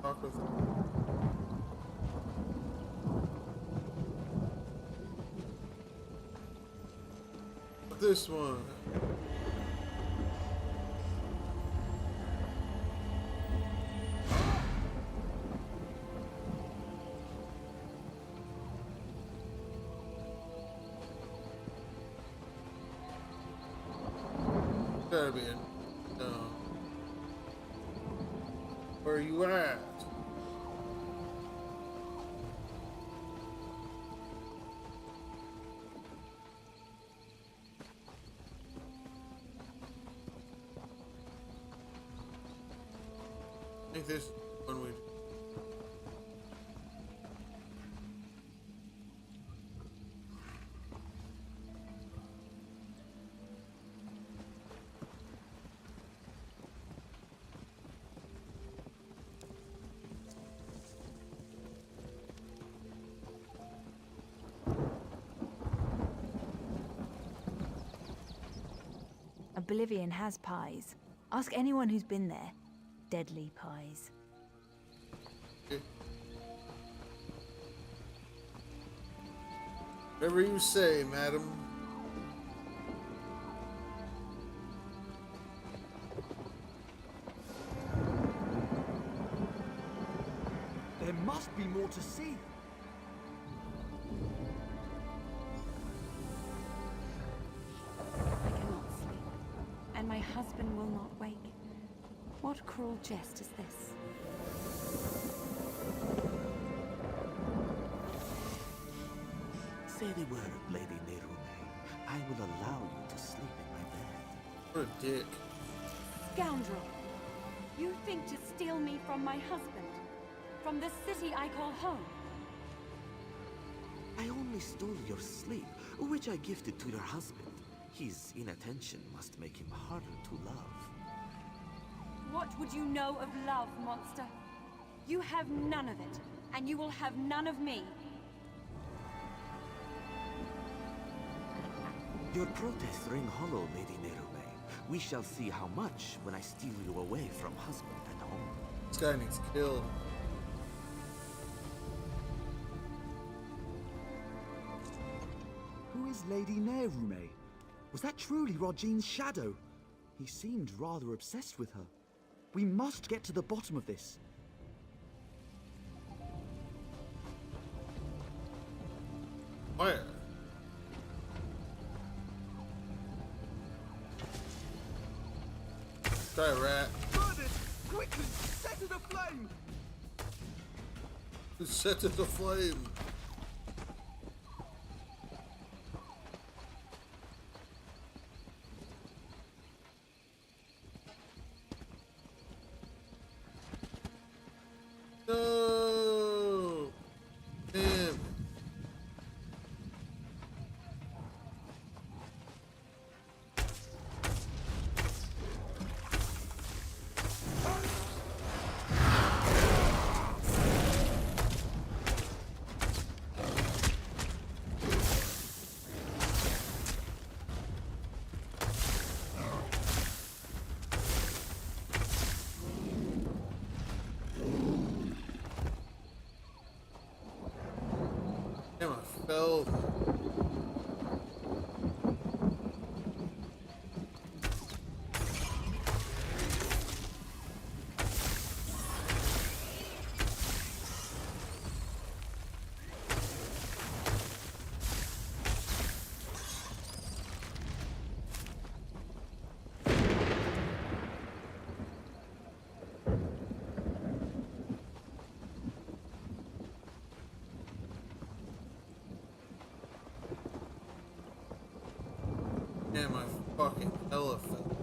talk with this one. Gotta be in. No. Where are you at? I think this is one we. Oblivion has pies. Ask anyone who's been there. Deadly pies. Whatever you say, madam. There must be more to see. I cannot sleep, and my husband will not wake. What cruel jest is this? Say the word, Lady Nerume. I will allow you to sleep in my bed. What a dick. Scoundrel! You think to steal me from my husband? From the city I call home? I only stole your sleep, which I gifted to your husband. His inattention must make him harder to love. What would you know of love, monster? You have none of it, and you will have none of me. Your protests ring hollow, Lady Nerume. We shall see how much when I steal you away from husband and home. This guy needs killed. Who is Lady Nerume? Was that truly Rogin's shadow? He seemed rather obsessed with her. We must get to the bottom of this. Where? Die, rat. Burn it! Quickly! Set it aflame! Set it aflame. No! Damn. Damn, I fell. Damn, my fucking elephant.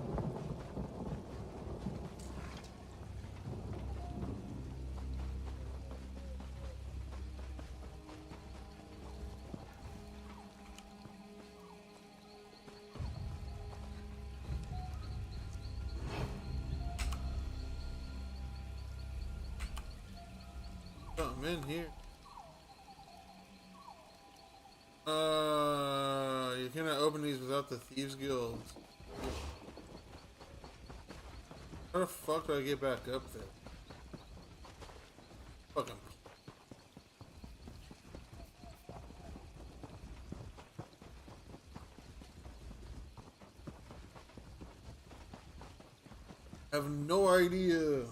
Something in here. You cannot open these without the Thieves Guild. How the fuck do I get back up there? Fucking. I have no idea.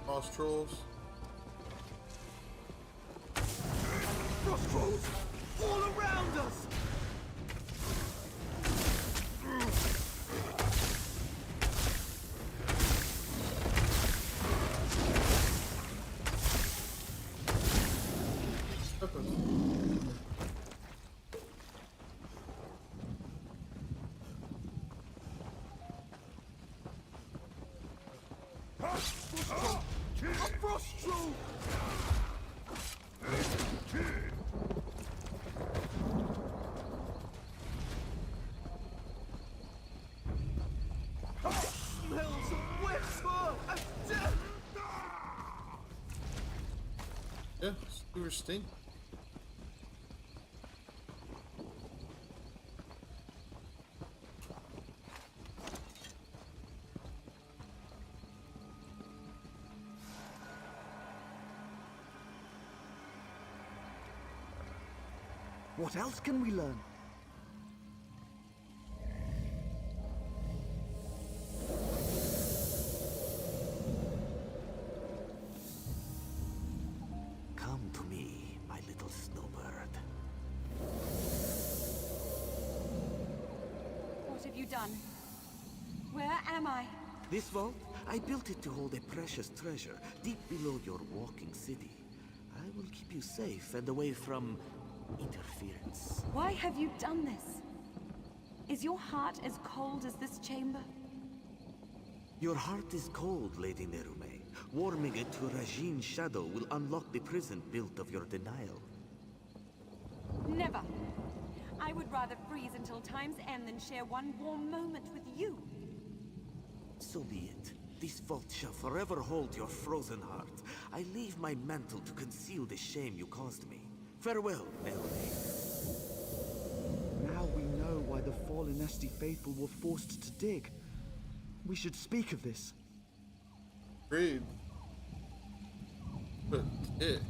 Frost trolls. Frost trolls! All around us! A frost troll! Smells of wet fur and death! Yeah, super stink. What else can we learn? Come to me, my little snowbird. What have you done? Where am I? This vault, I built it to hold a precious treasure deep below your walking city. I will keep you safe and away from interference. Why have you done this? Is your heart as cold as this chamber? Your heart is cold, Lady Nerume. Warming it to Rajin's shadow will unlock the prison built of your denial. Never. I would rather freeze until time's end than share one warm moment with you. So be it. This vault shall forever hold your frozen heart. I leave my mantle to conceal the shame you caused me. Farewell, Nerume. Now we know why the fallen Esti faithful were forced to dig. We should speak of this. Agreed. But dick.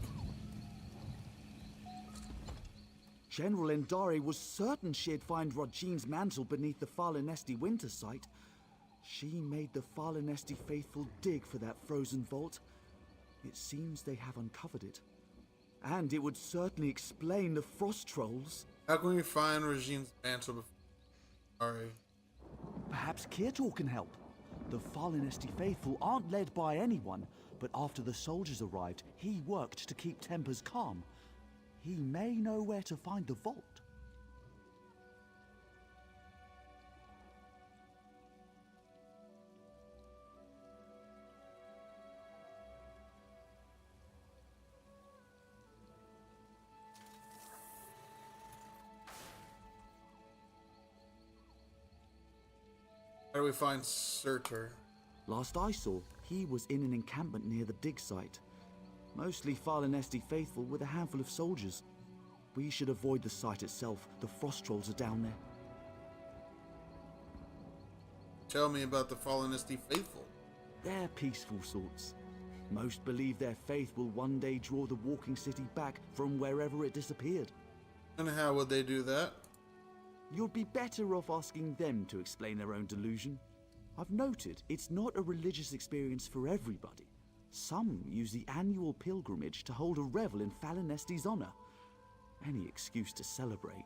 General Endari was certain she'd find Rajin's mantle beneath the Falinesti winter site. She made the Falinesti faithful dig for that frozen vault. It seems they have uncovered it. And it would certainly explain the frost trolls. How can we find Regine's mantle before? Sorry. Perhaps Kirtor can help. The Falinesti faithful aren't led by anyone, but after the soldiers arrived, he worked to keep tempers calm. He may know where to find the vault. How do we find Surtur? Last I saw, he was in an encampment near the dig site. Mostly Falinesti faithful with a handful of soldiers. We should avoid the site itself. The frost trolls are down there. tell me about the Fallenesti faithful? They're peaceful sorts. Most believe their faith will one day draw the walking city back from wherever it disappeared. And how would they do that? You'd be better off asking them to explain their own delusion. I've noted it's not a religious experience for everybody. Some use the annual pilgrimage to hold a revel in Fallenesti's honor. Any excuse to celebrate.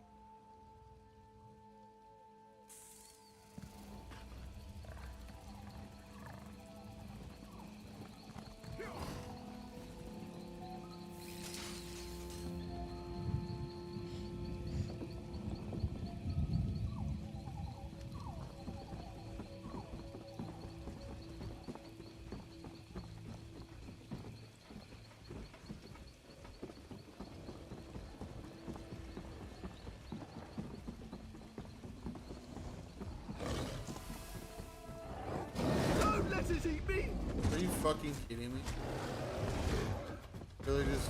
Eat me! Are you fucking kidding me? Really just...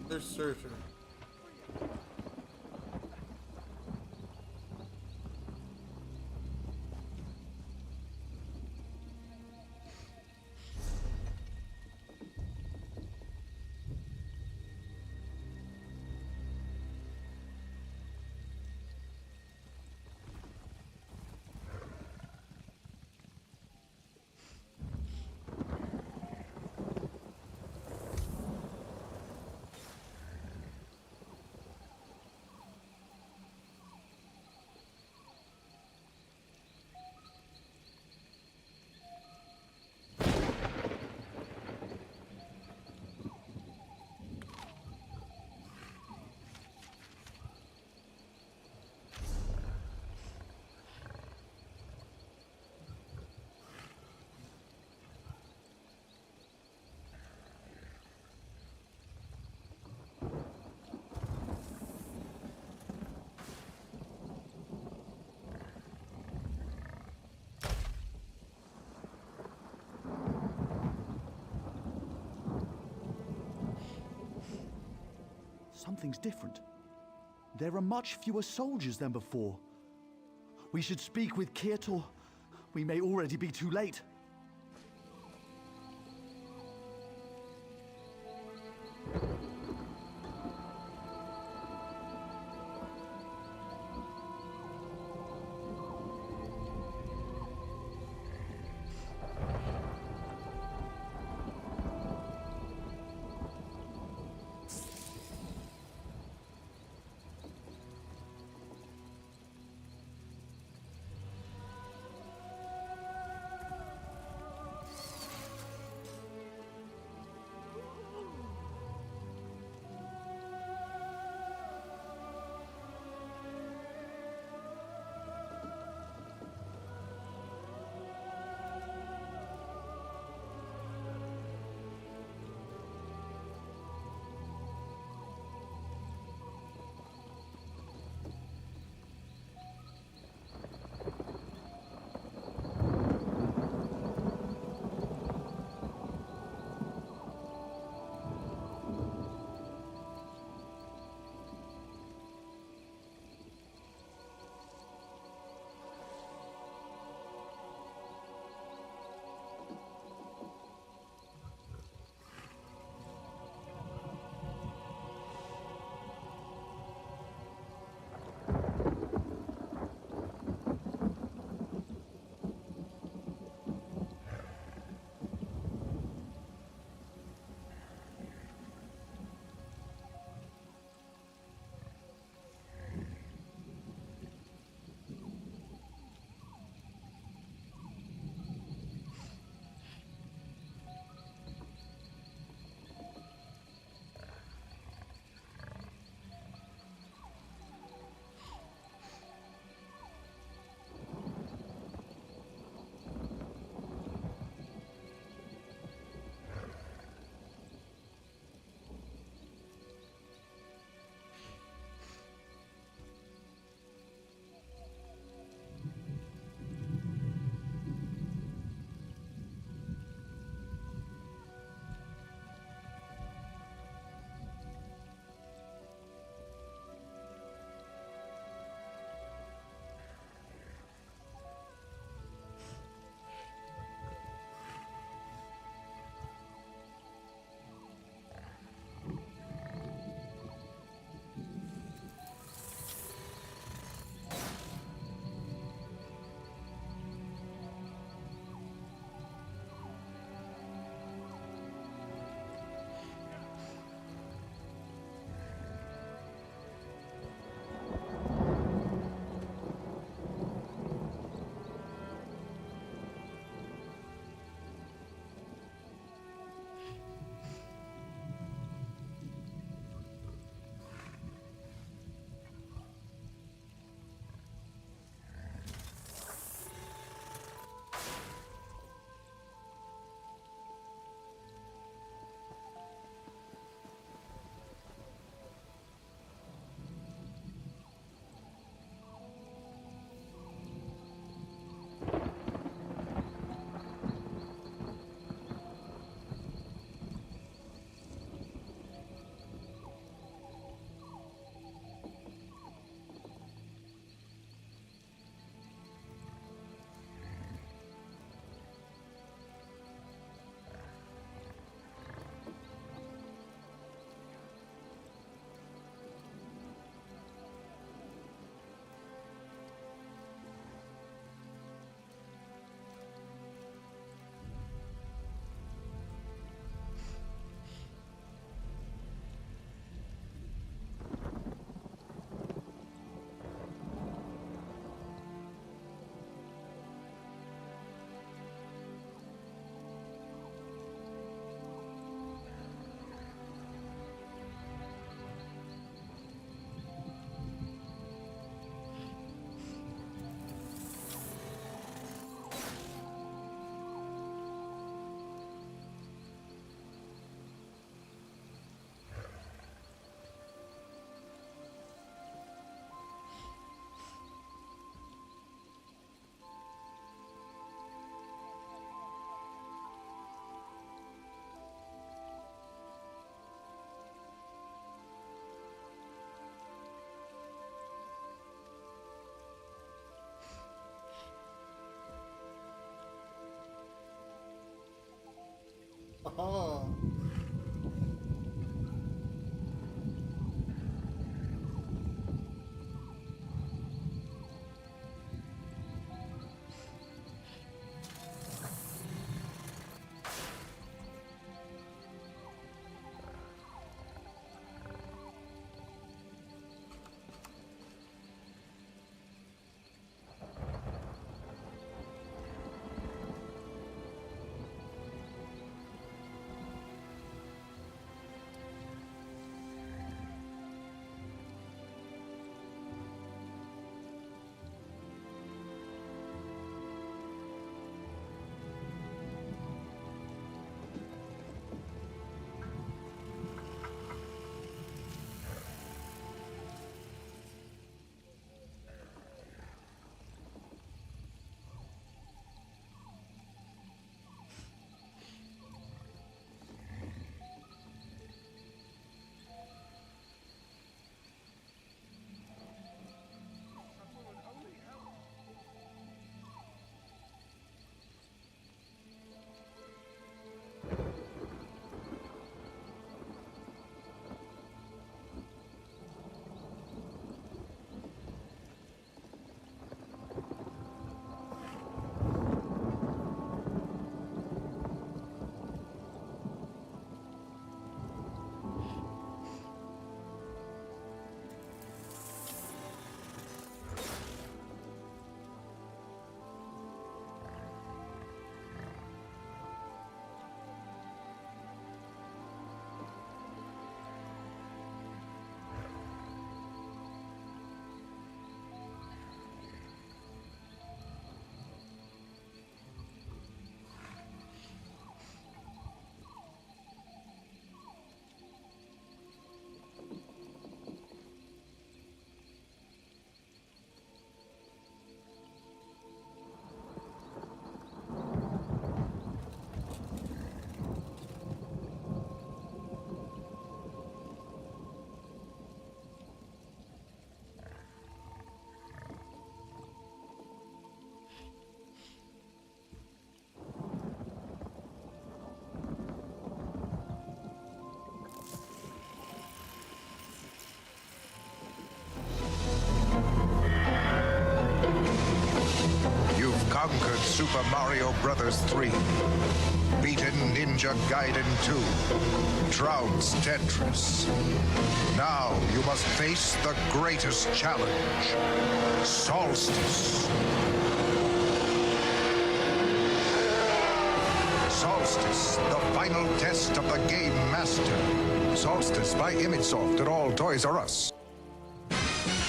They're searching. Something's different. There are much fewer soldiers than before. We should speak with Kirtor. We may already be too late. Oh. Conquered Super Mario Bros. 3, beaten Ninja Gaiden 2, trounced Tetris. Now you must face the greatest challenge, Solstice. Solstice, the final test of the Game Master. Solstice by ImageSoft at all Toys R Us.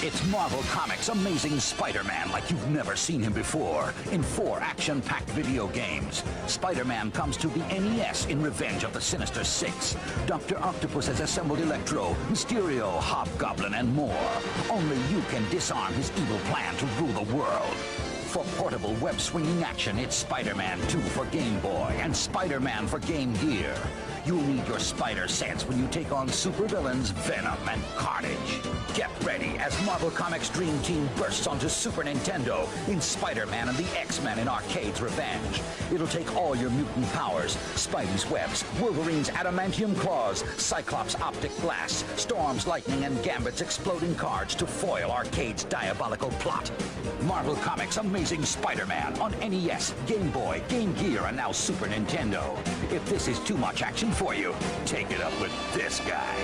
It's Marvel Comics' Amazing Spider-Man like you've never seen him before. In 4 action-packed video games. Spider-Man comes to the NES in Revenge of the Sinister Six. Dr. Octopus has assembled Electro, Mysterio, Hobgoblin, and more. Only you can disarm his evil plan to rule the world. For portable web-swinging action, it's Spider-Man 2 for Game Boy and Spider-Man for Game Gear. You'll need your spider sense when you take on supervillains Venom and Carnage. Get ready as Marvel Comics' Dream Team bursts onto Super Nintendo in Spider-Man and the X-Men in Arcade's Revenge. It'll take all your mutant powers, Spidey's webs, Wolverine's adamantium claws, Cyclops' optic blasts, Storm's lightning, and Gambit's exploding cards to foil Arcade's diabolical plot. Marvel Comics' Amazing Spider-Man on NES, Game Boy, Game Gear, and now Super Nintendo. If this is too much action for you, take it up with this guy.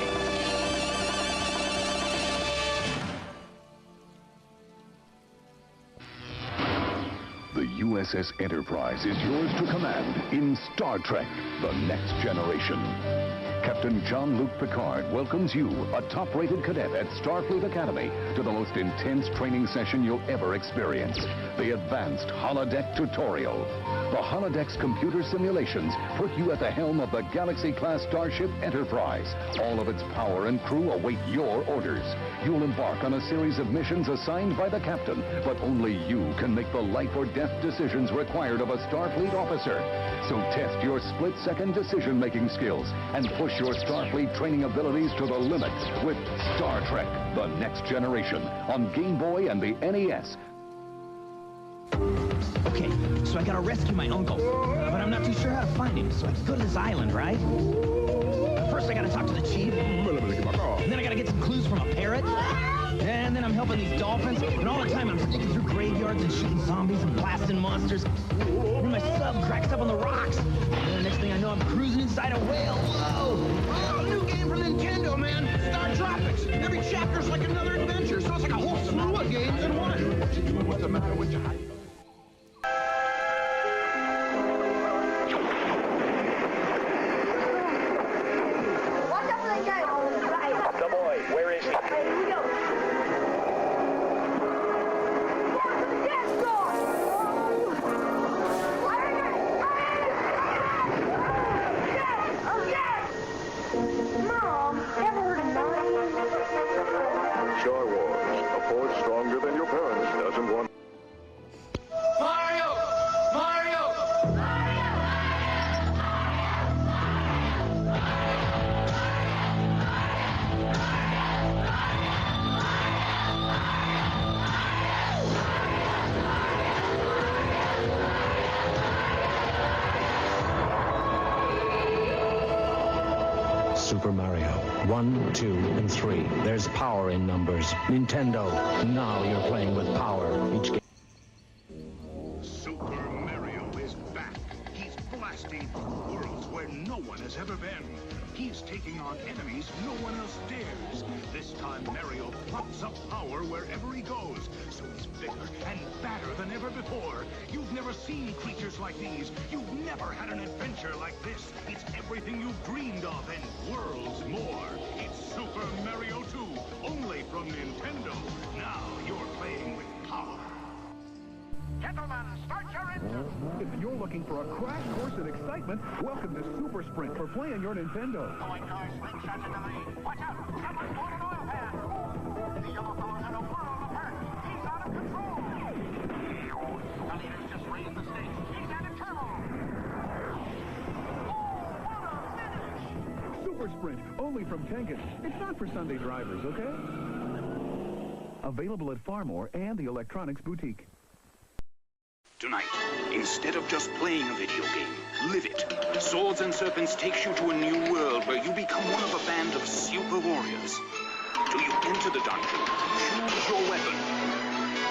The USS Enterprise is yours to command in Star Trek: The Next Generation. Captain Jean-Luc Picard welcomes you, a top-rated cadet at Starfleet Academy, to the most intense training session you'll ever experience, the Advanced Holodeck Tutorial. The Holodeck's computer simulations put you at the helm of the Galaxy-class starship Enterprise. All of its power and crew await your orders. You'll embark on a series of missions assigned by the captain, but only you can make the life-or-death decisions required of a Starfleet officer. So test your split-second decision-making skills and push your Starfleet training abilities to the limit with Star Trek: The Next Generation on Game Boy and the NES. Okay, So I gotta rescue my uncle. But I'm not too sure how to find him, so I go to this island, right? First I gotta talk to the chief. And then I gotta get some clues from a parrot. And then I'm helping these dolphins. And all the time I'm sticking through graveyards and shooting zombies and blasting monsters. And then my sub cracks up on the rocks. And then the next thing I know, I'm cruising inside a whale. Whoa! Oh, new game from Nintendo, man. Star Tropics. Every chapter's like another adventure, so it's like a whole slew of games in one. What's the matter with you? Super Mario. 1, 2, and 3. There's power in numbers. Nintendo, now you're playing with power. Each game. Super Mario is back. He's blasting through worlds where no one has ever been. He's taking on enemies no one else dares. This time Mario pumps up power wherever he goes, so he's bigger and badder than ever before. You've never seen creatures like these. You've never had an adventure like this. It's everything you've dreamed of and worlds more. It's Super Mario 2, only from Nintendo. Now you're playing with power. Gentlemen, start your engines! If you're looking for a crash course in excitement, welcome to Super Sprint for playing your Nintendo. Going cars, slingshots into the lead. Watch out! Someone's blown an oil pan! The yellow fellow's in a world apart. He's out of control! The leader's just raised the stakes. He's out of turbo! Oh, what a finish! Super Sprint, only from Tengen. It's not for Sunday drivers, okay? Available at Farmore and the Electronics Boutique. Tonight, instead of just playing a video game, live it. Swords and Serpents takes you to a new world where you become one of a band of super warriors. Do you enter the dungeon, choose your weapon,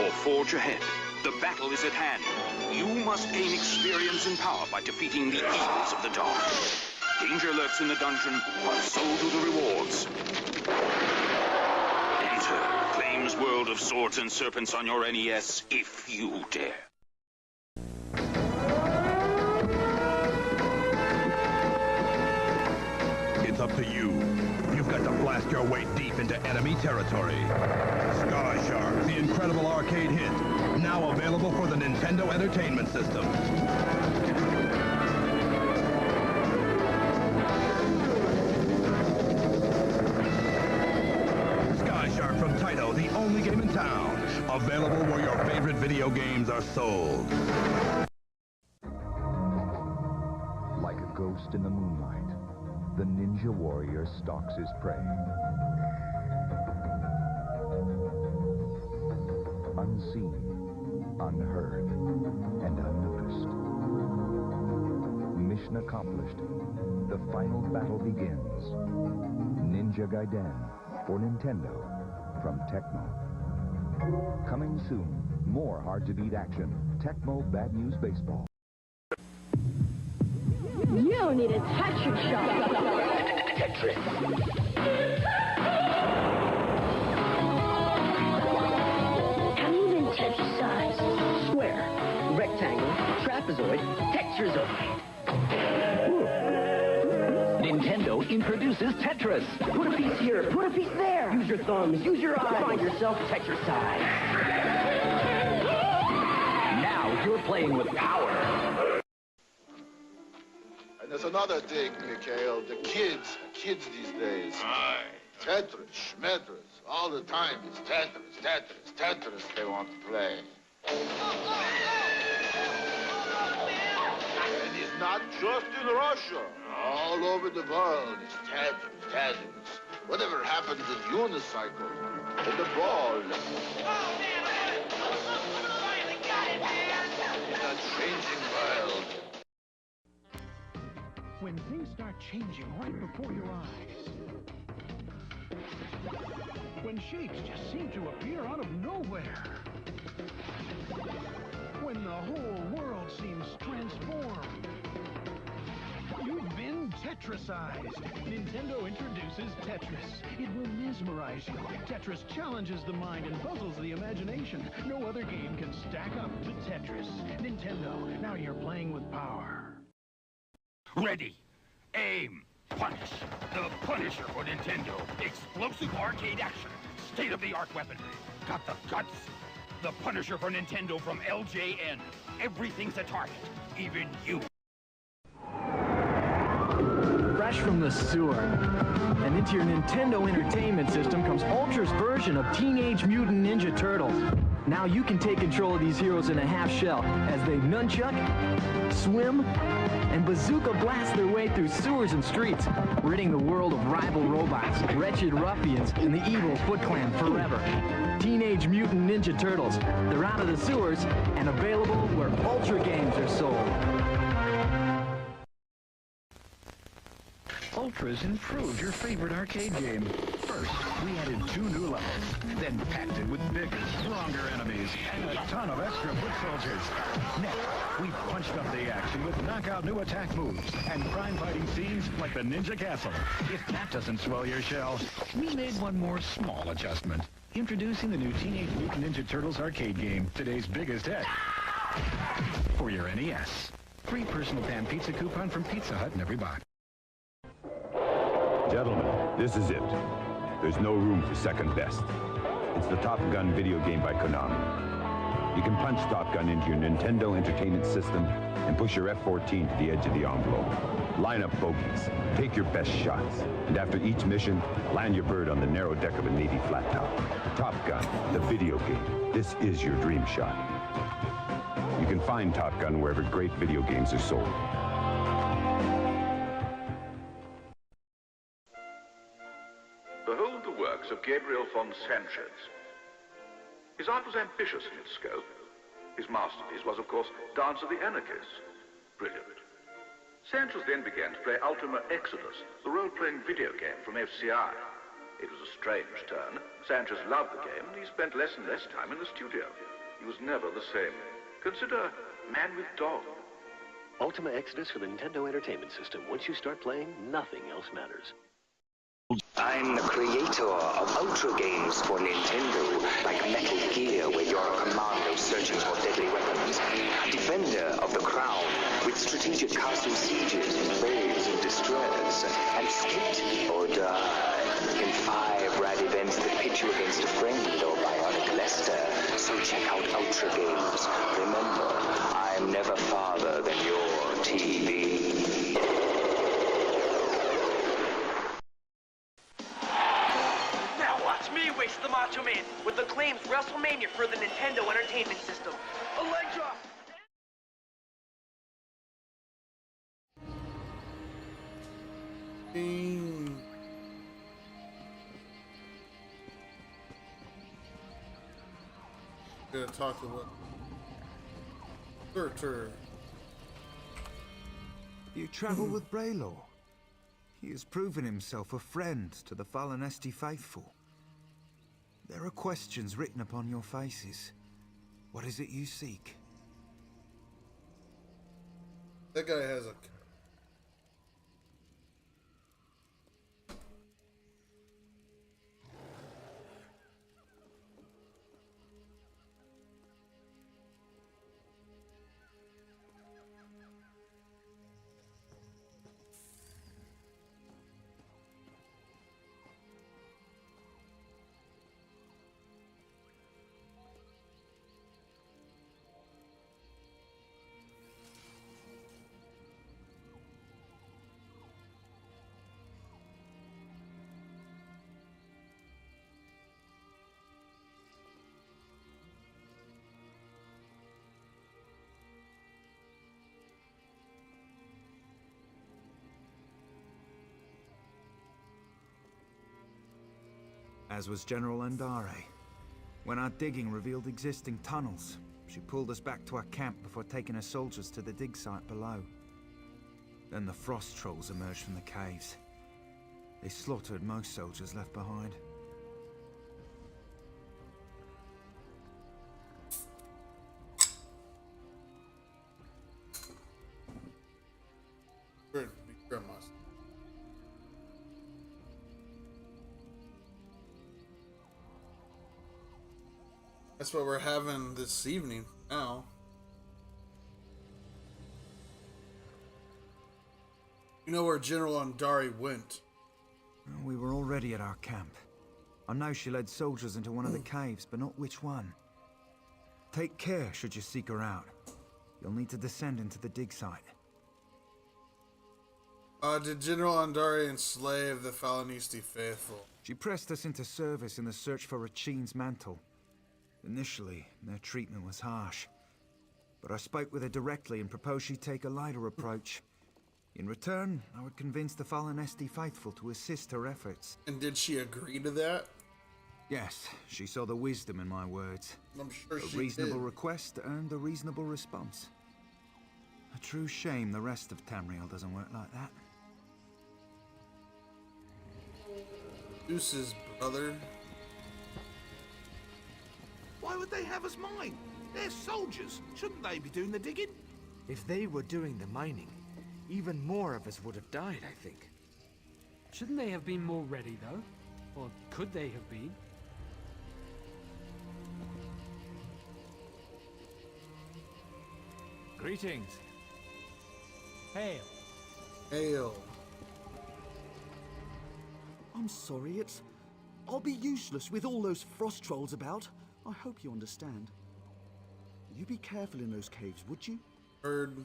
or forge ahead? The battle is at hand. You must gain experience and power by defeating the evils of the dark. Danger lurks in the dungeon, but so do the rewards. Enter Claim's World of Swords and Serpents on your NES if you dare. It's up to you. You've got to blast your way deep into enemy territory. Sky Shark, the incredible arcade hit. Now available for the Nintendo Entertainment System. Sky Shark from Taito, the only game in town. Available where your favorite video games are sold. Like a ghost in the moonlight, the ninja warrior stalks his prey. Unseen, unheard, and unnoticed. Mission accomplished. The final battle begins. Ninja Gaiden for Nintendo from Tecmo. Coming soon, more hard-to-beat action. Tecmo Bad News Baseball. You need a Tetris shot. Tetris. Can you even Tetris size? Square, rectangle, trapezoid, tetrazoid. Nintendo introduces Tetris. Put a piece here, put a piece there. Use your thumbs, use your eyes. Find yourself Tetris size. Now you're playing with power. And there's another thing, Mikhail. The kids these days. Aye. Tetris, schmetris, all the time. It's Tetris they want to play. And it's not just in Russia. All over the world, it's Tetris. Whatever happened to the unicycle and the ball? The changing world. When things start changing right before your eyes. When shapes just seem to appear out of nowhere. When the whole world seems transformed. You've been Tetrisized. Nintendo introduces Tetris. It will mesmerize you. Tetris challenges the mind and puzzles the imagination. No other game can stack up to Tetris. Nintendo, now you're playing with power. Ready. Aim. Punish. The Punisher for Nintendo. Explosive arcade action. State-of-the-art weaponry. Got the guts. The Punisher for Nintendo from LJN. Everything's a target. Even you. Fresh from the sewer. And into your Nintendo Entertainment System comes Ultra's version of Teenage Mutant Ninja Turtles. Now you can take control of these heroes in a half shell as they nunchuck, swim, and bazooka blast their way through sewers and streets, ridding the world of rival robots, wretched ruffians, and the evil Foot Clan forever. Teenage Mutant Ninja Turtles. They're out of the sewers and available where Ultra games are sold. Ultra's improved your favorite arcade game. First, we added 2 new levels, then packed it with bigger, stronger enemies, and a ton of extra foot soldiers. Next, we punched up the action with knockout new attack moves and crime-fighting scenes like the Ninja Castle. If that doesn't swell your shell, we made one more small adjustment. Introducing the new Teenage Mutant Ninja Turtles arcade game, today's biggest hit. For your NES. Free personal pan pizza coupon from Pizza Hut in every box. Gentlemen, this is it. There's no room for second best. It's the Top Gun video game by Konami. You can punch Top Gun into your Nintendo Entertainment System and push your F-14 to the edge of the envelope. Line up bogeys, take your best shots, and after each mission, land your bird on the narrow deck of a Navy flat top. Top Gun, the video game. This is your dream shot. You can find Top Gun wherever great video games are sold. Behold the works of Gabriel von Sanchez. His art was ambitious in its scope. His masterpiece was, of course, Dance of the Anarchists. Brilliant. Sanchez then began to play Ultima Exodus, the role-playing video game from FCI. It was a strange turn. Sanchez loved the game, and he spent less and less time in the studio. He was never the same. Consider Man with Dog. Ultima Exodus for the Nintendo Entertainment System. Once you start playing, nothing else matters. I'm the creator of Ultra games for Nintendo, like Metal Gear, where you're a commando searching for deadly weapons, a defender of the crown, with strategic castle sieges and raids in distress, and skate or die in 5 rad events that pit you against a friend or bionic Lester. So check out Ultra games. Remember, I'm never farther than your TV. Wish the Macho Man with the claimed WrestleMania for the Nintendo Entertainment System. A leg drop! Gonna talk to what? Surtur. You travel with Braylor. He has proven himself a friend to the Falinesti faithful. There are questions written upon your faces. What is it you seek? That guy has a... As was General Andare, when our digging revealed existing tunnels. She pulled us back to our camp before taking her soldiers to the dig site below. Then the frost trolls emerged from the caves. They slaughtered most soldiers left behind. That's what we're having this evening now. You know where General Andari went? We were already at our camp. I know she led soldiers into one of the caves, but not which one. Take care should you seek her out. You'll need to descend into the dig site. Did General Andari enslave the Falanisti faithful? She pressed us into service in the search for Rachin's mantle. Initially, their treatment was harsh. But I spoke with her directly and proposed she take a lighter approach. In return, I would convince the Falanisti faithful to assist her efforts. And did she agree to that? Yes, she saw the wisdom in my words. I'm sure she A reasonable did. request earned a reasonable response. A true shame the rest of Tamriel doesn't work like that. Deuce's brother. Why would they have us mine? They're soldiers. Shouldn't they be doing the digging? If they were doing the mining, even more of us would have died, I think. Shouldn't they have been more ready, though? Or could they have been? Greetings. Hail. Hail. I'm sorry, I'll be useless with all those frost trolls about. I hope you understand. You be careful in those caves, would you? Heard.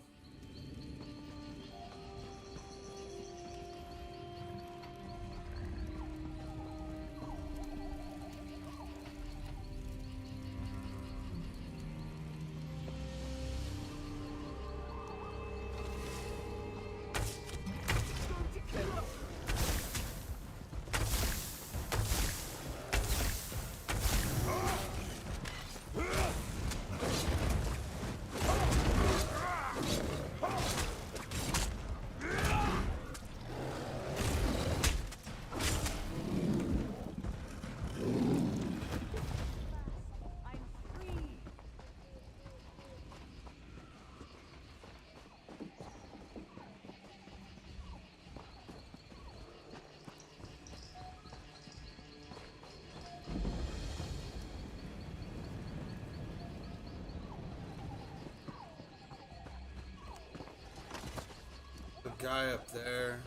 Guy up there.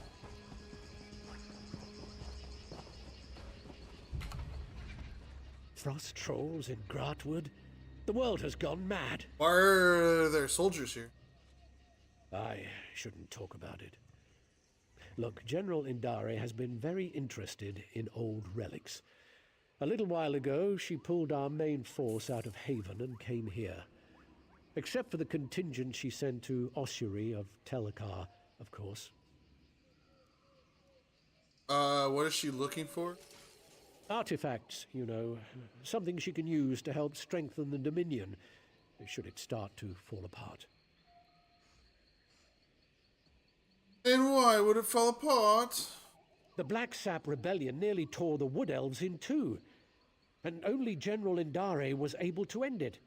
Frost trolls in Gratwood? The world has gone mad. Why are there soldiers here? I shouldn't talk about it. Look, General Indari has been very interested in old relics. A little while ago, she pulled our main force out of Haven and came here. Except for the contingent she sent to Ossuary of Telekar, of course. What is she looking for? Artifacts, you know. Something she can use to help strengthen the Dominion, should it start to fall apart. And why would it fall apart? The Black Sap Rebellion nearly tore the Wood Elves in two, and only General Indari was able to end it.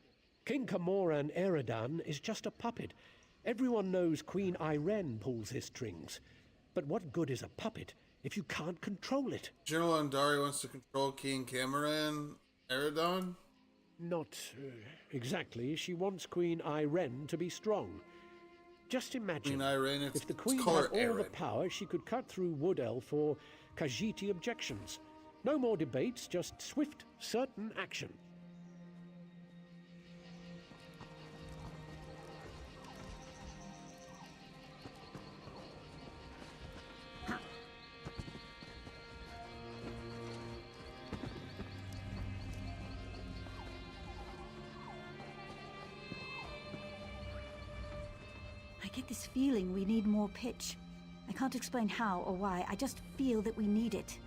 King Camoran Eridan is just a puppet. Everyone knows Queen Irene pulls his strings. But what good is a puppet if you can't control it? General Andari wants to control King Camoran Eridan? Not exactly. She wants Queen Irene to be strong. Just imagine, Queen Irene, if the Queen had all the power, she could cut through Wood Elf or Khajiiti objections. No more debates, just swift, certain action. I get this feeling we need more pitch. I can't explain how or why, I just feel that we need it.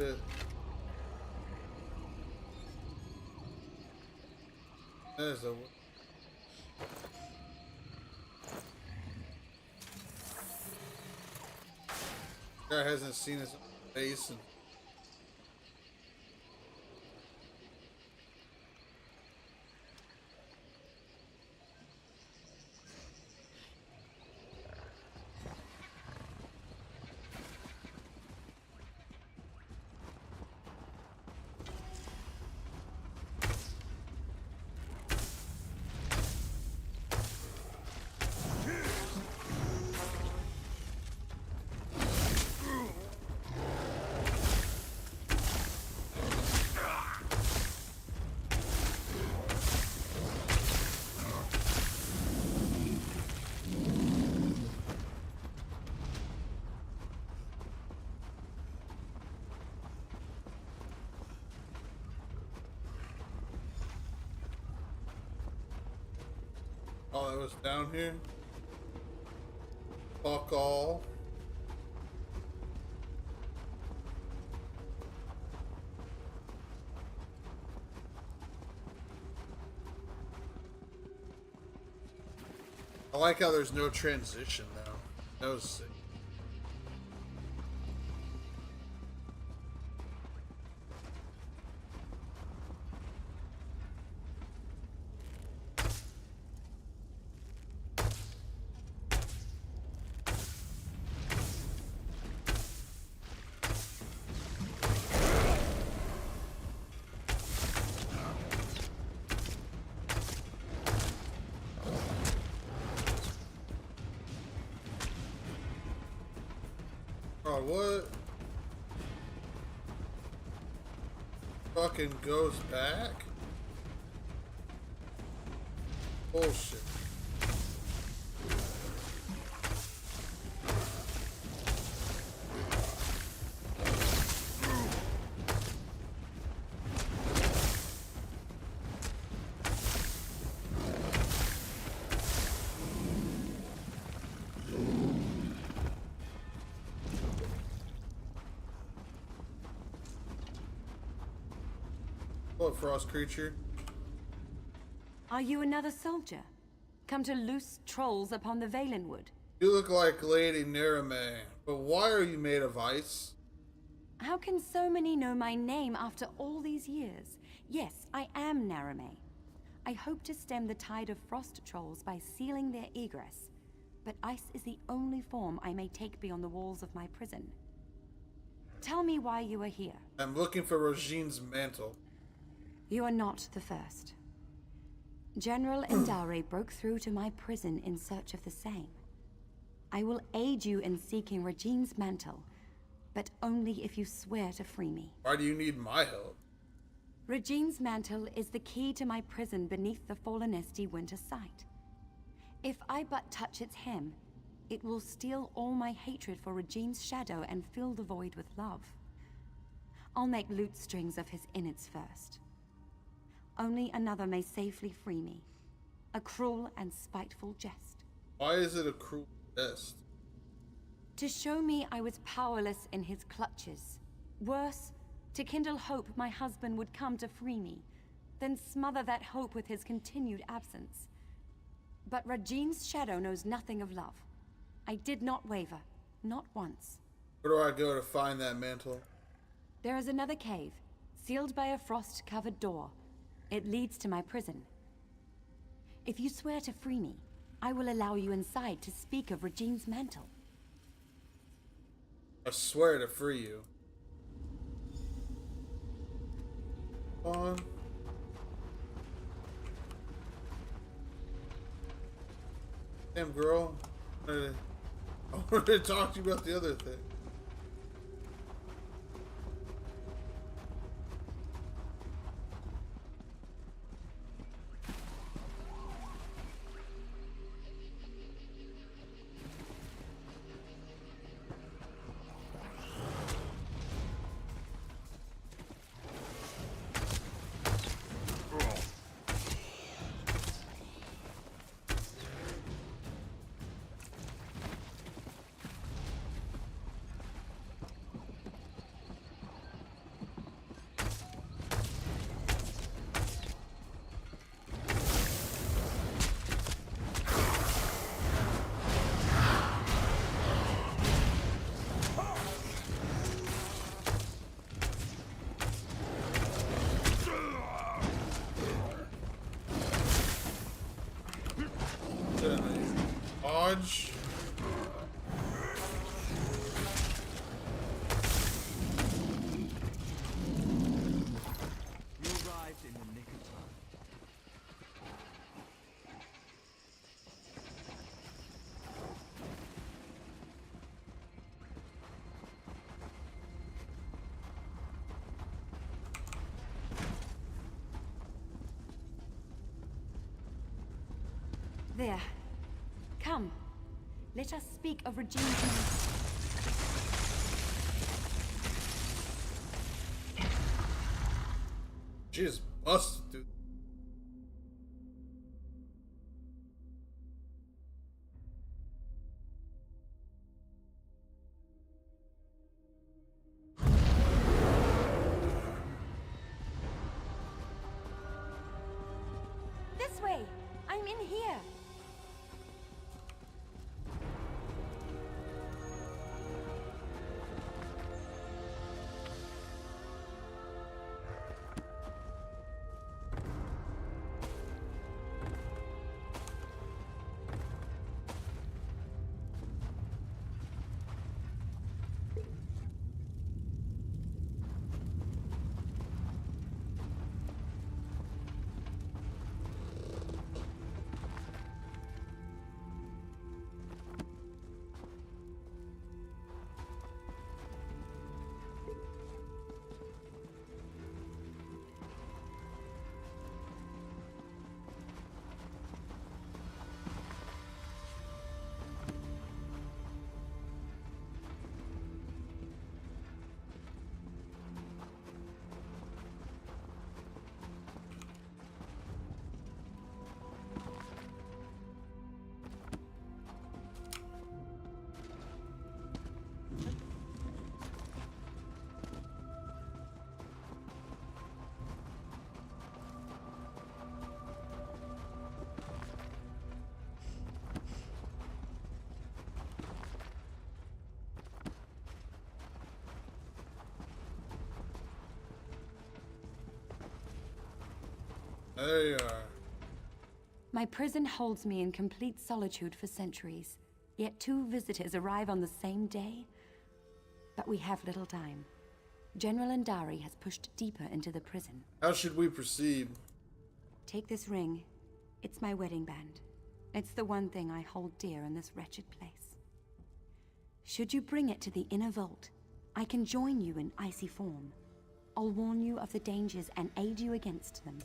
shit. There's a... Guy hasn't seen his face and... Oh, it was down here? Fuck all. I like how there's no transition now. That was sick. Oh, what? Fucking goes back? Bullshit. What, frost creature? Are you another soldier? Come to loose trolls upon the Valenwood? You look like Lady Nerame, but why are you made of ice? How can so many know my name after all these years? Yes, I am Narame. I hope to stem the tide of frost trolls by sealing their egress, but ice is the only form I may take beyond the walls of my prison. Tell me why you are here. I'm looking for Rogine's mantle. You are not the first. General Indare broke through to my prison in search of the same. I will aid you in seeking Regine's mantle, but only if you swear to free me. Why do you need my help? Regine's mantle is the key to my prison beneath the Fallen Esti winter site. If I but touch its hem, it will steal all my hatred for Regine's shadow and fill the void with love. I'll make lute strings of his innards first. Only another may safely free me. A cruel and spiteful jest. Why is it a cruel jest? To show me I was powerless in his clutches. Worse, to kindle hope my husband would come to free me, then smother that hope with his continued absence. But Regine's shadow knows nothing of love. I did not waver, not once. Where do I go to find that mantle? There is another cave, sealed by a frost-covered door. It leads to my prison. If you swear to free me, I will allow you inside to speak of Regine's mantle. I swear to free you. Come on. Damn, girl. I wanted to talk to you about the other thing. dodge. You arrived in the nick of time. There. Come. Let us speak of Regine's. She just must do. This way! I'm in here! There you are. My prison holds me in complete solitude for centuries, yet 2 visitors arrive on the same day. But we have little time. General Andari has pushed deeper into the prison. How should we proceed? Take this ring. It's my wedding band. It's the one thing I hold dear in this wretched place. Should you bring it to the inner vault, I can join you in icy form. I'll warn you of the dangers and aid you against them.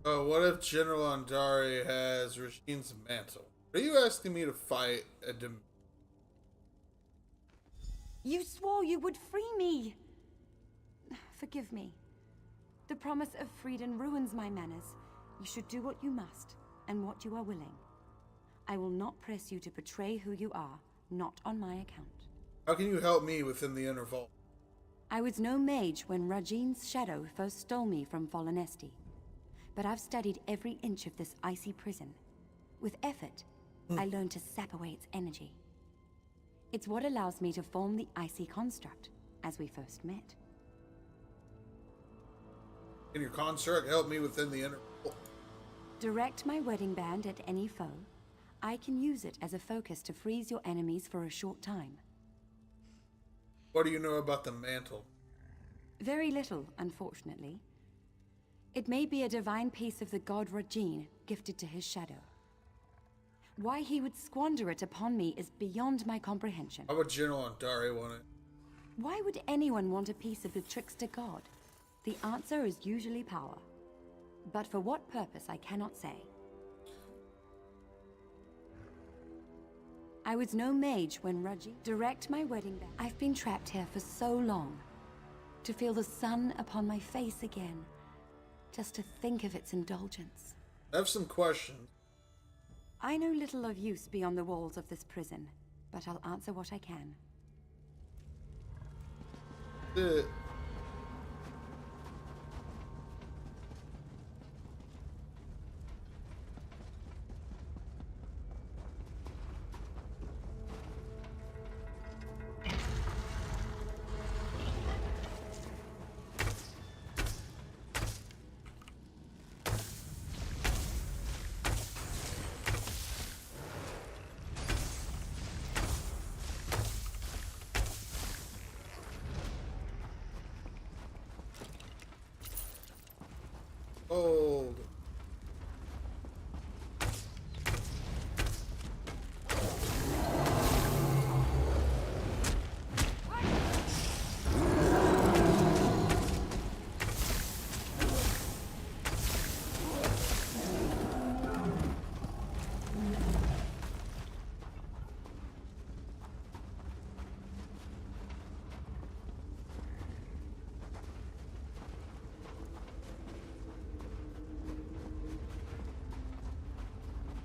Oh, what if General Andari has Regine's mantle? Are you asking me to fight a You swore you would free me! Forgive me. The promise of freedom ruins my manners. You should do what you must, and what you are willing. I will not press you to betray who you are, not on my account. How can you help me within the inner vault? I was no mage when Regine's shadow first stole me from Fallenesti. But I've studied every inch of this icy prison. With effort, I learned to sap away its energy. It's what allows me to form the icy construct, as we first met. Can your construct help me within the inner vault? Direct my wedding band at any foe. I can use it as a focus to freeze your enemies for a short time. What do you know about the mantle? Very little, unfortunately. It may be a divine piece of the god Regine, gifted to his shadow. Why he would squander it upon me is beyond my comprehension. How would General Andari want it? Why would anyone want a piece of the trickster god? The answer is usually power. But for what purpose, I cannot say. I was no mage when Regine direct my wedding band. I've been trapped here for so long. To feel the sun upon my face again. Just to think of its indulgence. I have some questions. I know little of use beyond the walls of this prison, but I'll answer what I can. Old.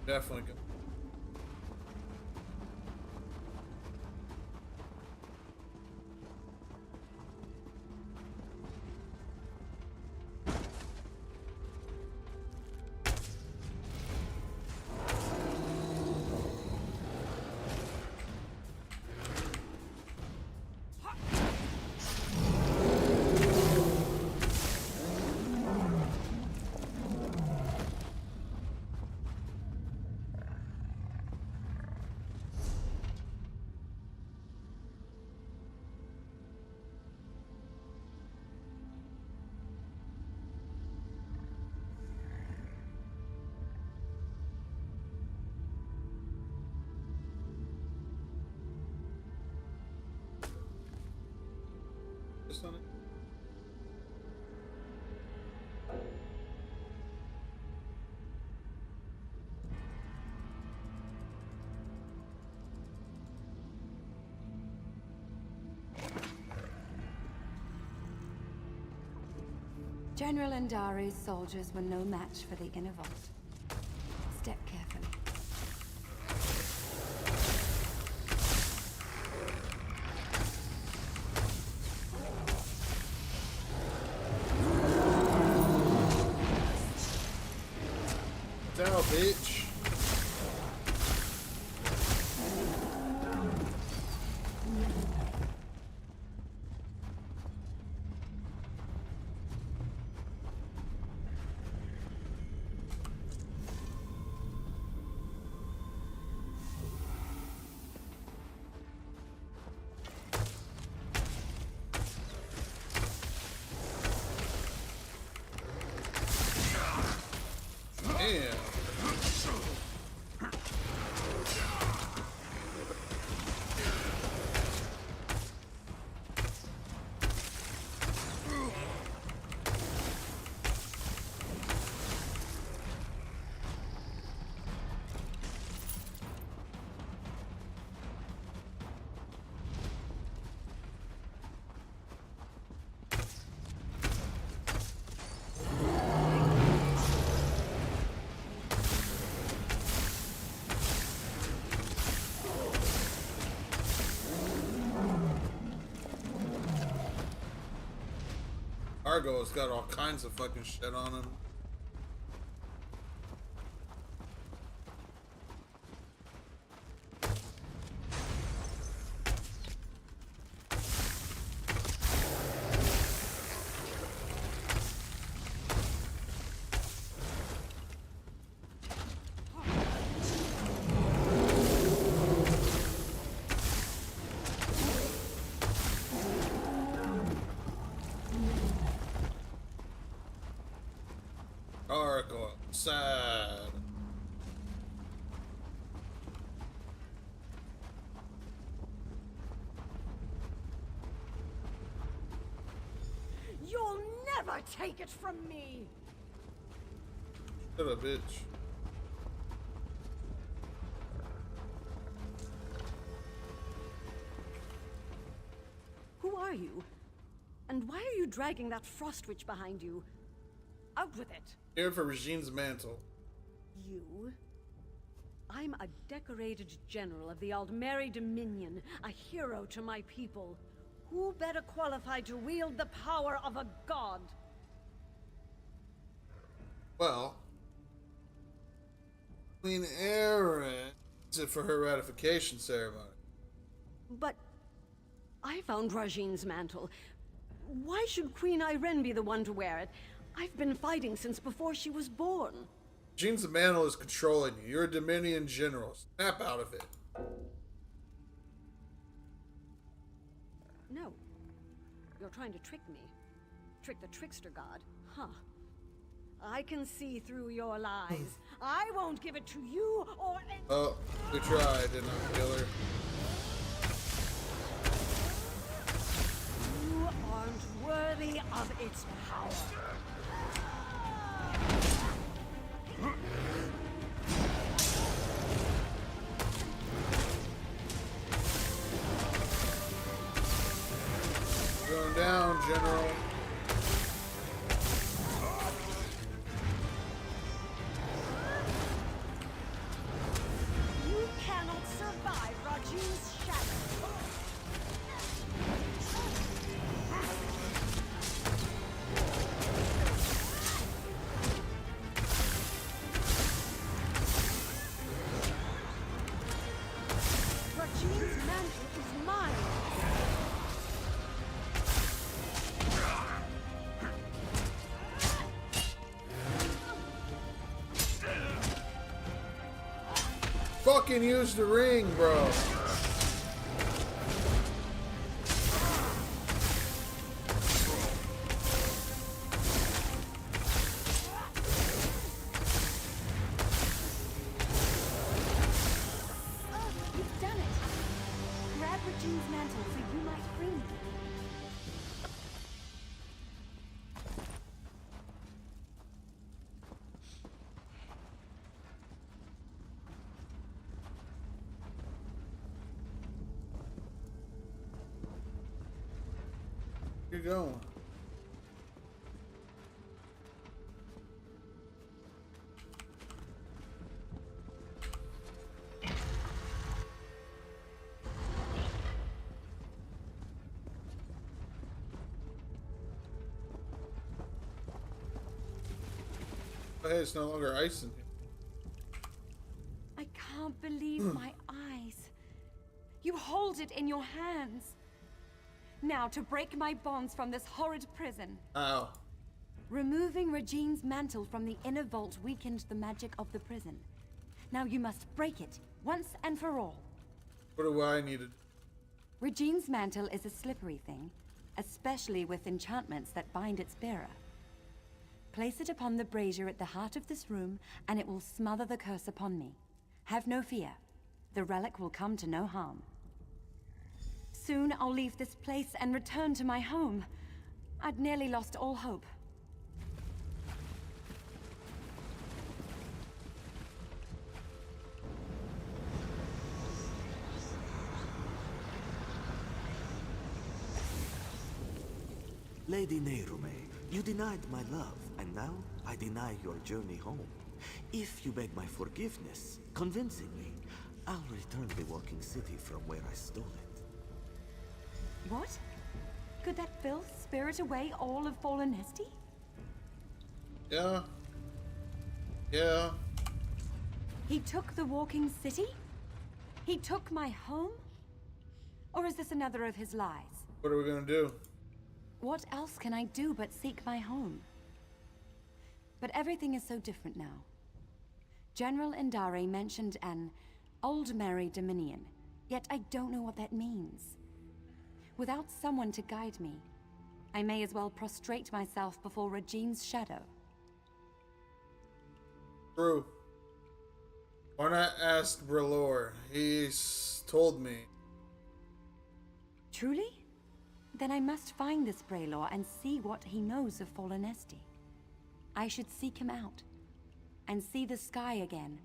Definitely good. On it. General Andari's soldiers were no match for the inner vault. Step carefully. Down, bitch. Damn. Argo's got all kinds of fucking shit on him. Argo sad. You'll never take it from me! Shut up, bitch. Who are you? And why are you dragging that frost witch behind you? Out with it! Here for Regine's mantle. You? I'm a decorated general of the Aldmeri Dominion, a hero to my people. Who better qualified to wield the power of a god? Well, Queen Erin is it for her ratification ceremony. But I found Rajine's mantle. Why should Queen Irene be the one to wear it? I've been fighting since before she was born. Regine's mantle is controlling you. You're a Dominion general. Snap out of it. No. You're trying to trick me. Trick the trickster god. Huh. I can see through your lies. I won't give it to you or... Oh, we tried, didn't we, killer? You aren't worthy of its power. Going down, General. You cannot survive Raji's shadow. Raji's mantle is mine. Fucking use the ring, bro. You've done it. Grab Regine's mantle so you might free me. Where you going? Oh, hey, it's no longer ice in here. I can't believe my eyes. You hold it in your hands. Now to break my bonds from this horrid prison. Ow. Removing Regine's mantle from the inner vault weakened the magic of the prison. Now you must break it, once and for all. What do I need to do? Regine's mantle is a slippery thing, especially with enchantments that bind its bearer. Place it upon the brazier at the heart of this room, and it will smother the curse upon me. Have no fear. The relic will come to no harm. Soon I'll leave this place and return to my home. I'd nearly lost all hope. Lady Nehrume, you denied my love, and now I deny your journey home. If you beg my forgiveness, convincingly, I'll return the walking city from where I stole it. What? Could that filth spirit away all of Fallen Nesty? Yeah. Yeah. He took the walking city? He took my home? Or is this another of his lies? What are we gonna do? What else can I do but seek my home? But everything is so different now. General Indare mentioned an old merry dominion, yet I don't know what that means. Without someone to guide me, I may as well prostrate myself before Regine's shadow. True. Why not ask Brelor? He's told me. Truly? Then I must find this Brelor and see what he knows of Fallen Esty. I should seek him out, and see the sky again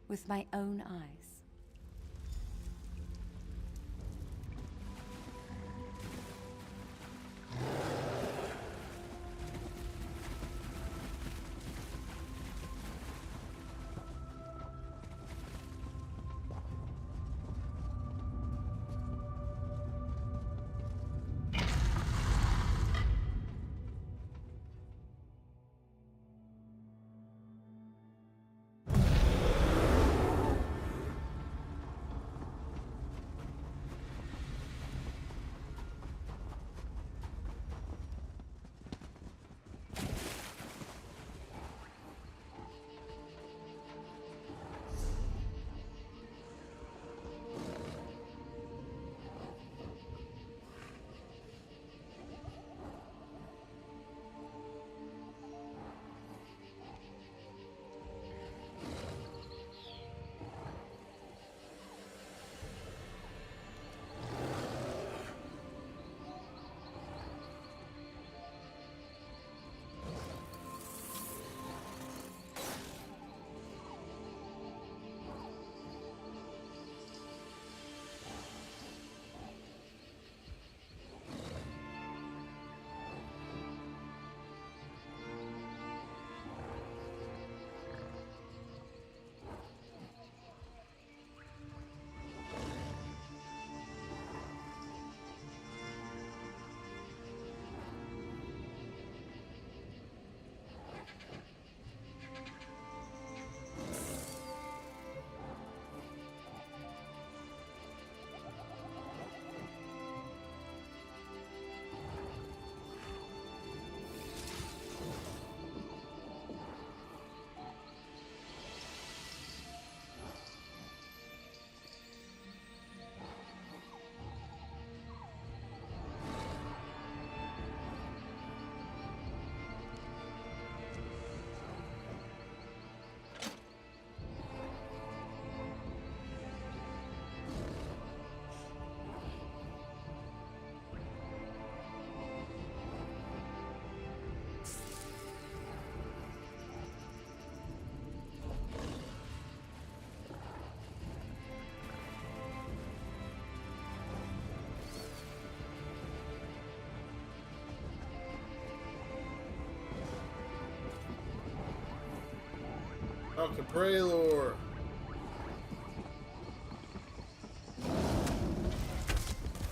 with my own eyes. Dr. Braylor.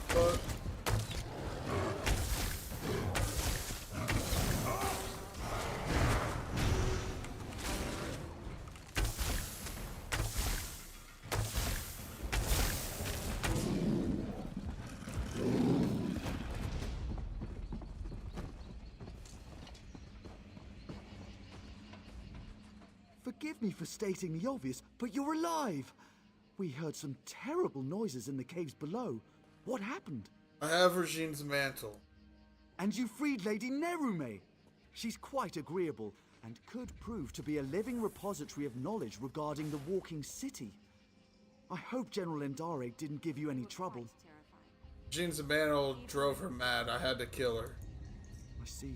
But Forgive me for stating the obvious, but you're alive! We heard some terrible noises in the caves below. What happened? I have Regine's mantle. And you freed Lady Nerume! She's quite agreeable, and could prove to be a living repository of knowledge regarding the Walking City. I hope General Endare didn't give you any trouble. Regine's mantle drove her mad. I had to kill her. I see.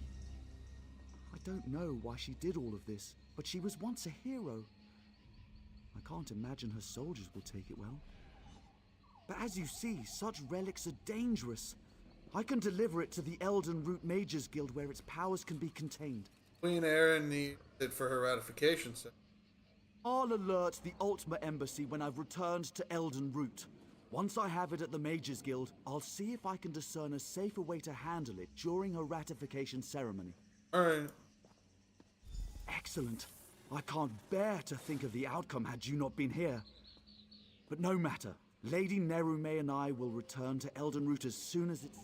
I don't know why she did all of this, but she was once a hero. I can't imagine her soldiers will take it well. But as you see, such relics are dangerous. I can deliver it to the Elden Root Mages Guild where its powers can be contained. Queen Erin needs it for her ratification set. I'll alert the Ultima Embassy when I've returned to Elden Root. Once I have it at the Mages Guild, I'll see if I can discern a safer way to handle it during her ratification ceremony. Alright. Excellent. I can't bear to think of the outcome had you not been here. But no matter. Lady Nerume and I will return to Elden Root as soon as it's...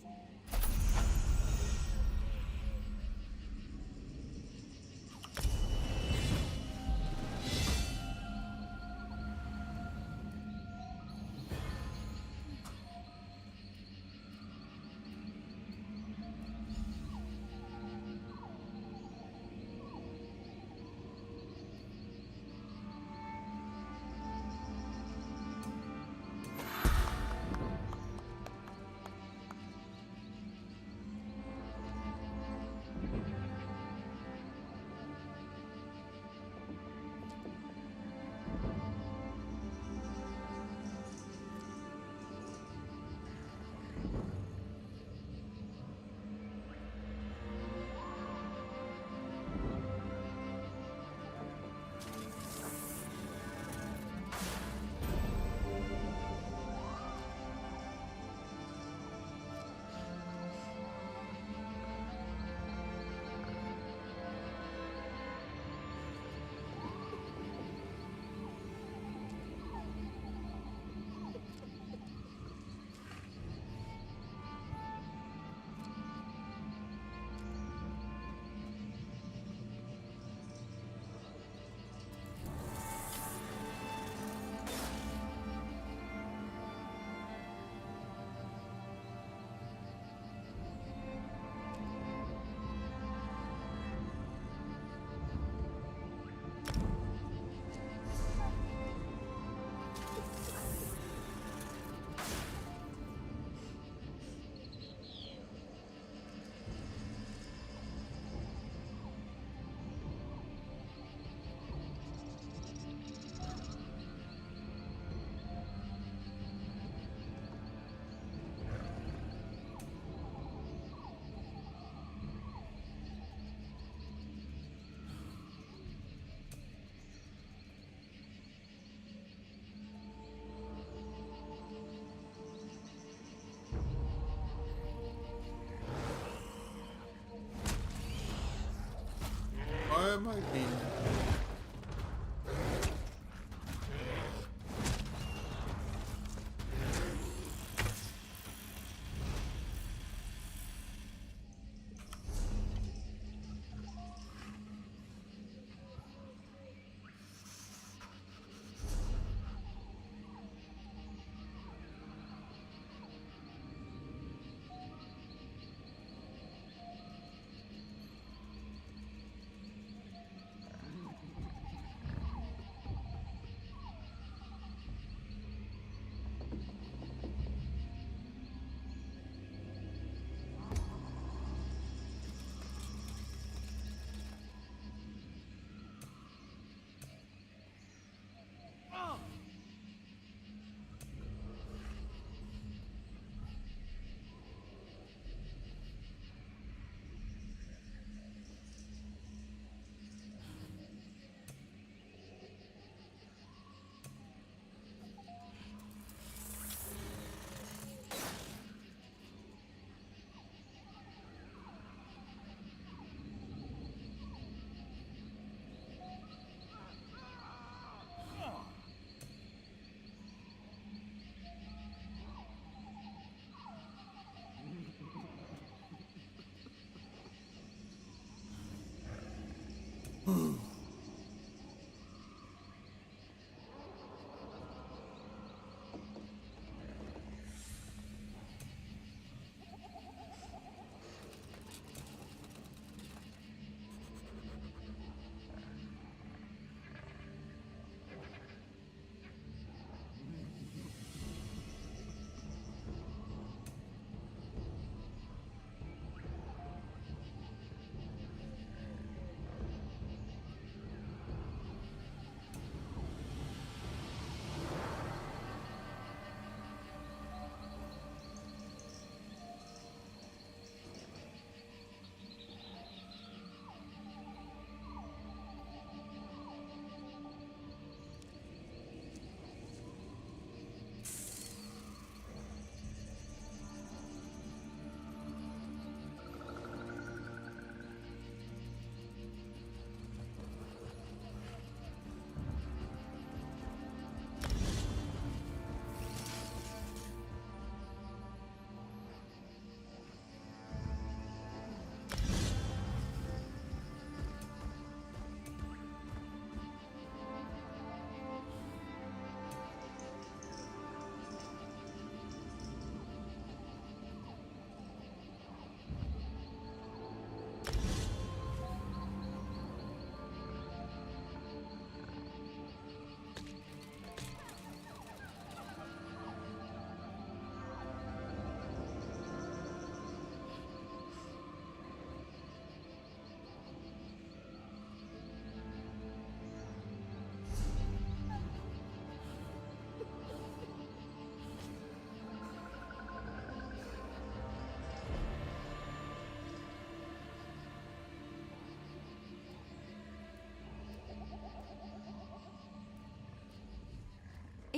Why am I being...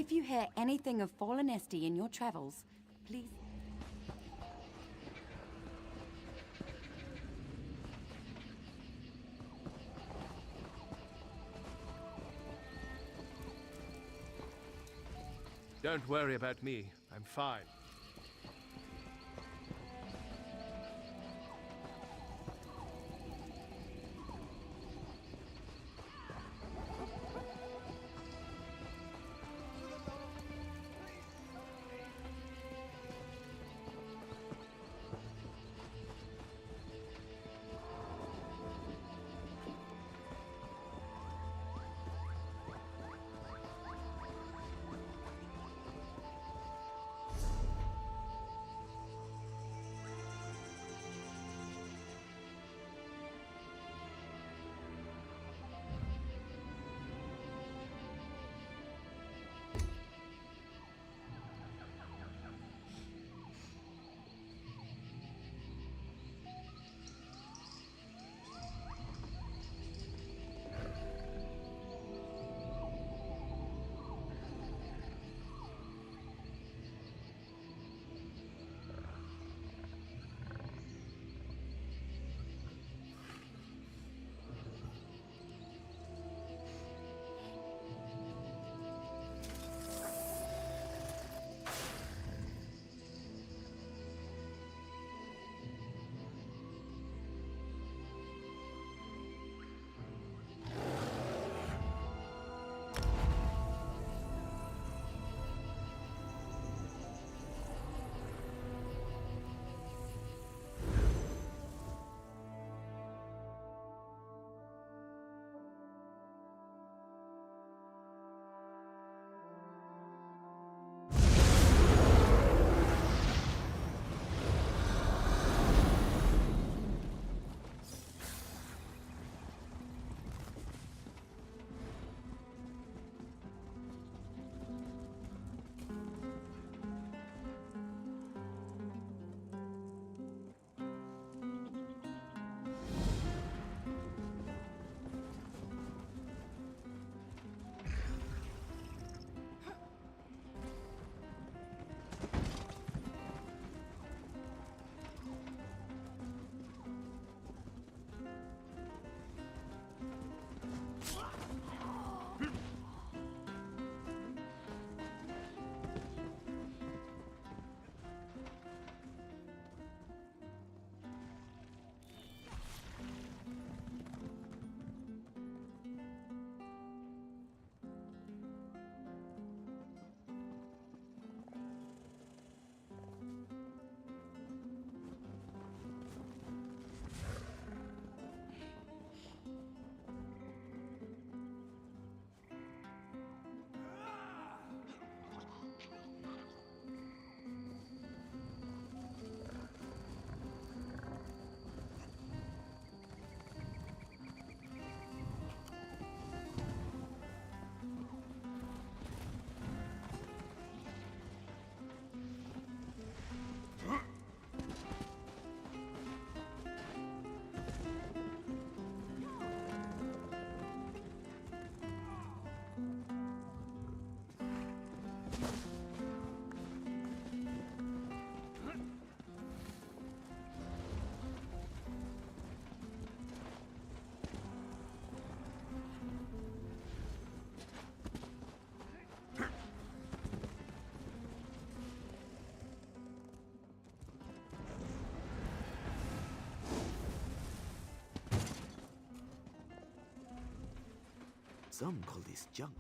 If you hear anything of Fallen Esty in your travels, please... Don't worry about me. I'm fine. Some call this junk.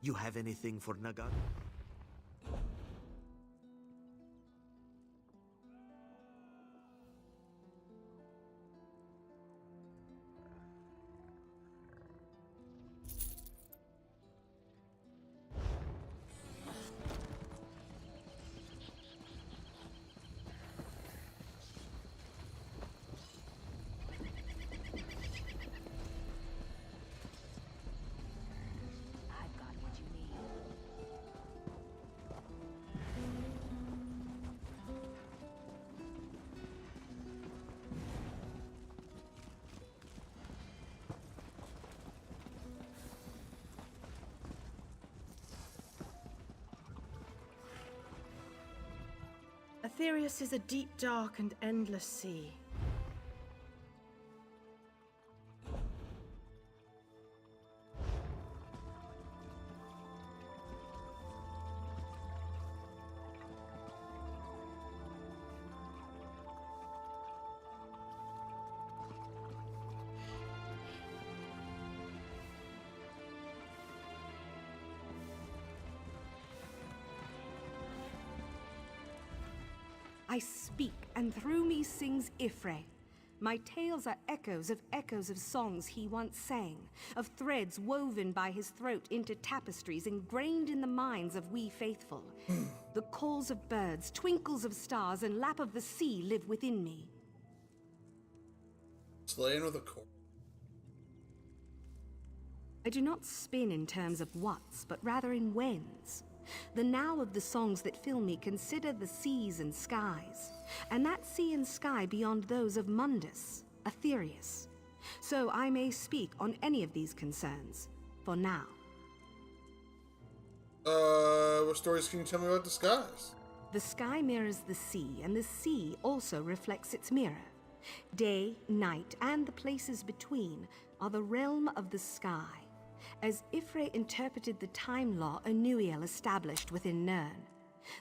You have anything for Naga? Aetherius is a deep, dark, and endless sea. I speak, and through me sings Ifre. My tales are echoes of songs he once sang, of threads woven by his throat into tapestries ingrained in the minds of we faithful. The calls of birds, twinkles of stars, and lap of the sea live within me. Slaying with a cord. I do not spin in terms of whats, but rather in whens. The now of the songs that fill me consider the seas and skies, and that sea and sky beyond those of Mundus, Aetherius. So I may speak on any of these concerns, for now. What stories can you tell me about the skies? The sky mirrors the sea, and the sea also reflects its mirror. Day, night, and the places between are the realm of the sky, as Ifre interpreted the time law Anuiel established within Nirn.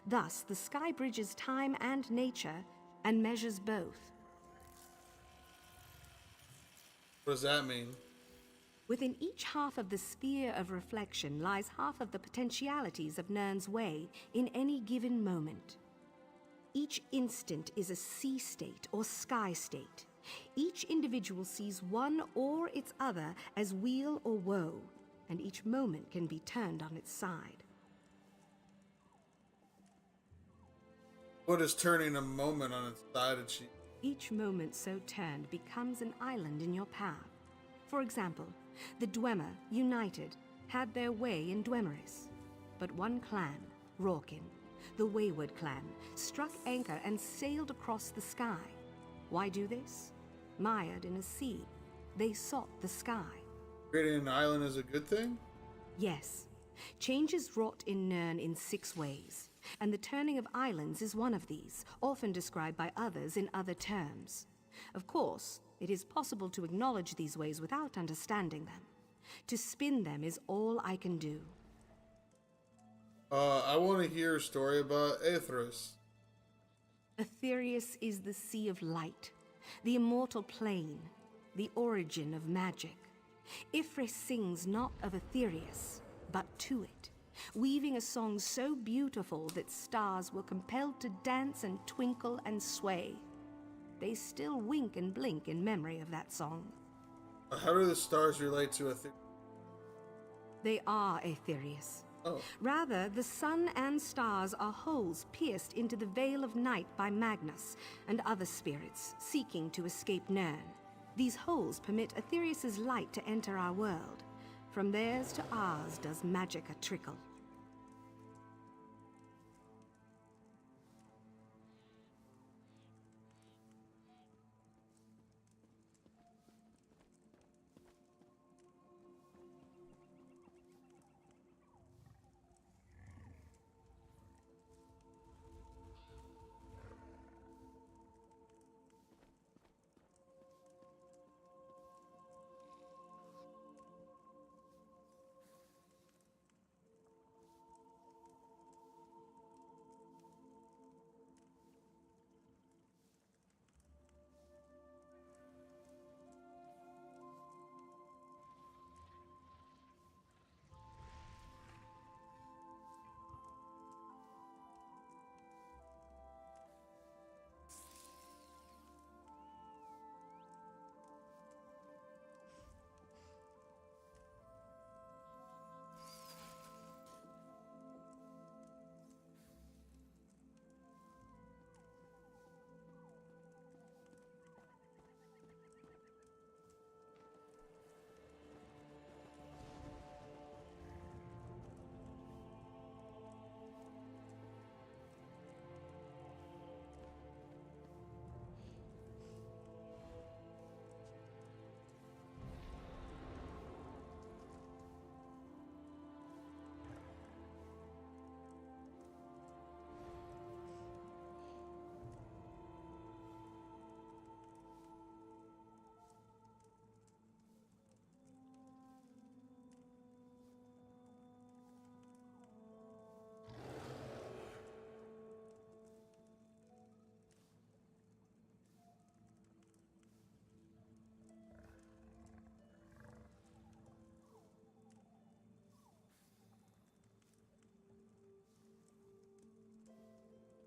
Thus, the sky bridges time and nature, and measures both. What does that mean? Within each half of the sphere of reflection lies half of the potentialities of Nirn's way in any given moment. Each instant is a sea state or sky state. Each individual sees one or its other as weal or woe, and each moment can be turned on its side. What is turning a moment on its side achieve? Each moment so turned becomes an island in your path. For example, the Dwemer, united, had their way in Dwemeris. But one clan, Rorkin, the Wayward clan, struck anchor and sailed across the sky. Why do this? Mired in a sea, they sought the sky. Creating an island is a good thing? Yes. Change is wrought in Nirn in 6 ways, and the turning of islands is one of these, often described by others in other terms. Of course, it is possible to acknowledge these ways without understanding them. To spin them is all I can do. I want to hear a story about Aethris. Aetherius is the sea of light, the immortal plane, the origin of magic. Ifris sings not of Aetherius, but to it, weaving a song so beautiful that stars were compelled to dance and twinkle and sway. They still wink and blink in memory of that song. How do the stars relate to Aetherius? They are Aetherius. Oh. Rather, the sun and stars are holes pierced into the veil of night by Magnus and other spirits seeking to escape Nirn. These holes permit Aetherius's light to enter our world. From theirs to ours does magica trickle.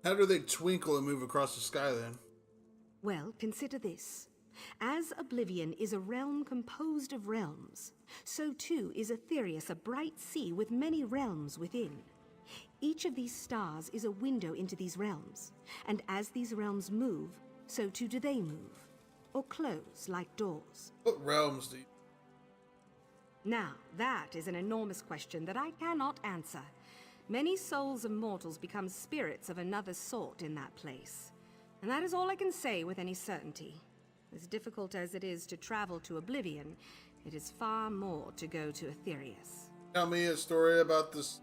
How do they twinkle and move across the sky then? Well, consider this. As Oblivion is a realm composed of realms, so too is Aetherius a bright sea with many realms within. Each of these stars is a window into these realms, and as these realms move, so too do they move, or close like doors. What realms do you... Now, that is an enormous question that I cannot answer. Many souls of mortals become spirits of another sort in that place. And that is all I can say with any certainty. As difficult as it is to travel to Oblivion, it is far more to go to Aetherius. Tell me a story about this.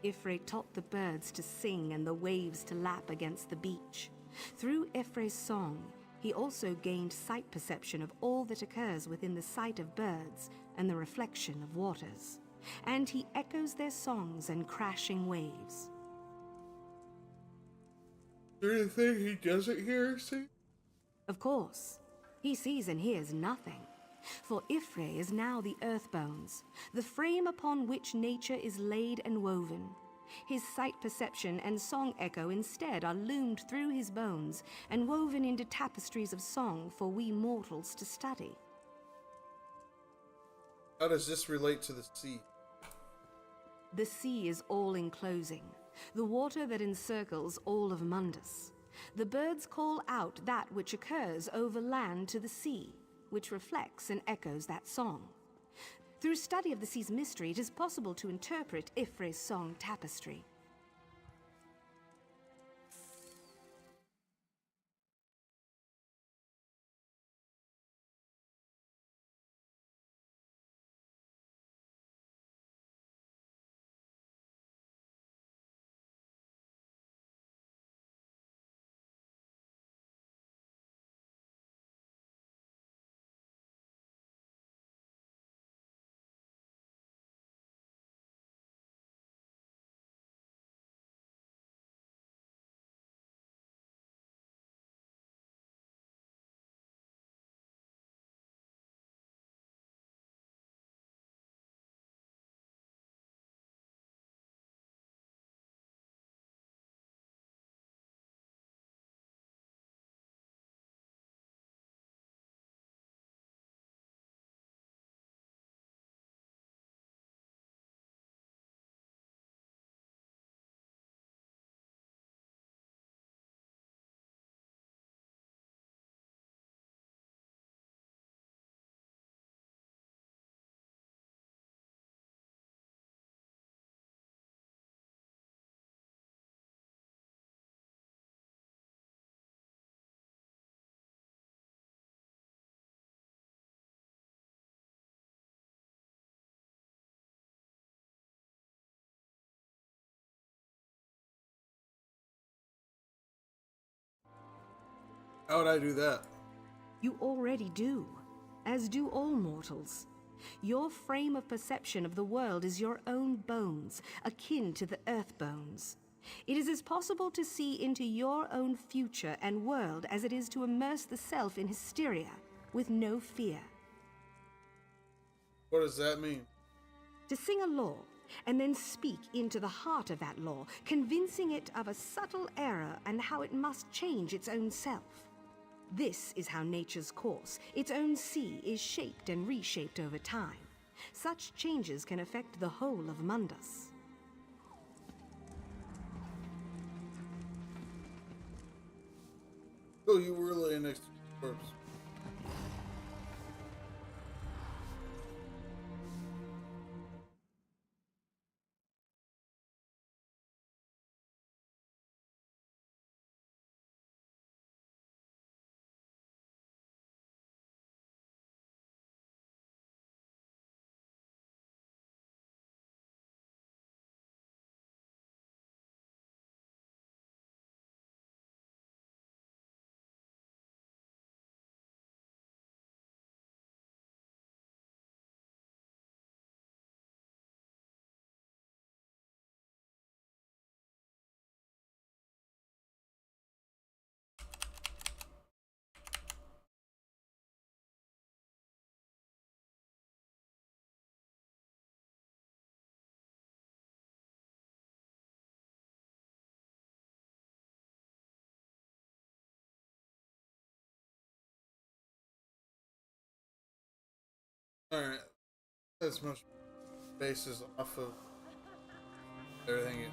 Ifre taught the birds to sing and the waves to lap against the beach. Through Ifre's song, he also gained sight perception of all that occurs within the sight of birds and the reflection of waters. And he echoes their songs and crashing waves. Do you think he doesn't hear or see? Of course. He sees and hears nothing. For Ifre is now the Earthbones, the frame upon which nature is laid and woven. His sight perception and song echo instead are loomed through his bones and woven into tapestries of song for we mortals to study. How does this relate to the sea? The sea is all-enclosing, the water that encircles all of Mundus. The birds call out that which occurs over land to the sea, which reflects and echoes that song. Through study of the sea's mystery, it is possible to interpret Ifre's song tapestry. How would I do that? You already do, as do all mortals. Your frame of perception of the world is your own bones, akin to the earth bones. It is as possible to see into your own future and world as it is to immerse the self in hysteria, with no fear. What does that mean? To sing a law, and then speak into the heart of that law, convincing it of a subtle error and how it must change its own self. This is how nature's course, its own sea, is shaped and reshaped over time. Such changes can affect the whole of Mundus. Oh, you were laying next to the corpse. Alright. As much bases off of everything.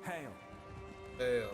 Hail. Hail.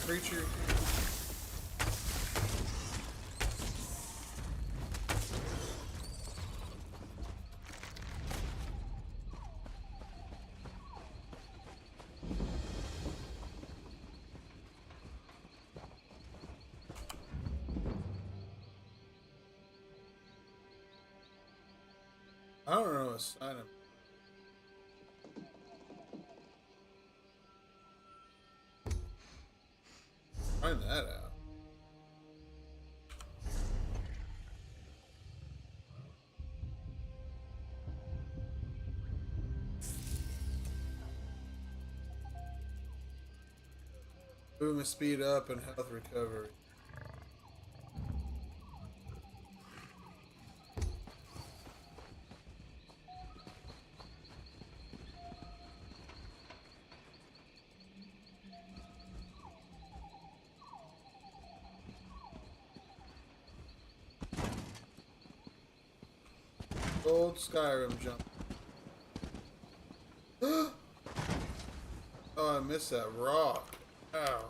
Creature. I don't know a sign of. Find that out. Movement speed up and health recovery. Old Skyrim jump. Oh, I missed that rock. Ow.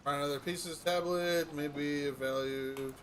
Find another pieces tablet, maybe a value to.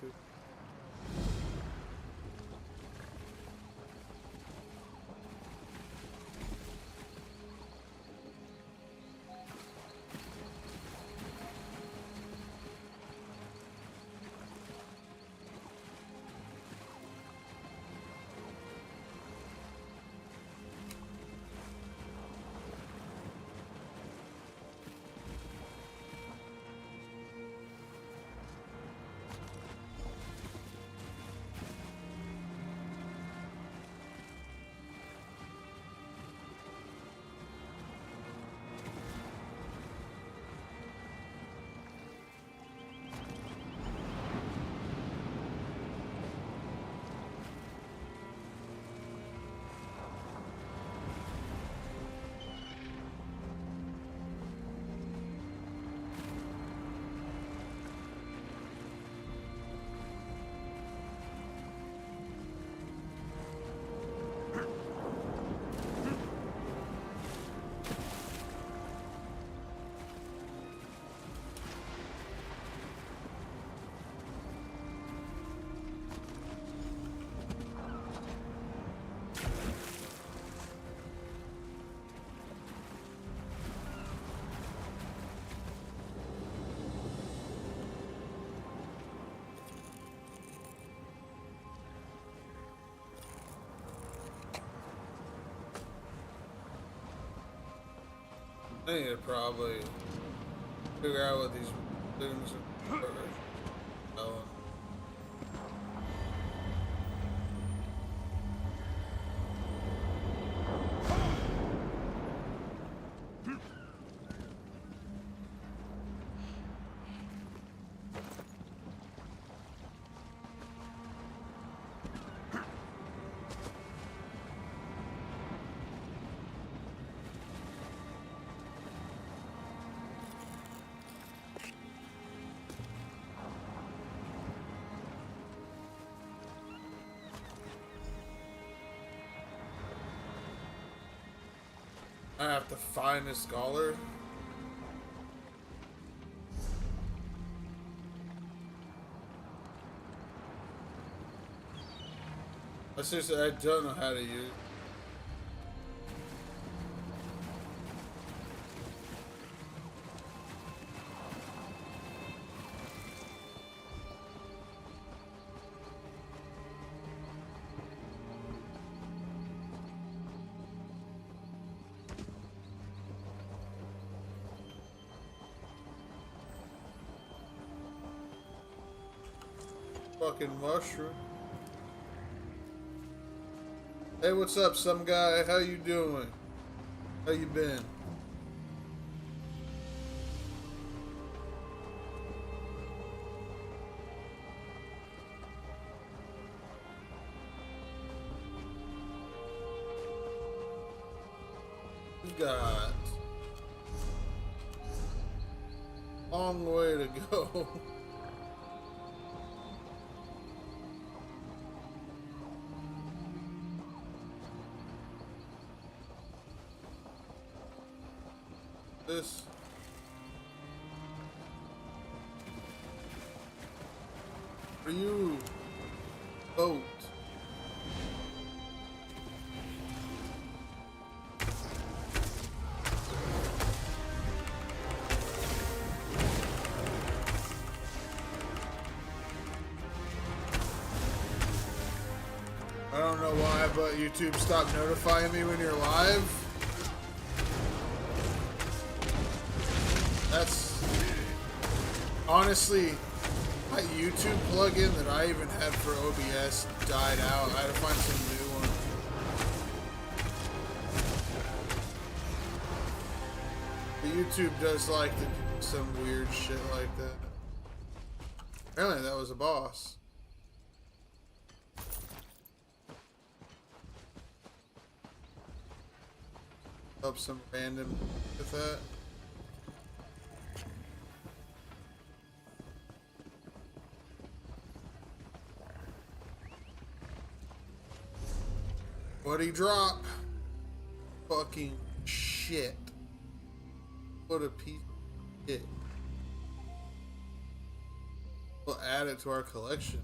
I need to probably figure out what these things are. Oh. I have to find a scholar. I seriously, I don't know how to use it. Fucking mushroom. Hey, what's up, some guy? How you doing? How you been? We got a long way to go. This for you, boat. I don't know why, but YouTube stopped notifying me when you're live. That's honestly my YouTube plugin that I even had for OBS died out. I had to find some new one. The YouTube does like to do some weird shit like that. Apparently that was a boss. Help some random with that. What'd he drop? Fucking shit. What a piece of shit. We'll add it to our collection.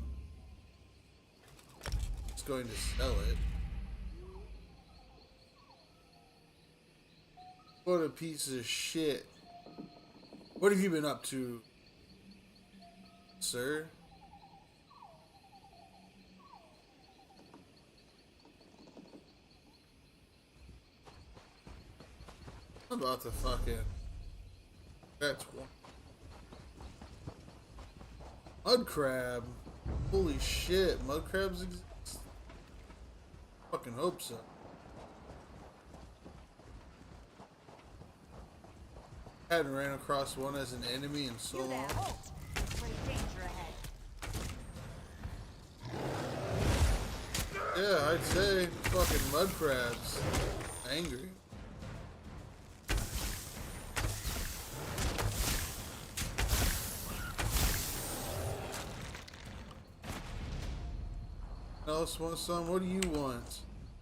It's going to sell it. What a piece of shit. What have you been up to, sir? I'm about to fucking... That's one. Mud crab. Holy shit, mud crabs exist? Fucking hope so. I hadn't ran across one as an enemy in so long. Yeah, I'd say fucking mud crabs. Angry. Else want some? What do you want?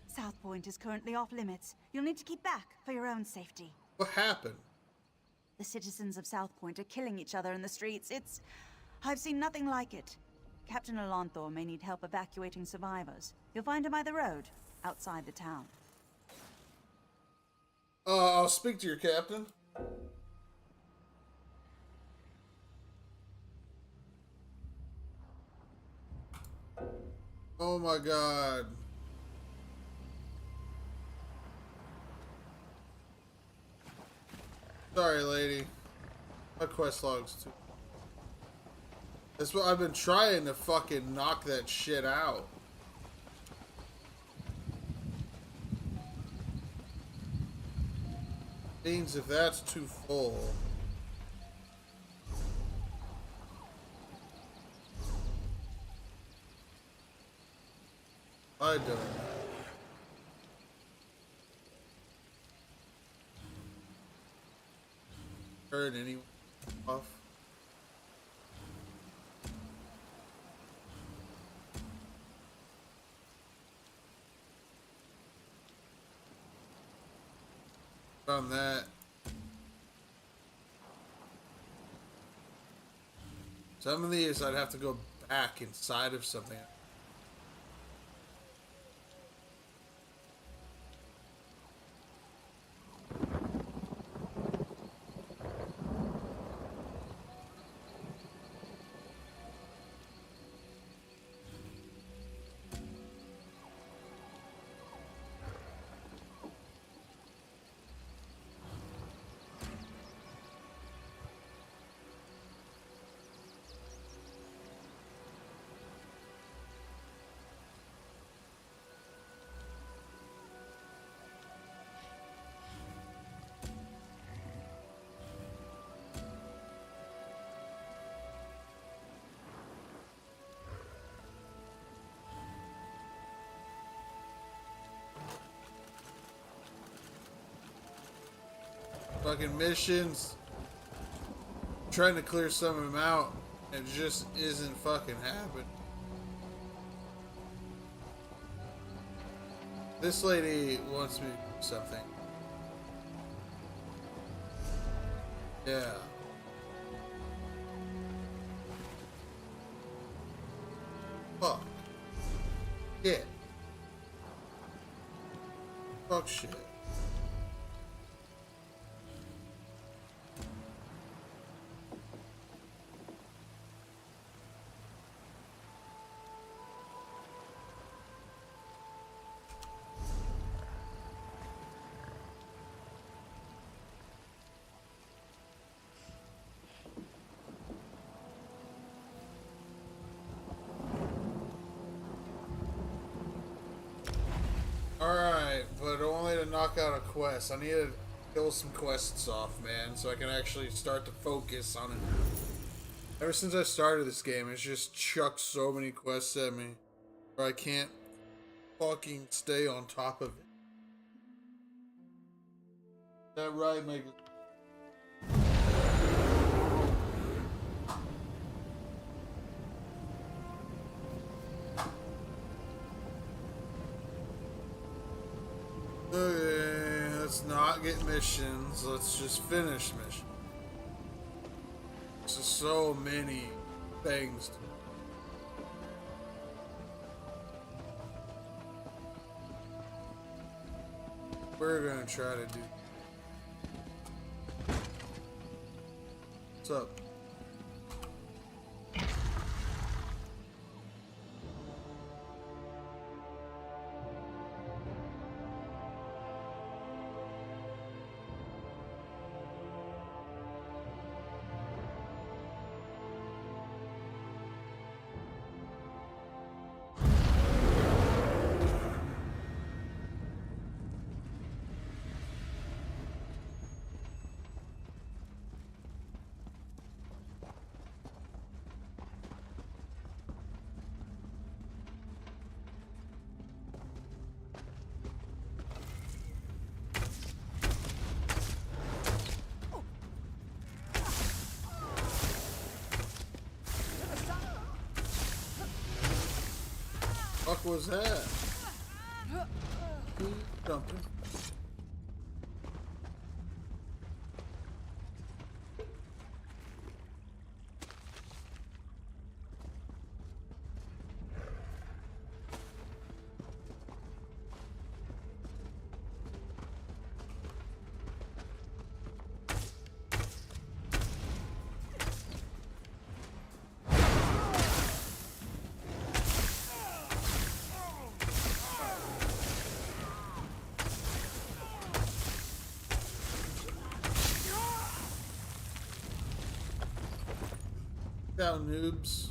South Point is currently off limits. You'll need to keep back for your own safety. What happened? The citizens of South Point are killing each other in the streets. I've seen nothing like it. Captain Alanthor may need help evacuating survivors. You'll find him by the road, outside the town. I'll speak to your captain. Oh my god. Sorry, lady. My quest log's too. That's what I've been trying to fucking knock that shit out. Means if that's too full. I don't know. Turn anyone off. Found that. Some of these I'd have to go back inside of something. Fucking missions. I'm trying to clear some of them out. It just isn't fucking happening. This lady wants me to do something. Yeah. Fuck. Shit. Fuck shit. Alright, but only to knock out a quest. I need to kill some quests off, man, so I can actually start to focus on it. Ever since I started this game, it's just chucked so many quests at me where I can't fucking stay on top of it. Is that right, Megan? Okay, let's not get missions. Let's just finish missions. There's just so many things to do. We're gonna try to do. What's up? What was that? Jumping. Down, noobs.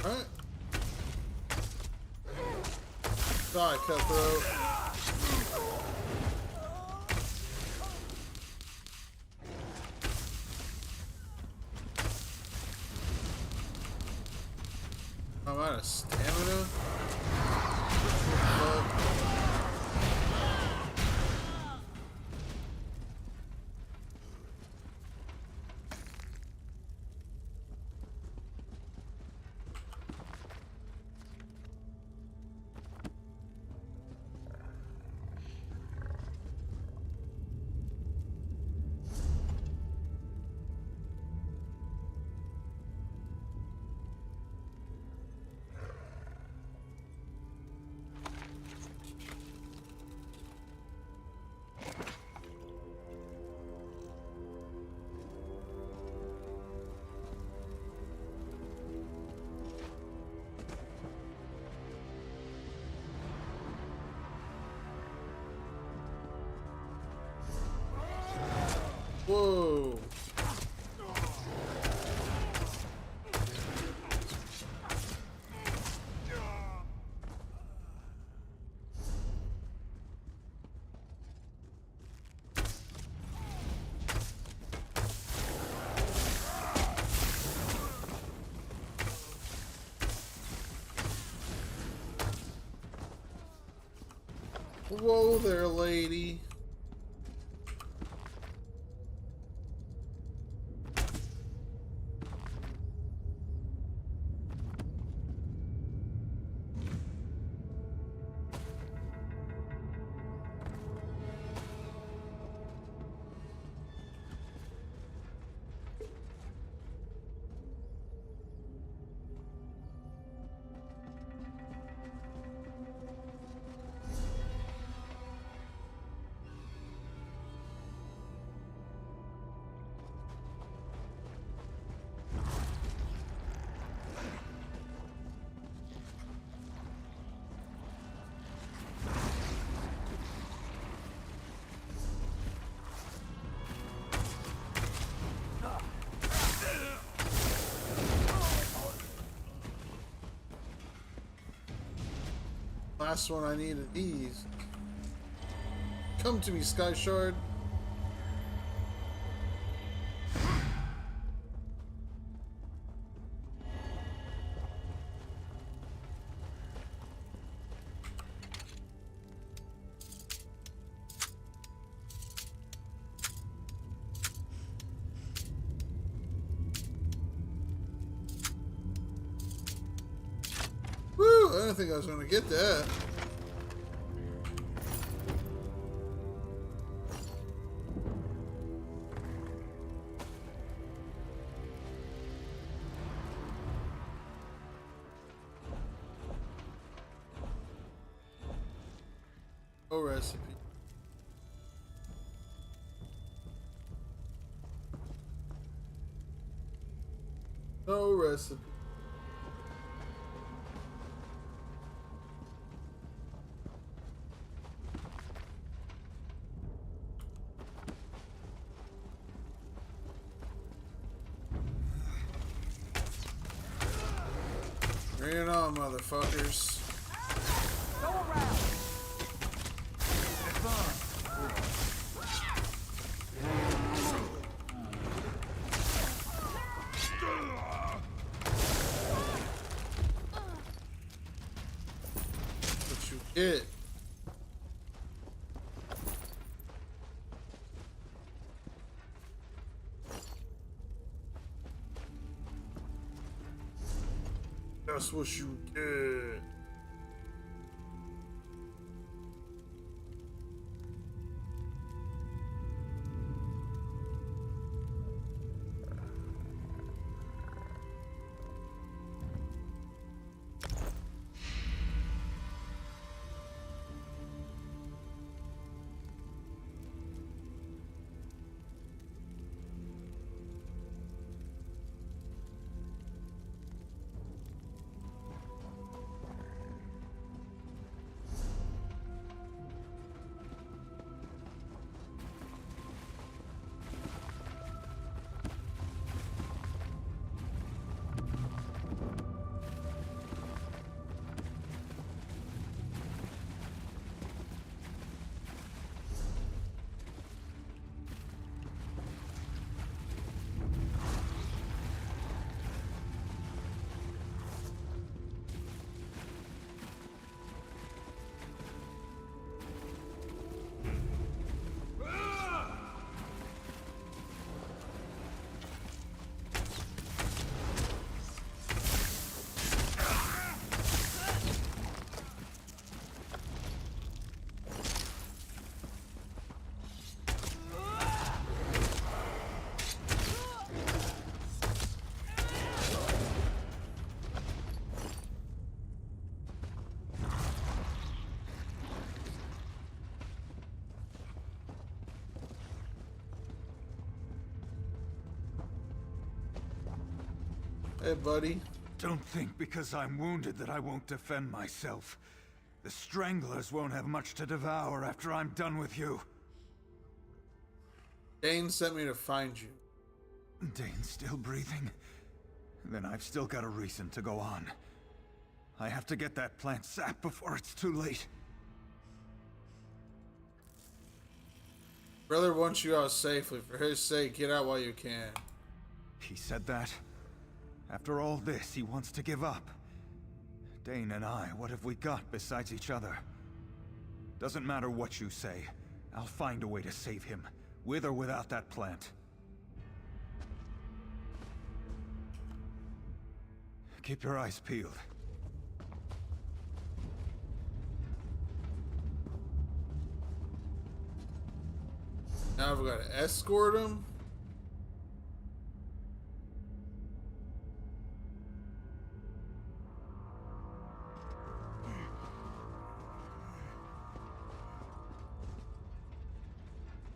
Alright. Die, cutthroat. I'm out of stamina. Whoa. Whoa there, lady. Last one I needed these. Come to me, Sky Shard. Woo! I didn't think I was gonna get that. No recipe. No recipe. Bring it on, motherfuckers. Go around. What you get? That's what you get. Hey, buddy. Don't think because I'm wounded that I won't defend myself. The Stranglers won't have much to devour after I'm done with you. Dane sent me to find you. Dane's still breathing? Then I've still got a reason to go on. I have to get that plant sap before it's too late. Brother wants you out safely. For his sake, get out while you can. He said that? After all this, he wants to give up. Dane and I, what have we got besides each other? Doesn't matter what you say. I'll find a way to save him, with or without that plant. Keep your eyes peeled. Now I've got to escort him.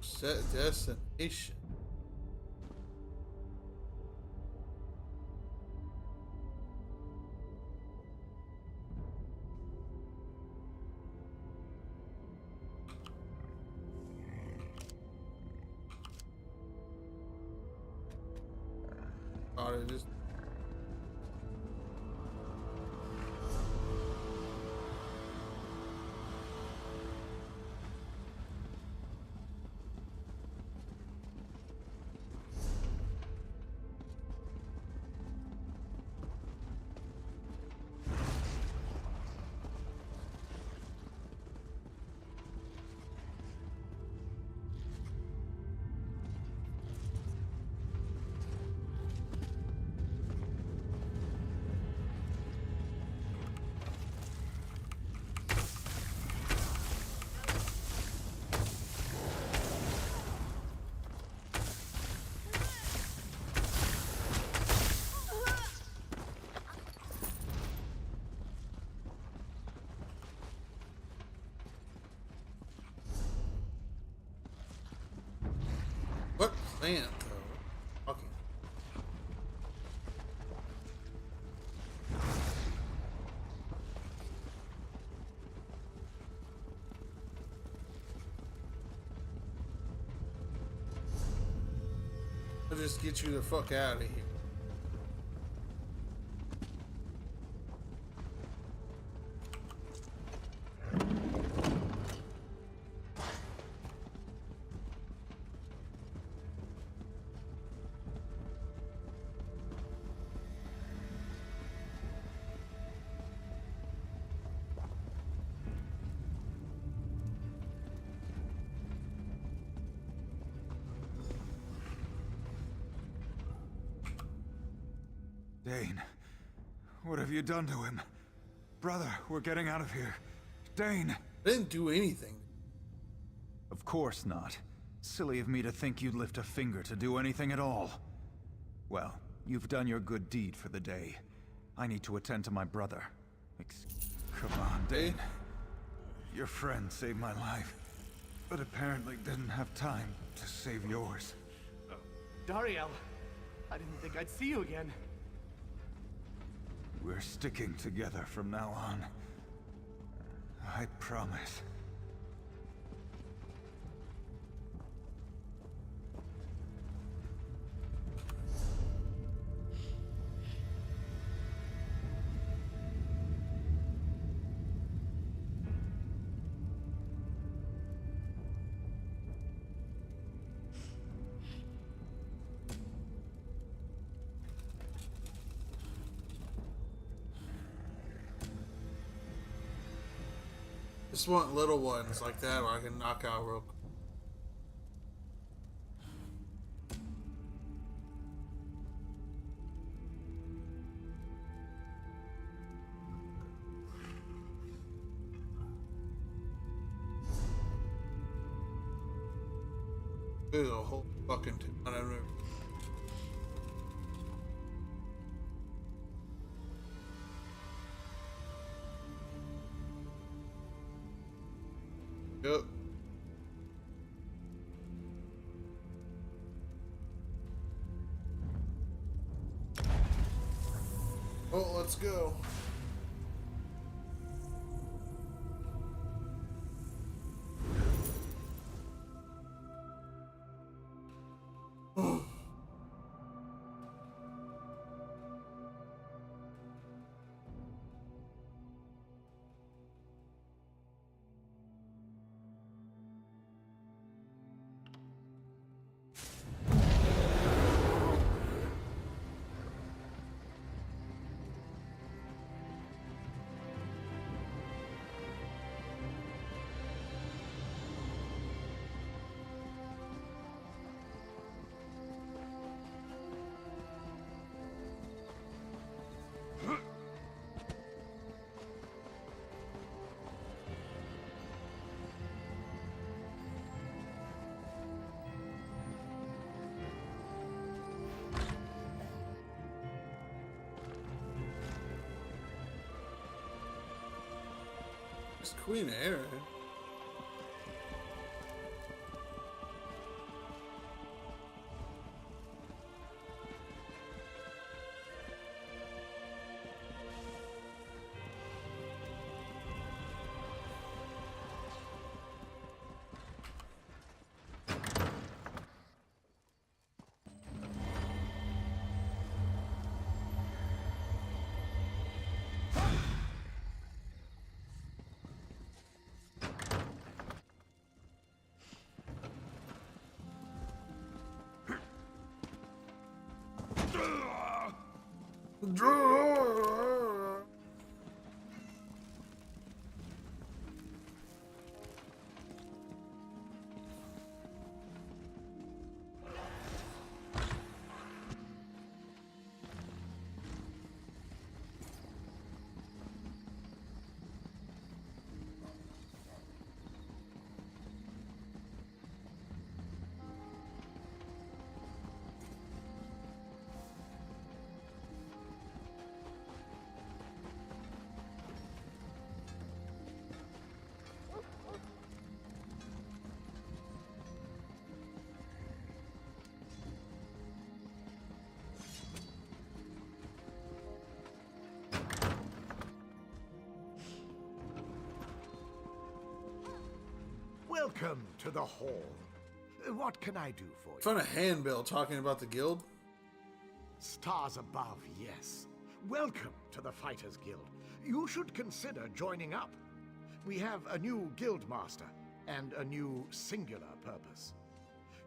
Set destination. Oh, it is. What plant, though? Okay. I'll just get you the fuck out of here. Dane, What have you done to him? Brother, we're getting out of here. Dane! I didn't do anything. Of course not. Silly of me to think you'd lift a finger to do anything at all. Well, you've done your good deed for the day. I need to attend to my brother. Come on, Dane. Your friend saved my life, but apparently didn't have time to save yours. Dariel, I didn't think I'd see you again. We're sticking together from now on. I promise. Just want little ones like that where I can knock out real quick. There's a whole fucking ton of them. Yep. Oh, let's go. It's Queen Aaron. Welcome to the hall. What can I do for you? Found a handbill talking about the guild. Stars above, yes. Welcome to the Fighters Guild. You should consider joining up. We have a new guild master and a new singular purpose.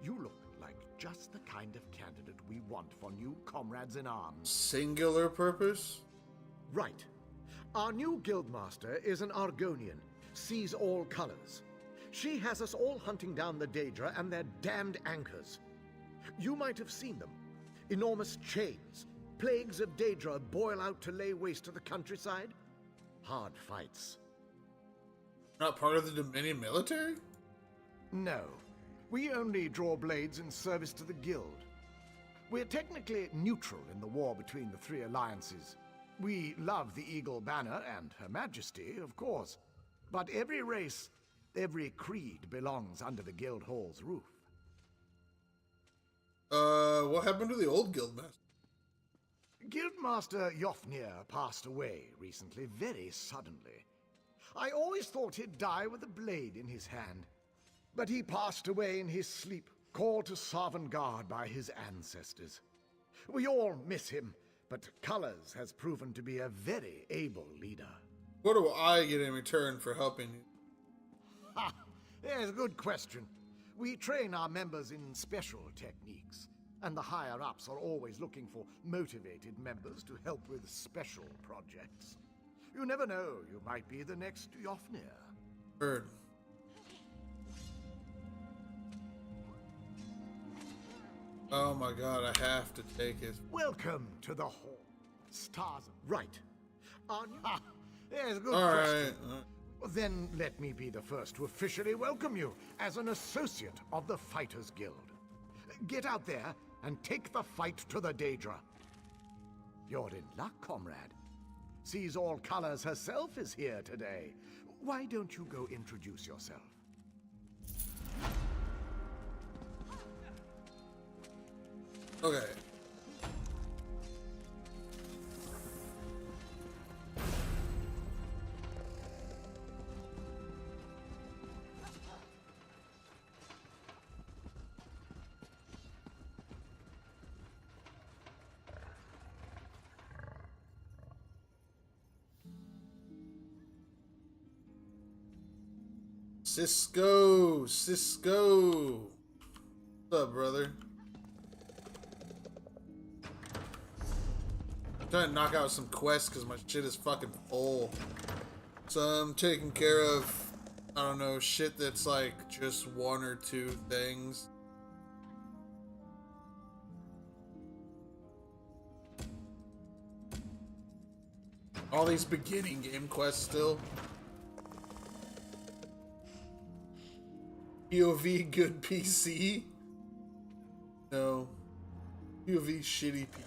You look like just the kind of candidate we want for new comrades in arms. Singular purpose? Right. Our new guild master is an Argonian, sees all colors. She has us all hunting down the Daedra and their damned anchors. You might have seen them. Enormous chains, Plagues of Daedra boil out to lay waste to the countryside? Hard fights. Not part of the Dominion military? No. We only draw blades in service to the Guild. We're technically neutral in the war between the three alliances. We love the Eagle Banner and Her Majesty, of course. But every race, every creed belongs under the Guild Hall's roof. What happened to the old Guildmaster? Guildmaster Yofnir passed away recently, very suddenly. I always thought he'd die with a blade in his hand. But he passed away in his sleep, called to Sovngarde by his ancestors. We all miss him, but Colors has proven to be a very able leader. What do I get in return for helping you? Ha! There's a good question. We train our members in special techniques, and the higher-ups are always looking for motivated members to help with special projects. You never know, you might be the next Yofnir. Heard. Oh my god, I have to take it. Welcome to the hall. Stars. Right. On you. Ah, there's a good All question. right. Then let me be the first to officially welcome you as an associate of the Fighters Guild. Get out there and take the fight to the Daedra. You're in luck, comrade. Sees All Colors herself is here today. Why don't you go introduce yourself? Okay. Cisco. What's up, brother? I'm trying to knock out some quests because my shit is fucking full. So I'm taking care of, I don't know, shit that's like just one or two things. All these beginning game quests still. POV good PC? No. POV shitty PC.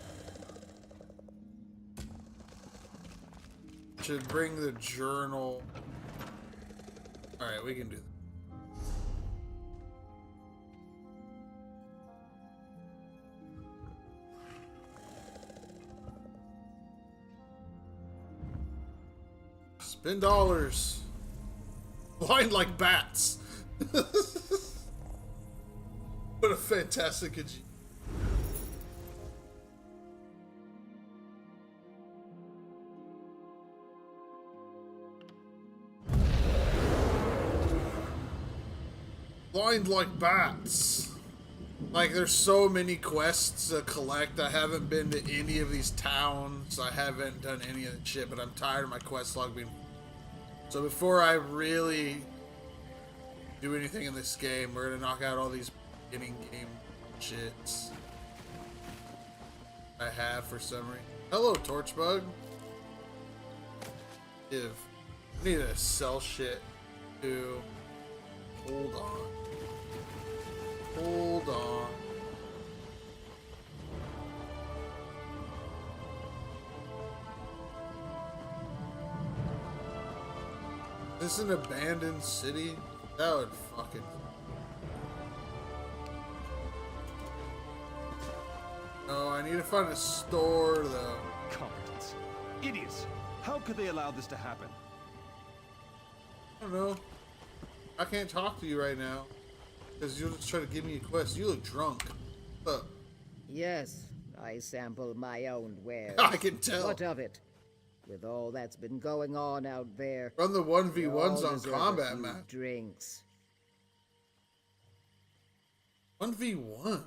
Should bring the journal. Alright, we can do that. Spend dollars. Blind like bats. What a fantastic achievement. Blind like bats. Like, there's so many quests to collect. I haven't been to any of these towns. I haven't done any of the shit, but I'm tired of my quest log being... So before I really do anything in this game, we're gonna knock out all these beginning game shits I have for some reason. Hello, Torchbug. I need to sell shit to... Hold on. Hold on. Is this an abandoned city? That would fucking... No, I need to find a store, though. Competence. Idiots! How could they allow this to happen? I don't know. I can't talk to you right now. Because you'll just try to give me a quest. You look drunk. What's up? Yes, I sample my own wares. I can tell. What of it? With all that's been going on out there. Run the 1v1s on combat map. Drinks. 1v1?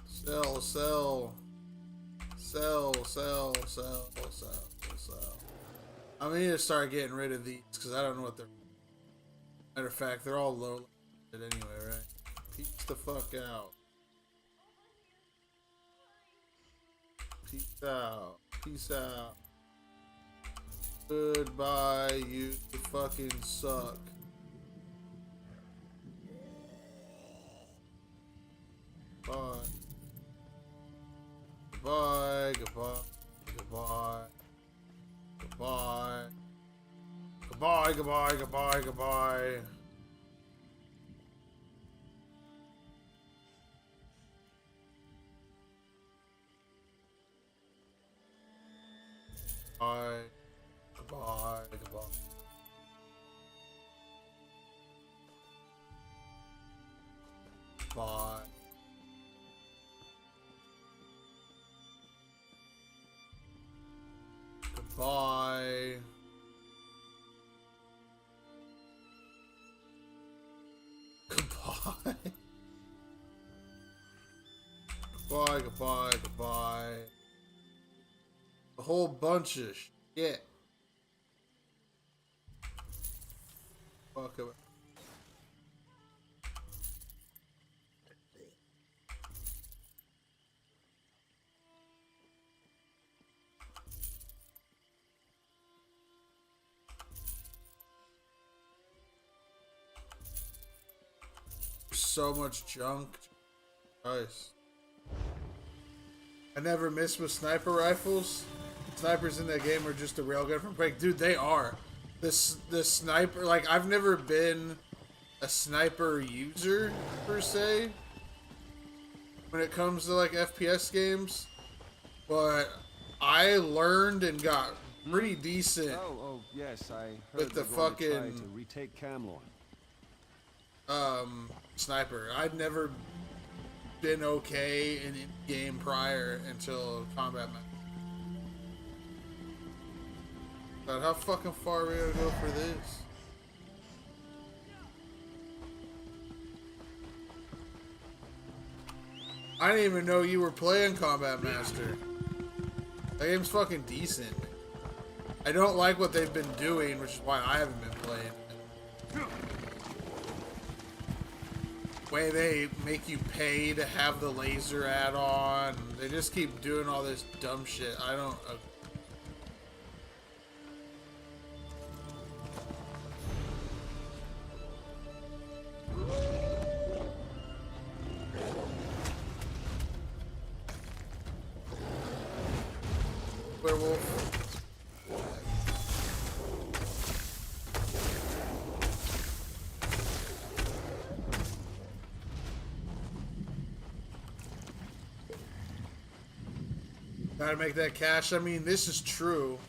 Sell, sell. Sell, sell, sell, sell, sell. I need to start getting rid of these because I don't know what they're... Matter of fact, they're all low anyway, right? Peace the fuck out. Peace out. Peace out. Goodbye, you fucking suck. Bye. Goodbye, goodbye, goodbye. Goodbye. Goodbye, goodbye, goodbye, goodbye. Bye. Goodbye, goodbye. Bye. Goodbye. Goodbye. Goodbye, goodbye, goodbye. A whole bunch of shit. Fuck it. So much junk. Nice. I never miss with sniper rifles. Snipers in that game are just a railgun from Quake. Dude, they are. The sniper, like, I've never been a sniper user, per se, when it comes to, like, FPS games. But I learned and got pretty decent. Oh, yes, I heard with the fucking to retake Camlorn. Sniper. I'd never been okay in game prior until combat match. But how fucking far are we gonna go for this? I didn't even know you were playing Combat Master. That game's fucking decent. I don't like what they've been doing, which is why I haven't been playing. Way they make you pay to have the laser add-on. They just keep doing all this dumb shit. I don't... Werewolf. Gotta make that cash. I mean, this is true.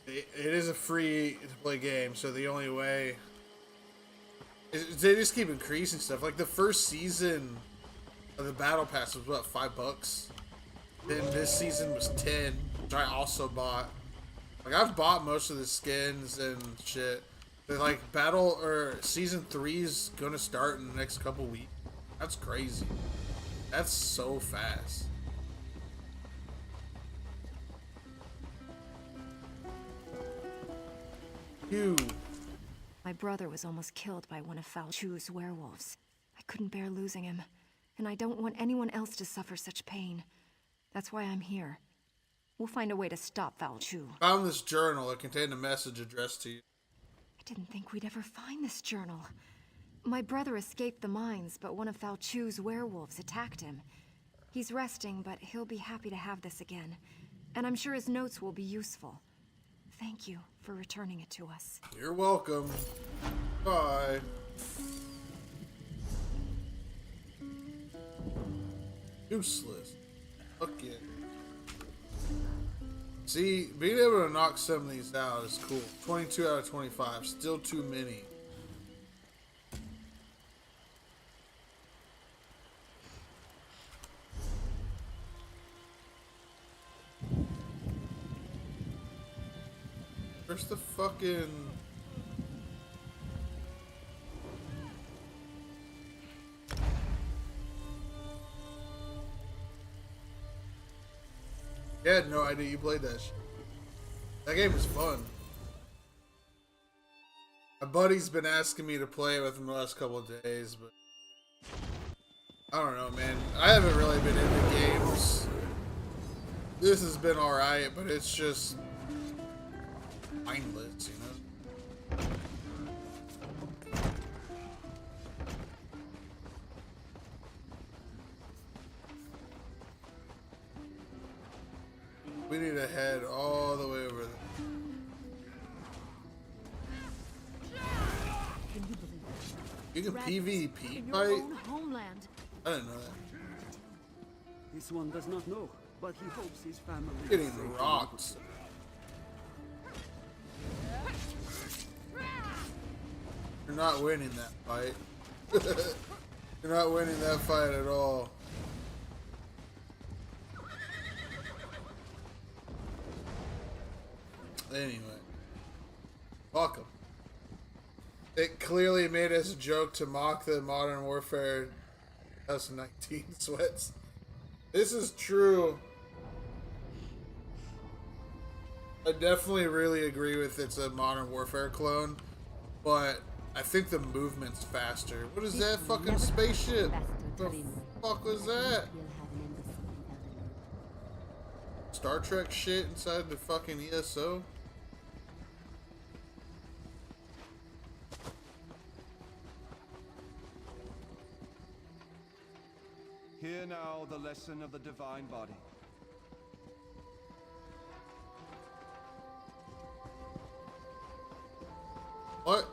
It is a free-to-play game, so the only way... They just keep increasing stuff. Like, the first season of the Battle Pass was, what, $5? Then this season was 10, which I also bought. Like, I've bought most of the skins and shit. But, like, Season 3's gonna start in the next couple weeks. That's crazy. That's so fast. My brother was almost killed by one of Falchu's werewolves. I couldn't bear losing him, and I don't want anyone else to suffer such pain. That's why I'm here. We'll find a way to stop Falchu. Found this journal. It contained a message addressed to you. I didn't think we'd ever find this journal. My brother escaped the mines, but one of Falchu's werewolves attacked him. He's resting, but he'll be happy to have this again. And I'm sure his notes will be useful. Thank you for returning it to us. You're welcome. Bye. Useless. Fuck it. See, being able to knock some of these out is cool. 22 out of 25. Still too many. Where's the fucking... I had no idea you played that shit. That game was fun. My buddy's been asking me to play with him the last couple of days, but I don't know, man. I haven't really been into games. This has been alright, but it's just mindless, you know? We need to head all the way over there. Can you believe it? You can PvP in your fight? own homeland. I didn't know that. This one does not know, but he hopes his family is Getting safe. rocked. You're not winning that fight. You're not winning that fight at all. Anyway. Welcome. It clearly made as a joke to mock the Modern Warfare 2019 sweats. This is true. I definitely really agree with it's a Modern Warfare clone, but I think the movement's faster. What is that fucking spaceship? What the fuck was that? Star Trek shit inside the fucking ESO? Hear now the lesson of the divine body. What?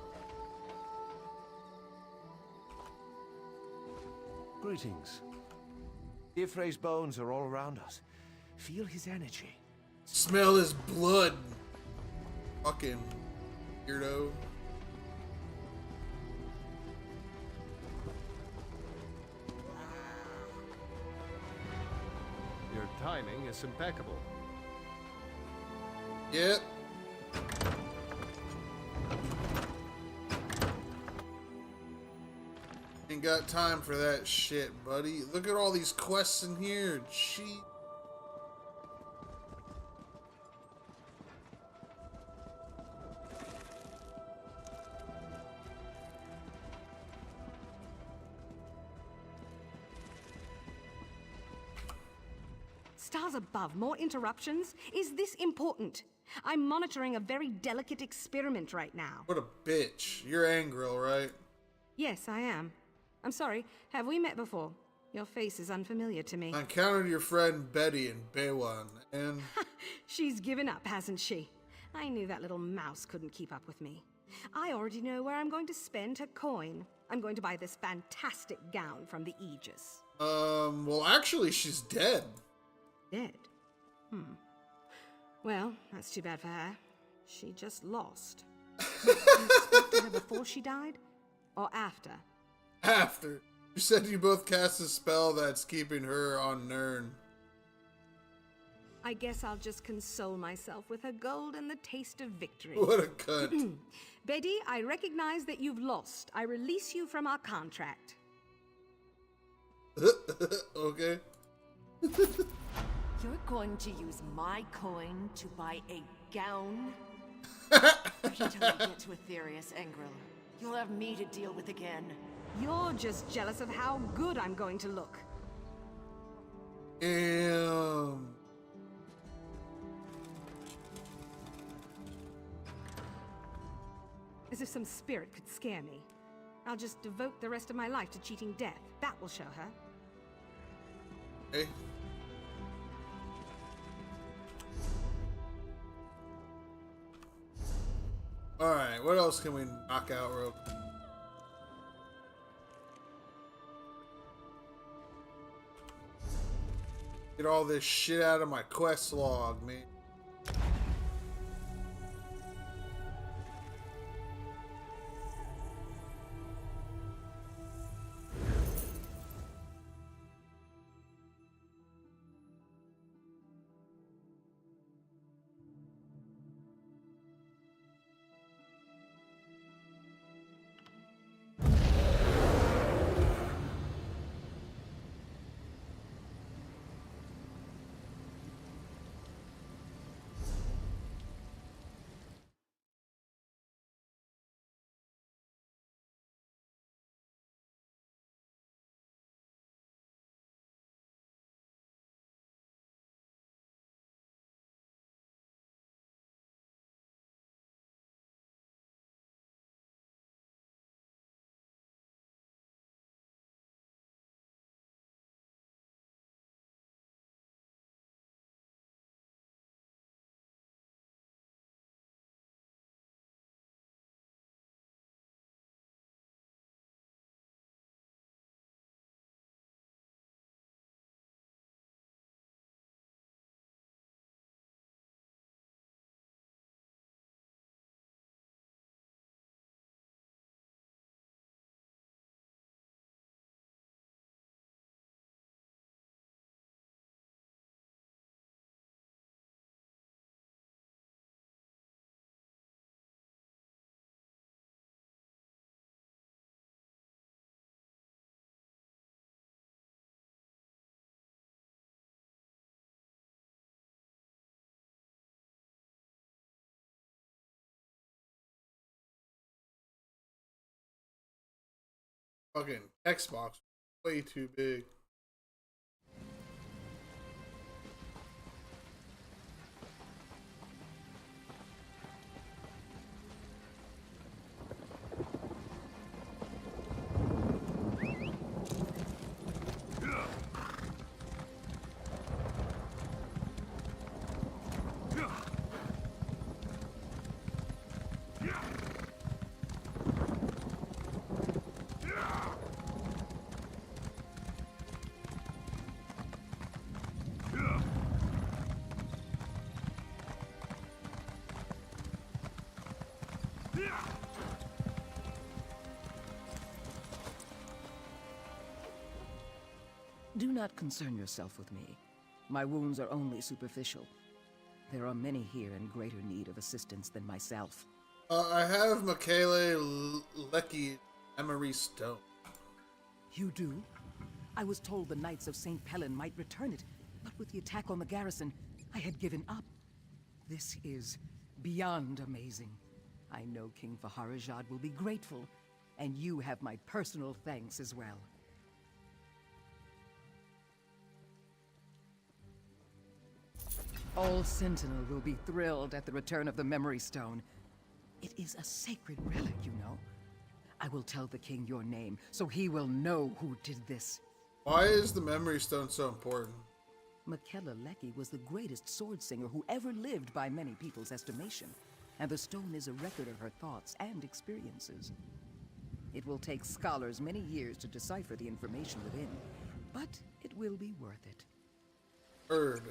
Greetings. Ifre's bones are all around us. Feel his energy. Smell his blood. Fucking weirdo. Your timing is impeccable. Yep. Ain't got time for that shit, buddy. Look at all these quests in here. Gee. Stars above, more interruptions? Is this important? I'm monitoring a very delicate experiment right now. What a bitch. You're Angril, right? Yes, I am. I'm sorry, have we met before? Your face is unfamiliar to me. I encountered your friend Betty in Baywan, and... She's given up, hasn't she? I knew that little mouse couldn't keep up with me. I already know where I'm going to spend her coin. I'm going to buy this fantastic gown from the Aegis. Well, actually, she's dead. Dead? Well, that's too bad for her. She just lost. You spoke to her before she died? Or after? After. You said you both cast a spell that's keeping her on Nern. I guess I'll just console myself with her gold and the taste of victory. What a cunt. Betty, I recognize that you've lost. I release you from our contract. Okay. You're going to use my coin to buy a gown? Wait until we get to Aetherius, Engril. You'll have me to deal with again. You're just jealous of how good I'm going to look. As if some spirit could scare me. I'll just devote the rest of my life to cheating death. That will show her. Hey. Alright, what else can we knock out real quick? Get all this shit out of my quest log, man. Fucking Xbox, way too big. Do not concern yourself with me. My wounds are only superficial. There are many here in greater need of assistance than myself. I have Michele Lecky Emery Stone. You do? I was told the Knights of St. Pellin might return it, but with the attack on the garrison, I had given up. This is beyond amazing. I know King Faharajad will be grateful, and you have my personal thanks as well. All Sentinel will be thrilled at the return of the Memory Stone. It is a sacred relic, you know. I will tell the king your name, so he will know who did this. Why is the Memory Stone so important? Michele Lecky was the greatest sword singer who ever lived by many people's estimation, and the stone is a record of her thoughts and experiences. It will take scholars many years to decipher the information within, but it will be worth it. Heard.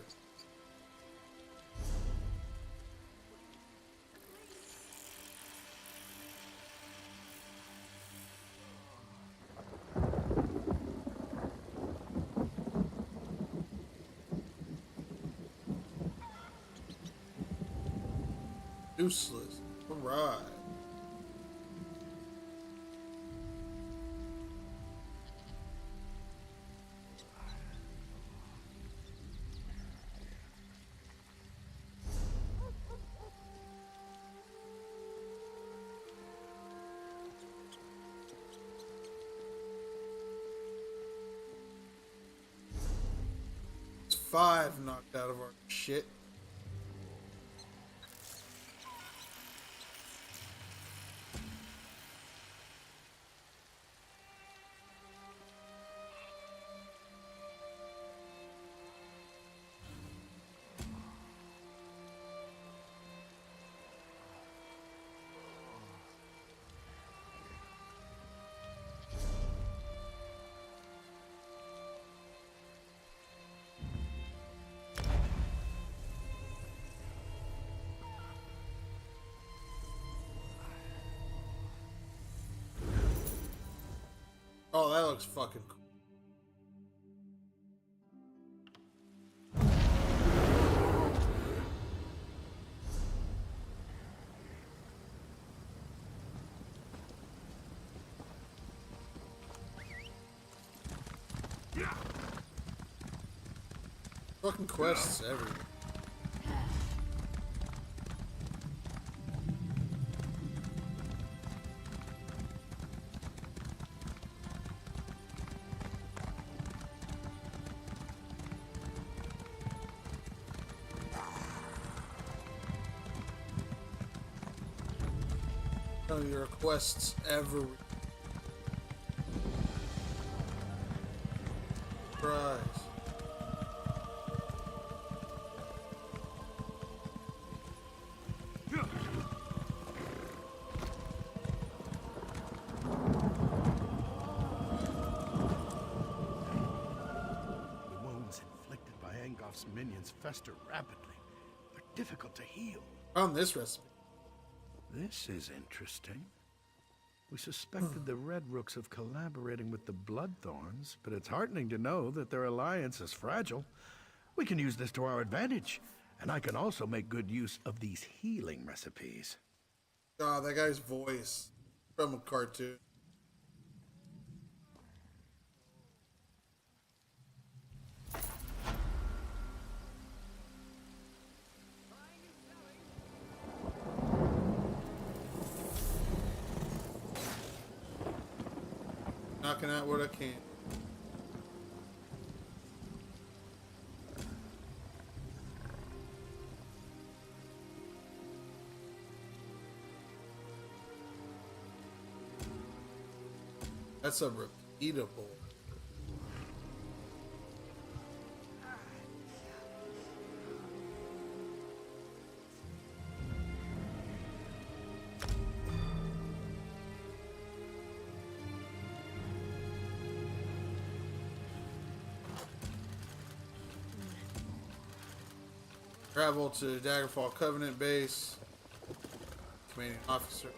Useless. Alright. It's 5 knocked out of our shit. Oh, that looks fucking cool. Fucking quests everywhere. Oh, your quests everywhere. Surprise. Minions fester rapidly. They're difficult to heal. Found this recipe. This is interesting. We suspected the Red Rooks of collaborating with the Bloodthorns, but it's heartening to know that their alliance is fragile. We can use this to our advantage, and I can also make good use of these healing recipes. God, that guy's voice from a cartoon. knocking out what I can. That's a repeatable. Travel to Daggerfall Covenant base. Commanding officer.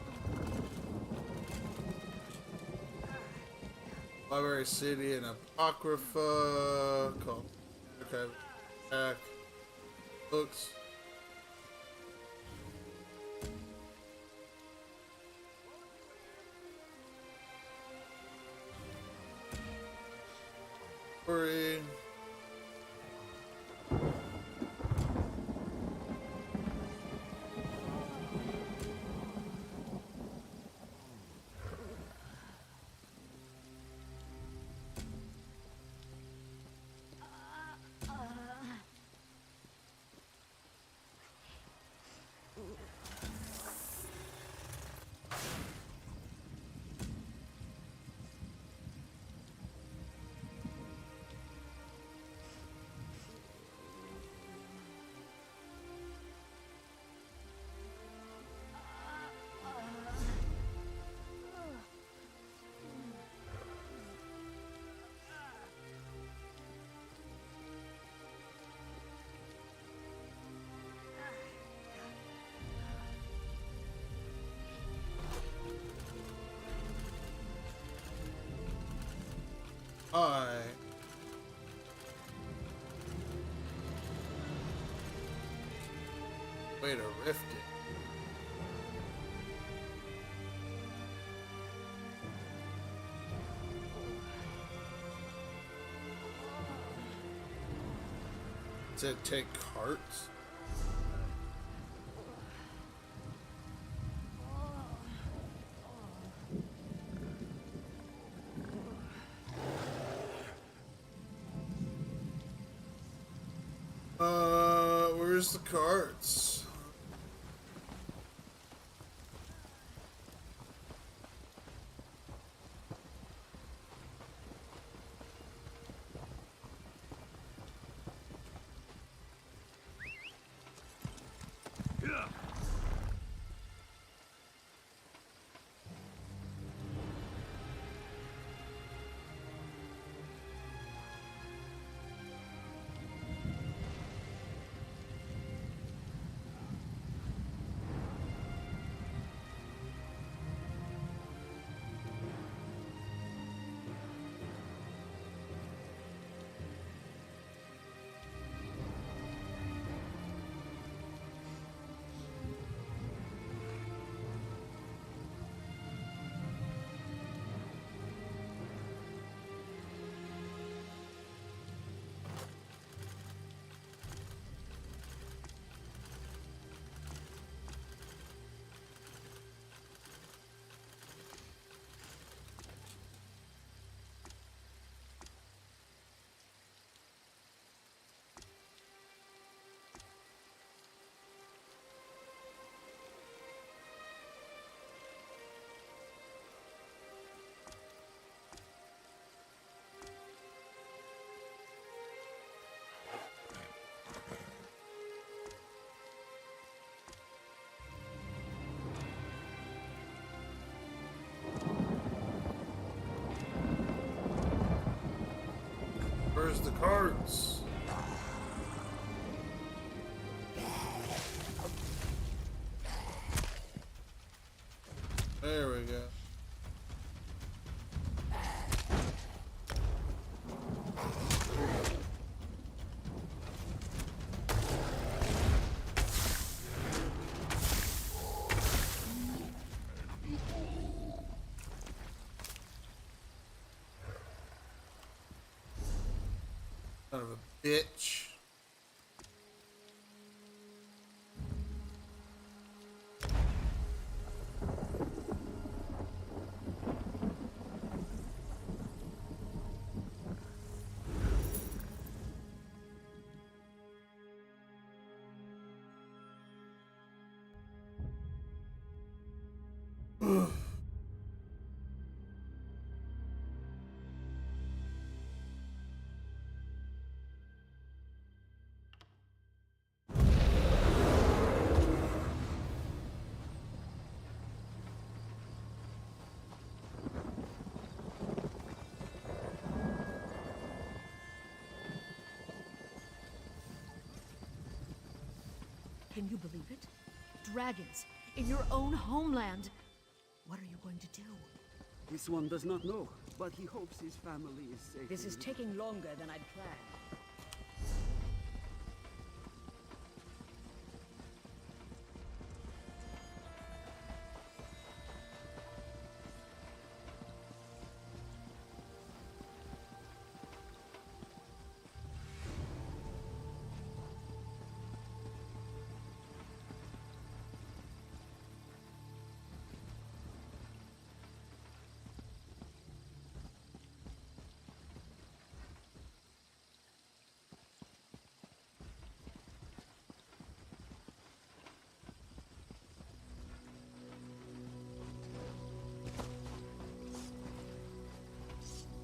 Library City and Apocrypha. Called. Okay. Back. Books. Story. Alright. Way to rift it. Does it take carts? Where's the carts? Where's the carts? There we go. Son of a bitch. Can you believe it? Dragons in your own homeland. What are you going to do? This one does not know, but he hopes his family is safe. This is taking longer than I'd planned.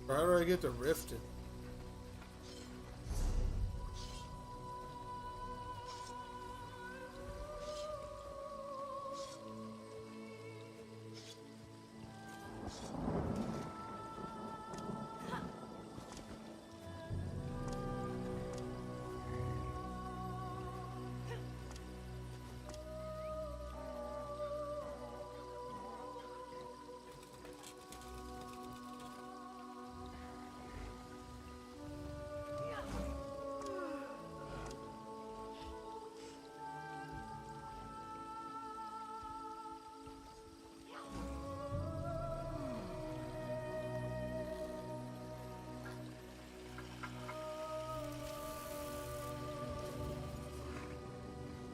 How do I get the rifted?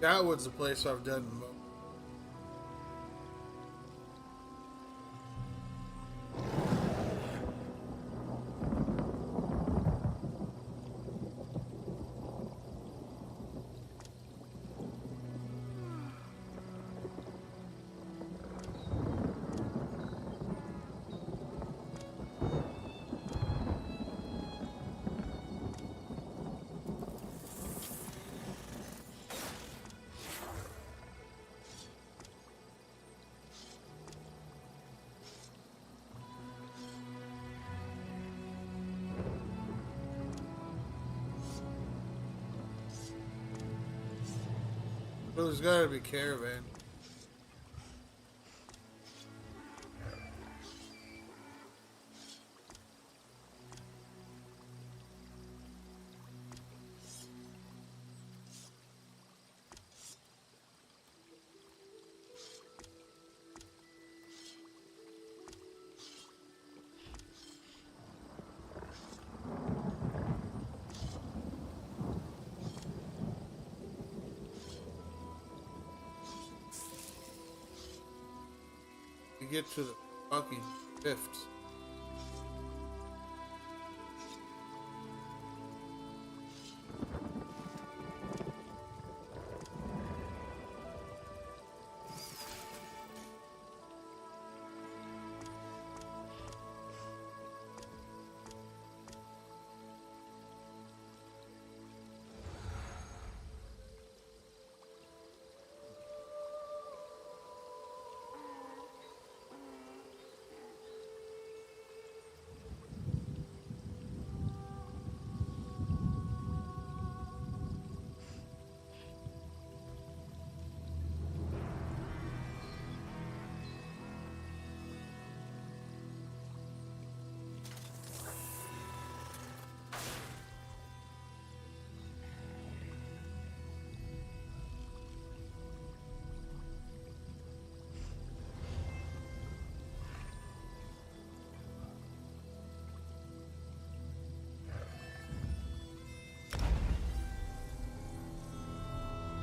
That was the place I've done most. Well, there's gotta be caravan. Get to the fucking rifts.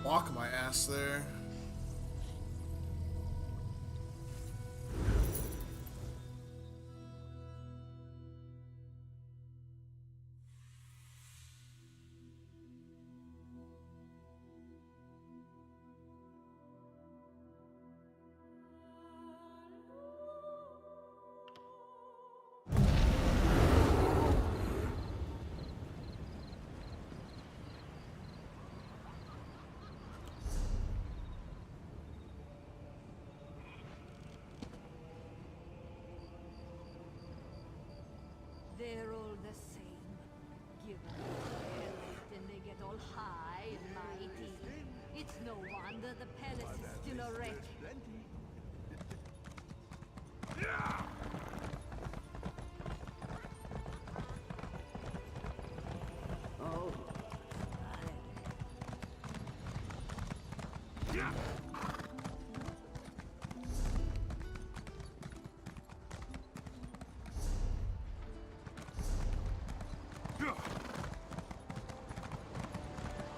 Walk my ass there. It's no wonder the palace is still a wreck. Oh.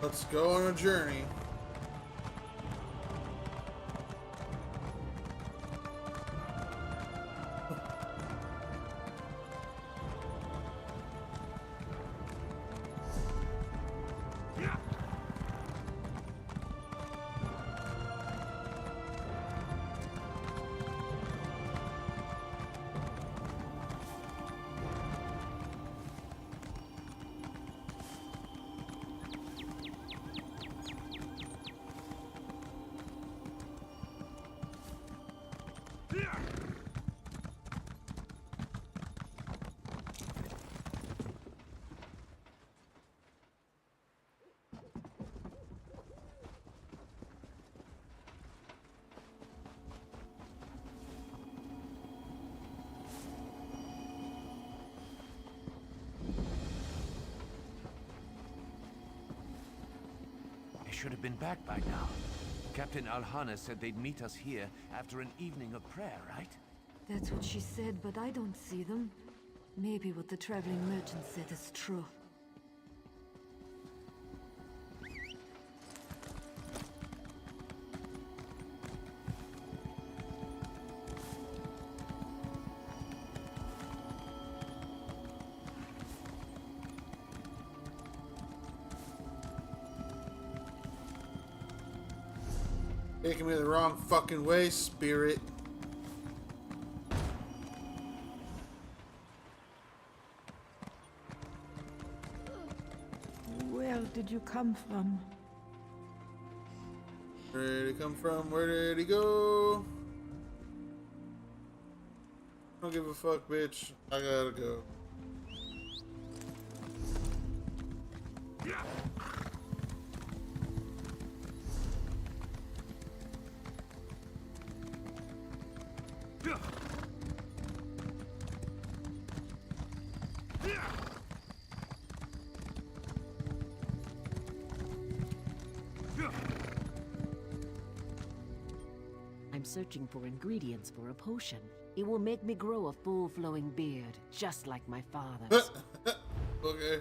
Let's go on a journey. They should have been back by now. Captain Alhana said they'd meet us here after an evening of prayer, right? That's what she said, but I don't see them. Maybe what the traveling merchant said is true. Taking me the wrong fucking way, spirit. Where did you come from? Where did he come from? Where did he go? I don't give a fuck, bitch. I gotta go. I'm searching for ingredients for a potion. It will make me grow a full flowing beard, just like my father's. Okay.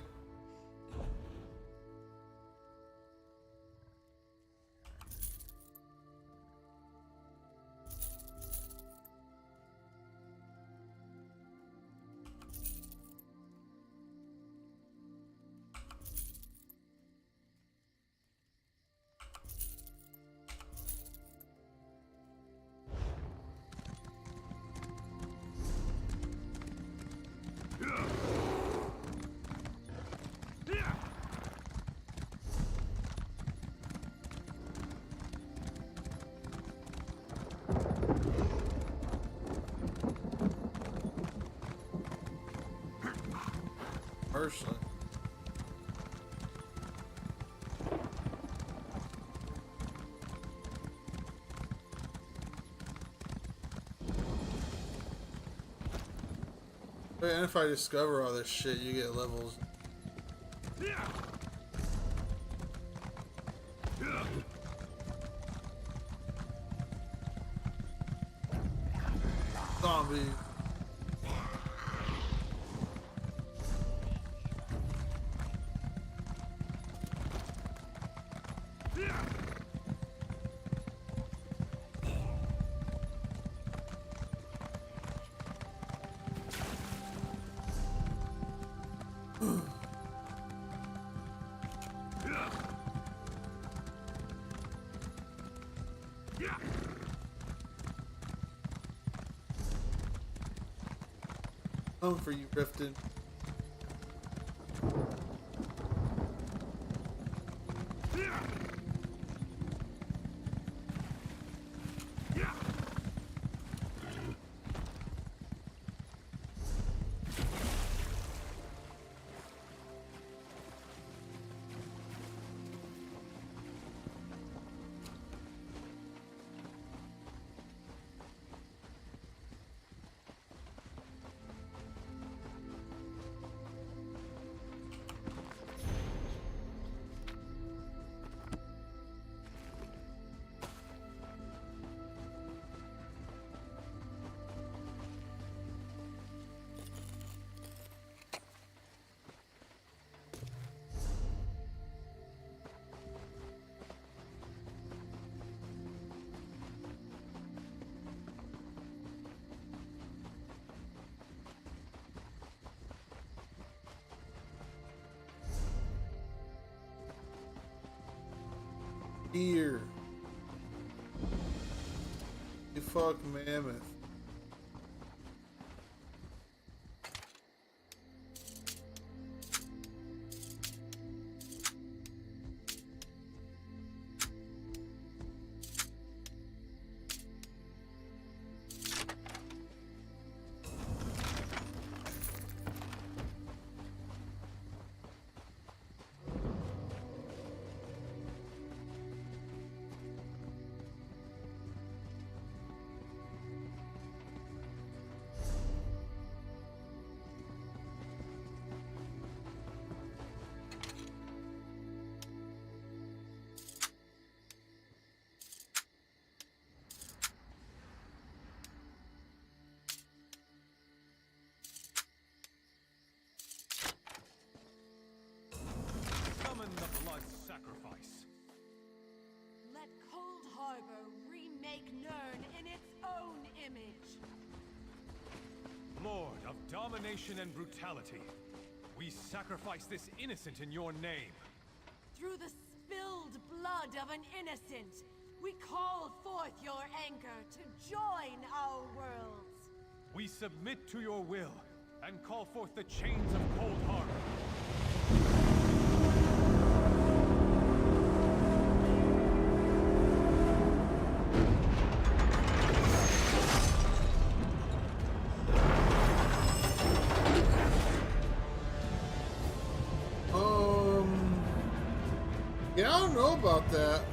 Personally. And if I discover all this shit, you get levels. Zombie. Home for you, Riften. Deer. You fuck mammoth. Let Coldharbour remake Nirn in its own image. Lord of domination and brutality, we sacrifice this innocent in your name. Through the spilled blood of an innocent, we call forth your anger to join our worlds. We submit to your will and call forth the chains of Coldharbour. Yeah, I don't know about that.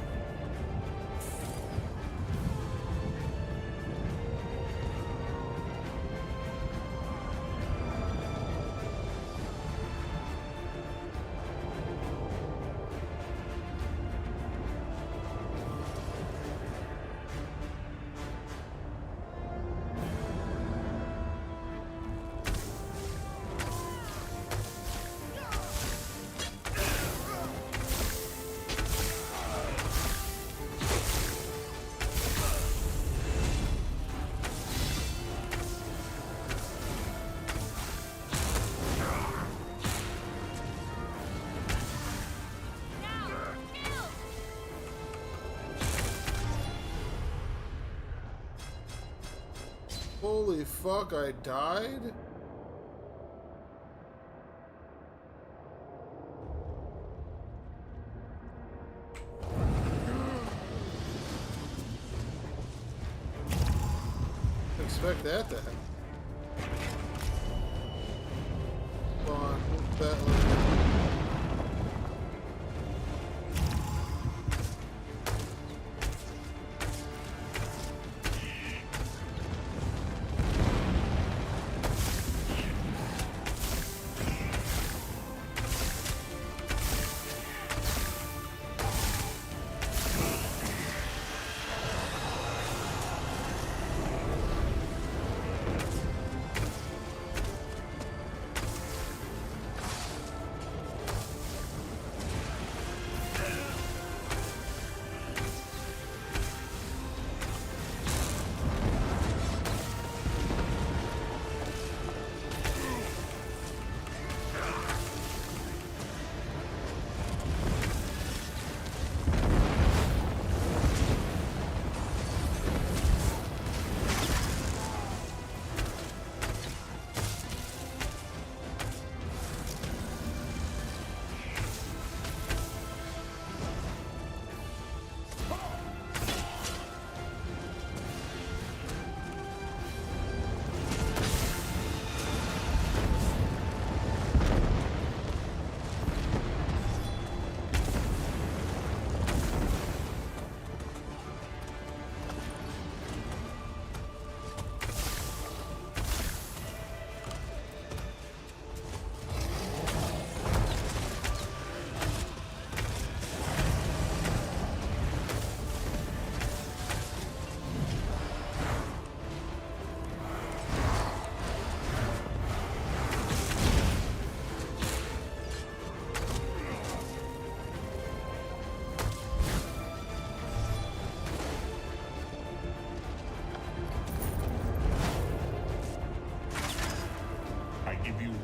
Holy fuck, I died? Expect that to happen. Come on, move that way.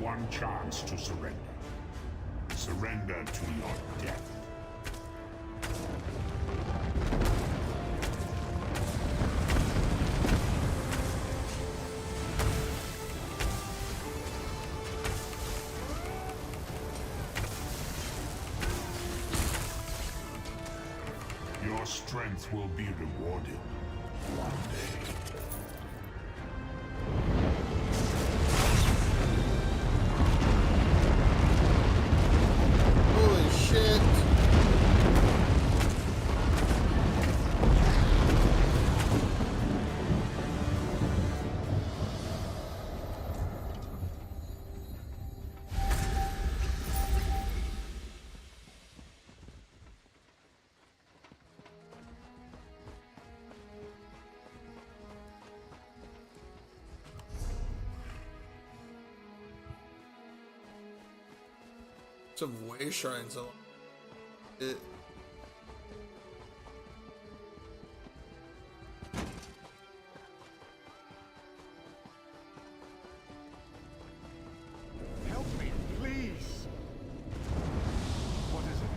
One chance to surrender. Surrender to your death. strength will be rewarded one day. Holy shit. Some way shrines. It. Help me, please. What is it?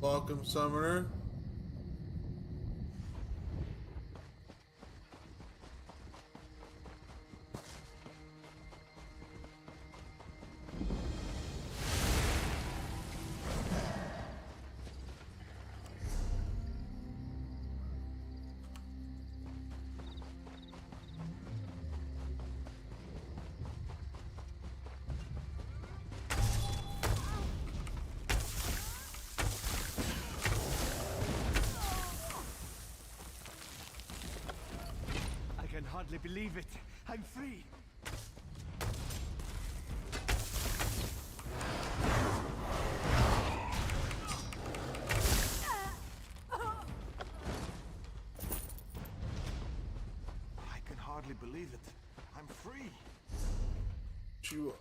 Welcome, Summoner. I can hardly believe it. I'm free. I can hardly believe it. I'm free. You.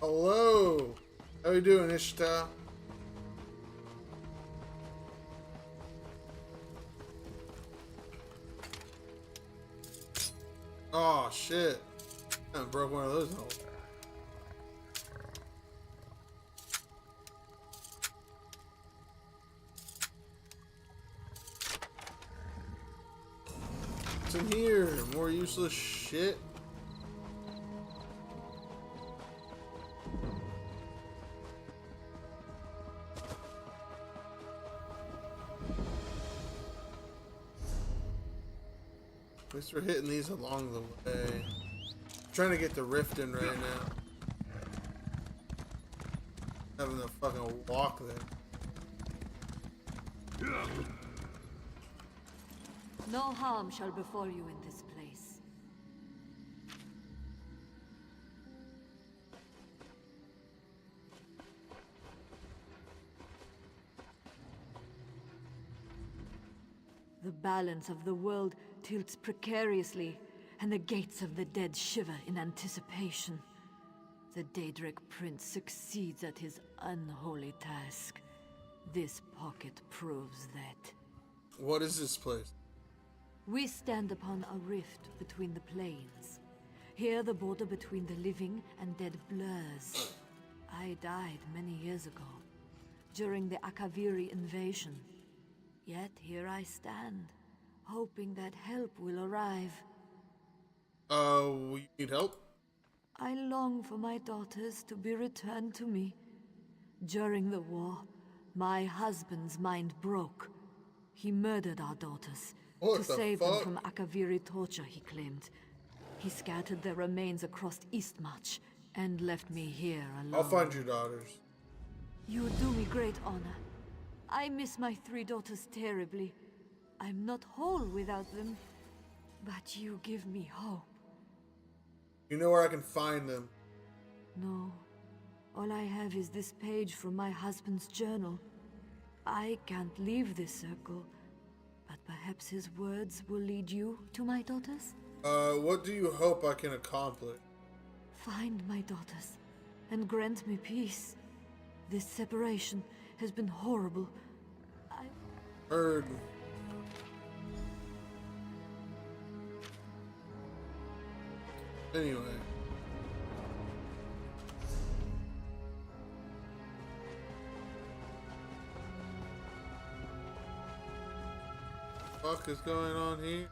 Hello. How you doing, Ishtar? Oh shit. I broke one of those holes. What's in here? More useless shit. At least we're hitting these along the way. I'm trying to get the rift in right now. Having to fucking walk there. No harm shall befall you in this place. The The balance of the world tilts precariously, and the gates of the dead shiver in anticipation. The Daedric Prince succeeds at his unholy task. This pocket proves that. What is this place? We stand upon a rift between the planes. Here the border between the living and dead blurs. I died many years ago, during the Akaviri invasion. Yet here I stand, hoping that help will arrive. We need help? I long for my daughters to be returned to me. During the war, my husband's mind broke. He murdered our daughters to save them from Akaviri torture, he claimed. He scattered their remains across Eastmarch and left me here alone. I'll find your daughters. You do me great honor. I miss my 3 daughters terribly. I'm not whole without them, but you give me hope. You know where I can find them? No. All I have is this page from my husband's journal. I can't leave this circle, but perhaps his words will lead you to my daughters? What do you hope I can accomplish? Find my daughters, and grant me peace. This separation has been horrible. Heard. Anyway. What the fuck is going on here?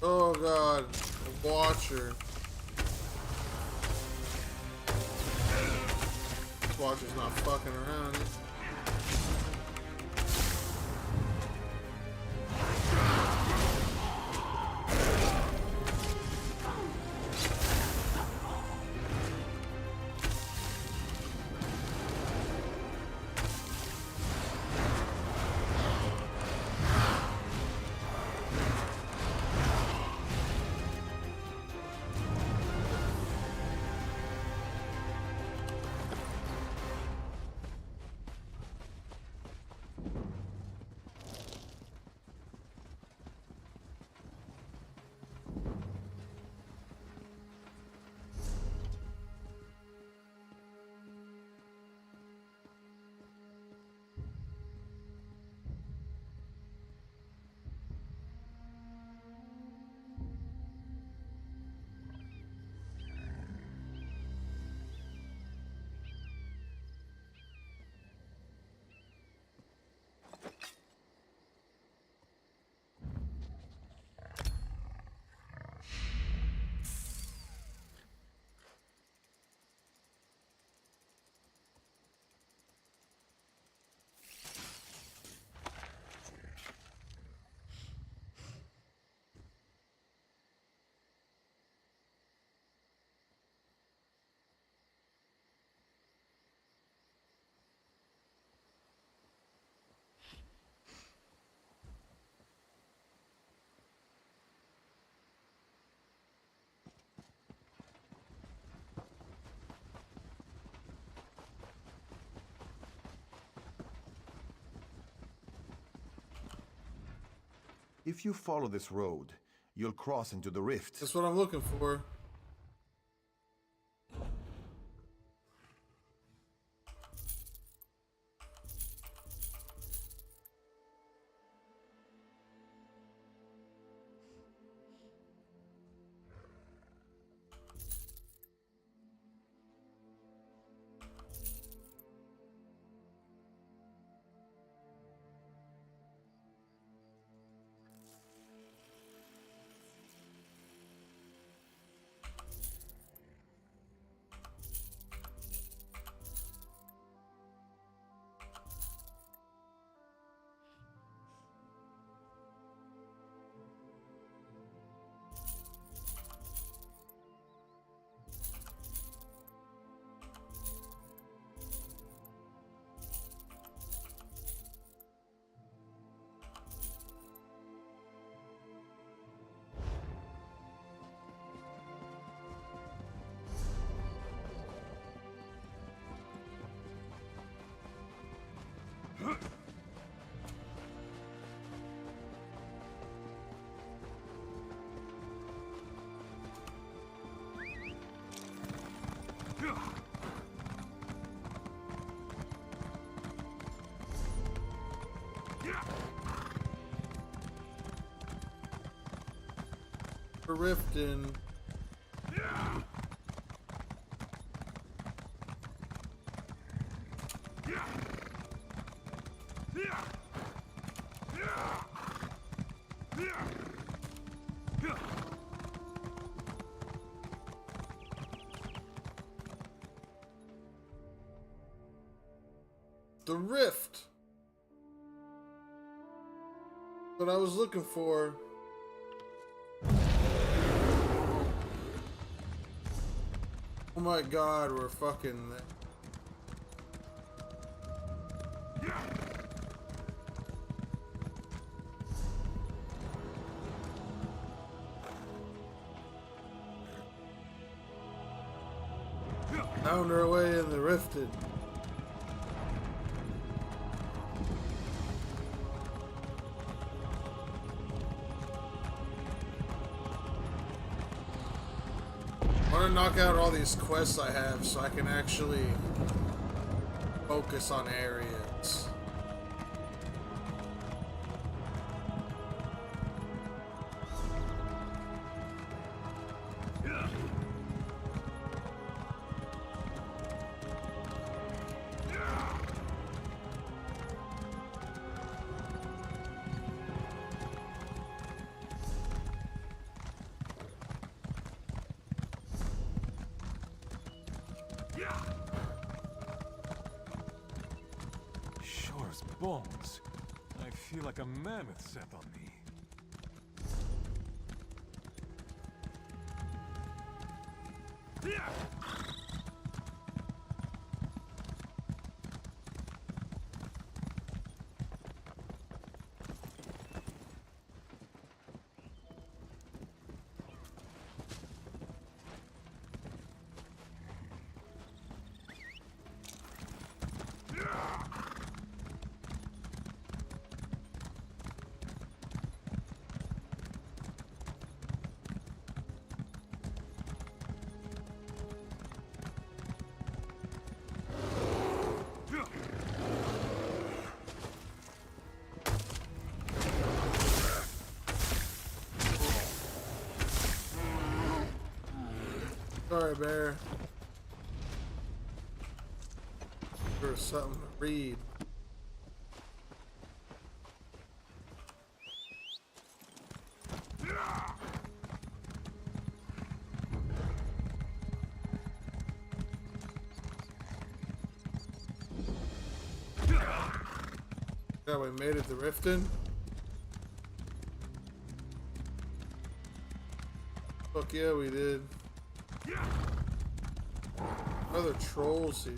Oh god, a watcher. This watcher's not fucking around. If you follow this road, you'll cross into the rift. That's what I'm looking for. For Riften. The rift. What I was looking for. Oh my god, we're fucking found our way in the rifted. I want to knock out all these quests I have so I can actually focus on areas. Shore's bones. I feel like a mammoth set on me. Sorry, Bear. For something to read. Yeah, we made it to Riften. Fuck yeah, we did. Other trolls here.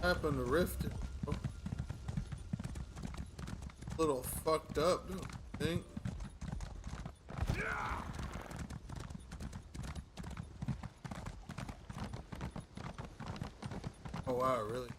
Happened to Riften. Oh. A little fucked up, don't you think? Oh wow, really?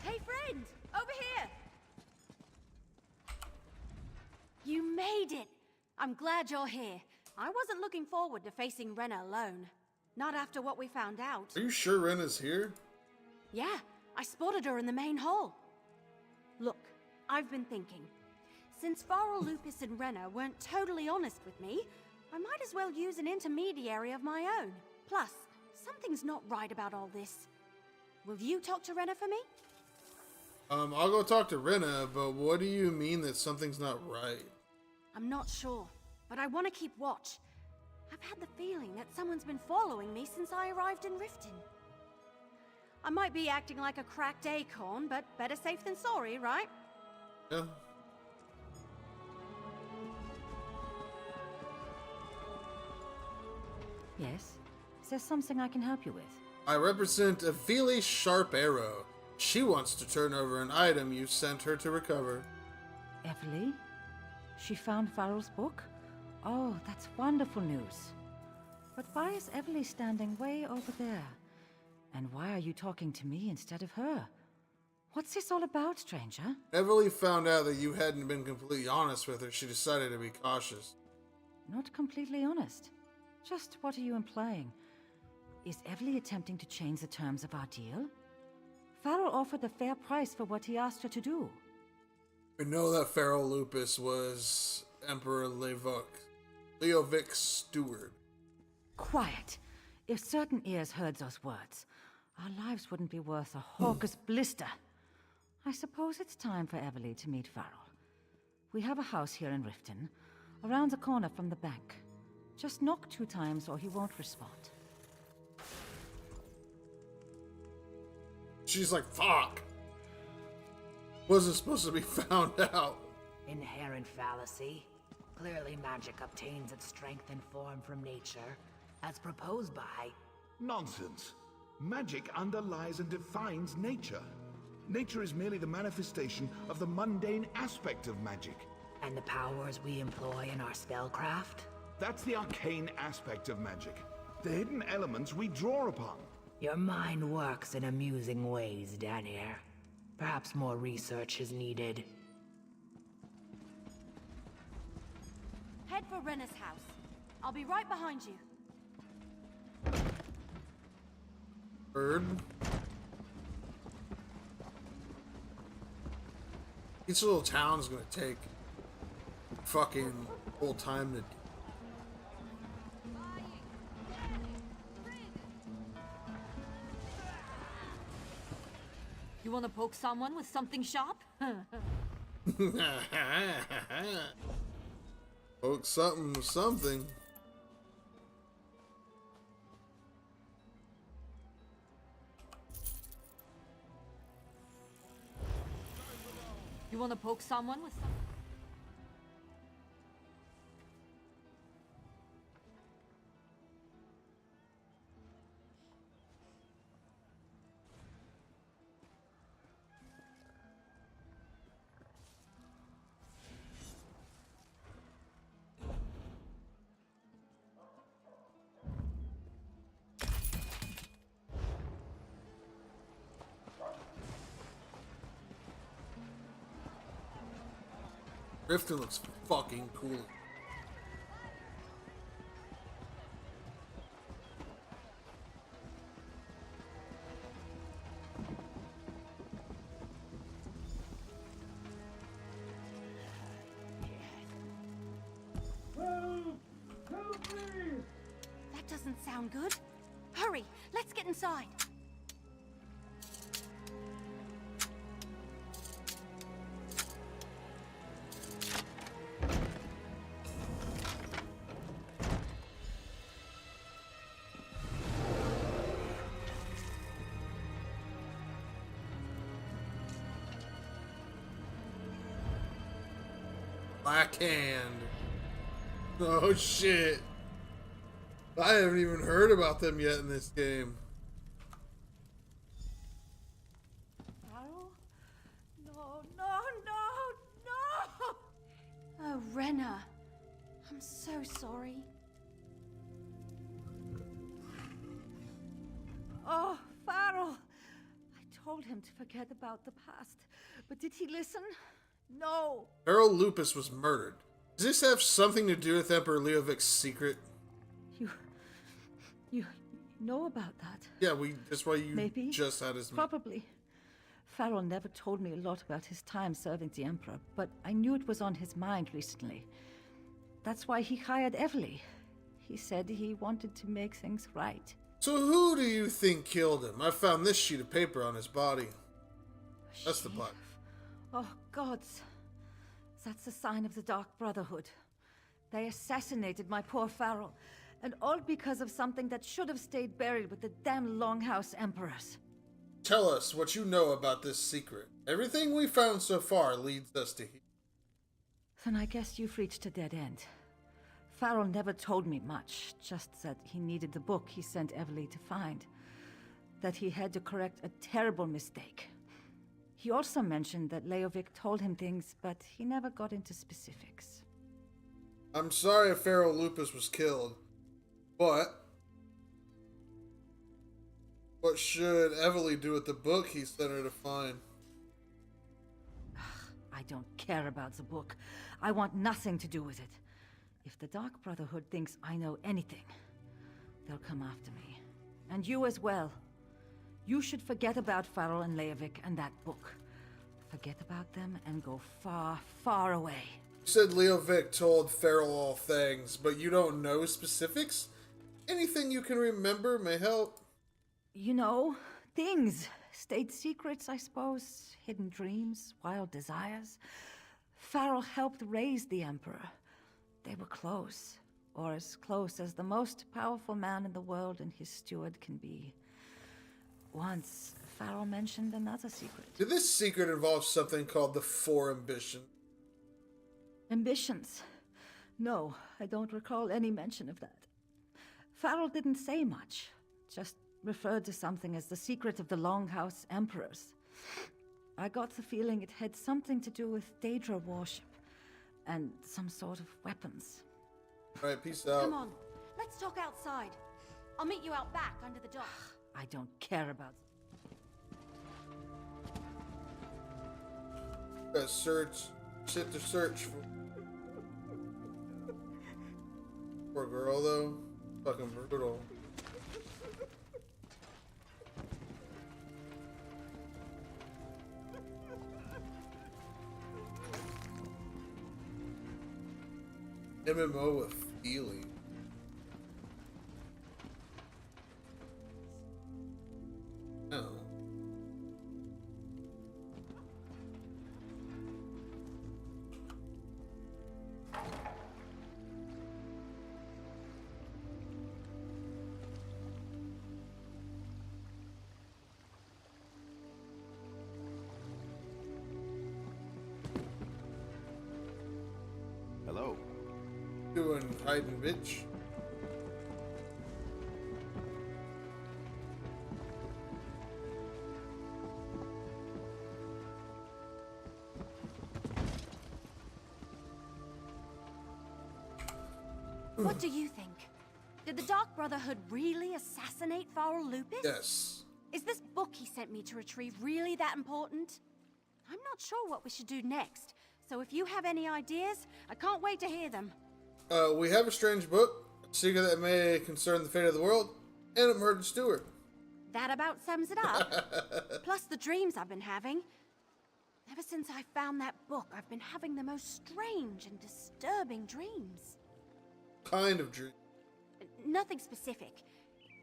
Hey friend, over here! You made it! I'm glad you're here. I wasn't looking forward to facing Renna alone. Not after what we found out. Are you sure Renna's here? Yeah, I spotted her in the main hall. Look, I've been thinking. Since Farrell, Lupus, and Renna weren't totally honest with me, I might as well use an intermediary of my own. Plus, something's not right about all this. Will you talk to Renna for me? I'll go talk to Renna, but what do you mean that something's not right? I'm not sure, but I want to keep watch. I've had the feeling that someone's been following me since I arrived in Riften. I might be acting like a cracked acorn, but better safe than sorry, right? Yeah. Yes? Is there something I can help you with? I represent Avili's sharp arrow. She wants to turn over an item you sent her to recover. Evely? She found Farrell's book? Oh, that's wonderful news. But why is Evely standing way over there? And why are you talking to me instead of her? What's this all about, stranger? Evely found out that you hadn't been completely honest with her. She decided to be cautious. Not completely honest. Just what are you implying? Is Evely attempting to change the terms of our deal? Farrell offered a fair price for what he asked her to do. We know that Pharaoh Lupus was Emperor Leovic's steward. Quiet. If certain ears heard those words, our lives wouldn't be worth a hawker's blister. I suppose it's time for Evely to meet Farrell. We have a house here in Riften, around the corner from the bank. Just knock 2 times or he won't respond. She's like, fuck. Wasn't supposed to be found out. Inherent fallacy. Clearly magic obtains its strength and form from nature, as proposed by... Nonsense. Magic underlies and defines nature. Nature is merely the manifestation of the mundane aspect of magic. And the powers we employ in our spellcraft? That's the arcane aspect of magic. The hidden elements we draw upon. Your mind works in amusing ways, Daniel. Perhaps more research is needed. Head for Renna's house. I'll be right behind you. Bird. Each little town's gonna take fucking whole time to. You want to poke someone with something sharp? Poke something with something. You want to poke someone with something? Riften looks fucking cool. That doesn't sound good. Hurry, let's get inside. Blackhand. Oh shit. I haven't even heard about them yet in this game. No, no, no, no, no! Oh, Renna. I'm so sorry. Oh, Farrell! I told him to forget about the past, but did he listen? No! Earl Lupus was murdered. Does this have something to do with Emperor Leovic's secret? You know about that? Yeah, that's why you Maybe. just had his... Probably. Farrell never told me a lot about his time serving the Emperor, but I knew it was on his mind recently. That's why he hired Evely. He said he wanted to make things right. So who do you think killed him? I found this sheet of paper on his body. That's the body. Oh, gods. That's a sign of the Dark Brotherhood. They assassinated my poor Farrell, and all because of something that should have stayed buried with the damn Longhouse Emperors. Tell us what you know about this secret. Everything we found so far leads us to here. Then I guess you've reached a dead end. Farrell never told me much, just that he needed the book he sent Everly to find. That he had to correct a terrible mistake. He also mentioned that Leovic told him things, but he never got into specifics. I'm sorry if Pharaoh Lupus was killed, but what should Everly do with the book he sent her to find? I don't care about the book. I want nothing to do with it. If the Dark Brotherhood thinks I know anything, they'll come after me. And you as well. You should forget about Farrell and Leovic and that book. Forget about them and go far, far away. You said Leovic told Farrell all things, but you don't know specifics? Anything you can remember may help. You know, things. State secrets, I suppose. Hidden dreams, wild desires. Farrell helped raise the Emperor. They were close. Or as close as the most powerful man in the world and his steward can be. Once, Farrell mentioned another secret. Did this secret involve something called the Four Ambitions? Ambitions? No, I don't recall any mention of that. Farrell didn't say much. Just referred to something as the secret of the Longhouse Emperors. I got the feeling it had something to do with Daedra worship and some sort of weapons. Alright, peace out. Come on, let's talk outside. I'll meet you out back under the dock. I don't care about... Gotta search. Shit to search for. Poor girl, though. Fucking brutal. MMO with feeling. Oh. Hello. Doing hiding, bitch. What do you think? Did the Dark Brotherhood really assassinate Farrell Lupus? Yes. Is this book he sent me to retrieve really that important? I'm not sure what we should do next, so if you have any ideas, I can't wait to hear them. We have a strange book, a secret that may concern the fate of the world, and a murdered steward. That about sums it up. Plus the dreams I've been having. Ever since I found that book, I've been having the most strange and disturbing dreams. Kind of dream. Nothing specific.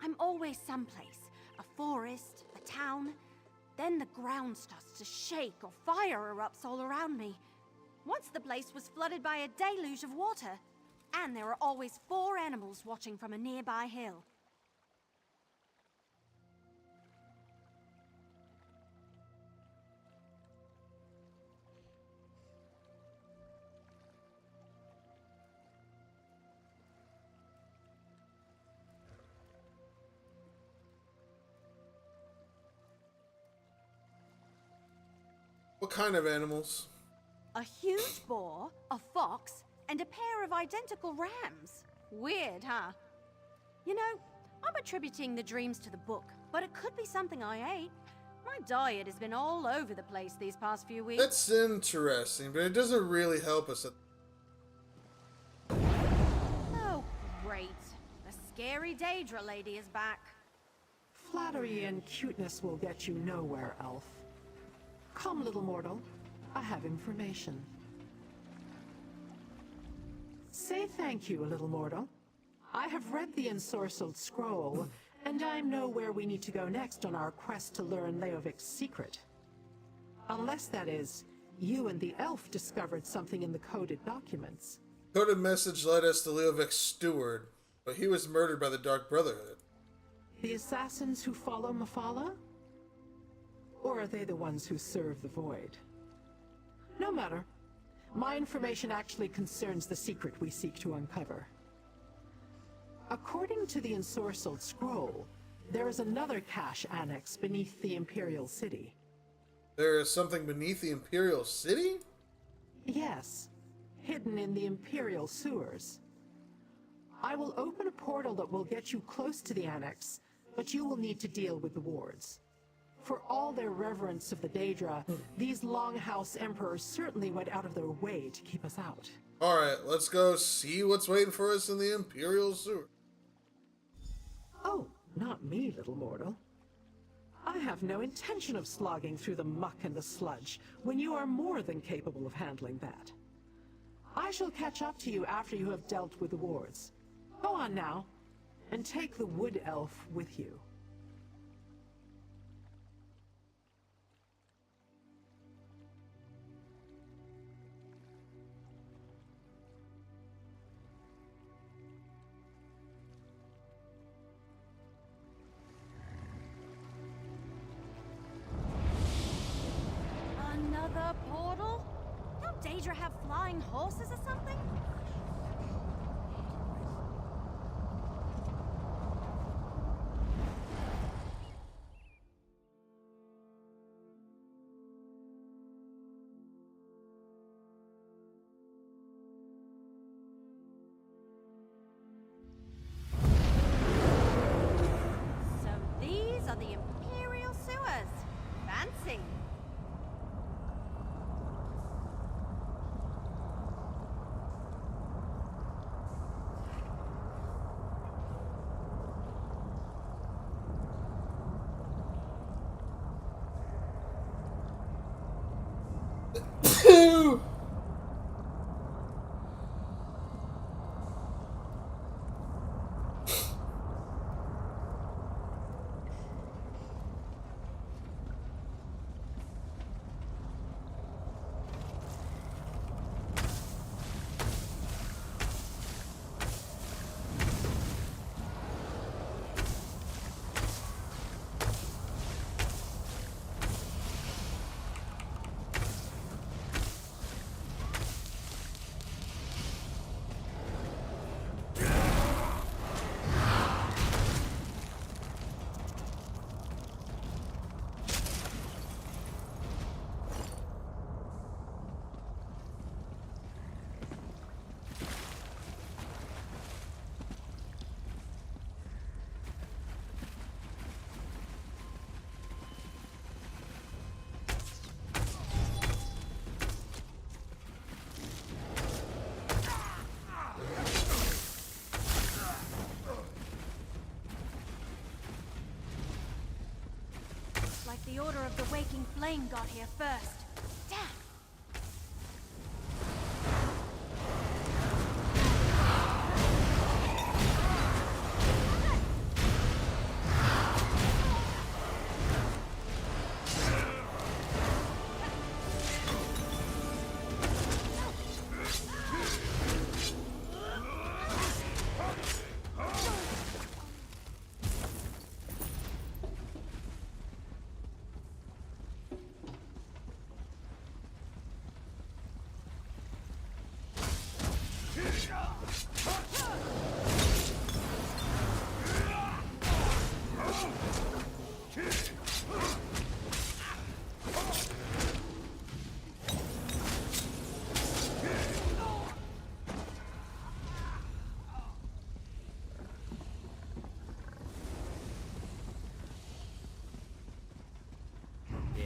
I'm always someplace. A forest, a town. Then the ground starts to shake or fire erupts all around me. Once the place was flooded by a deluge of water. And there are always 4 animals watching from a nearby hill. What kind of animals? A huge boar, a fox, and a pair of identical rams. Weird, huh? You know, I'm attributing the dreams to the book, but it could be something I ate. My diet has been all over the place these past few weeks. That's interesting, but it doesn't really help us. Oh, great. The scary Daedra lady is back. Flattery and cuteness will get you nowhere, elf. Come, little mortal. I have information. Say thank you, little mortal. I have read the ensorcelled scroll, and I know where we need to go next on our quest to learn Leovic's secret. Unless, that is, you and the elf discovered something in the coded documents. Coded message led us to Leovic's steward, but he was murdered by the Dark Brotherhood. The assassins who follow Mephala? Or are they the ones who serve the void? No matter. My information actually concerns the secret we seek to uncover. According to the ensorcelled scroll, there is another cache annex beneath the Imperial City. There is something beneath the Imperial City? Yes, hidden in the Imperial sewers. I will open a portal that will get you close to the annex, but you will need to deal with the wards. For all their reverence of the Daedra, these Longhouse Emperors certainly went out of their way to keep us out. Alright, let's go see what's waiting for us in the Imperial sewer. Oh, not me, little mortal. I have no intention of slogging through the muck and the sludge when you are more than capable of handling that. I shall catch up to you after you have dealt with the wards. Go on now, and take the wood elf with you. Another portal? Don't Daedra have flying horses or something? So these are the Imperial sewers. Fancy. Like the Order of the Waking Flame got here first. Damn!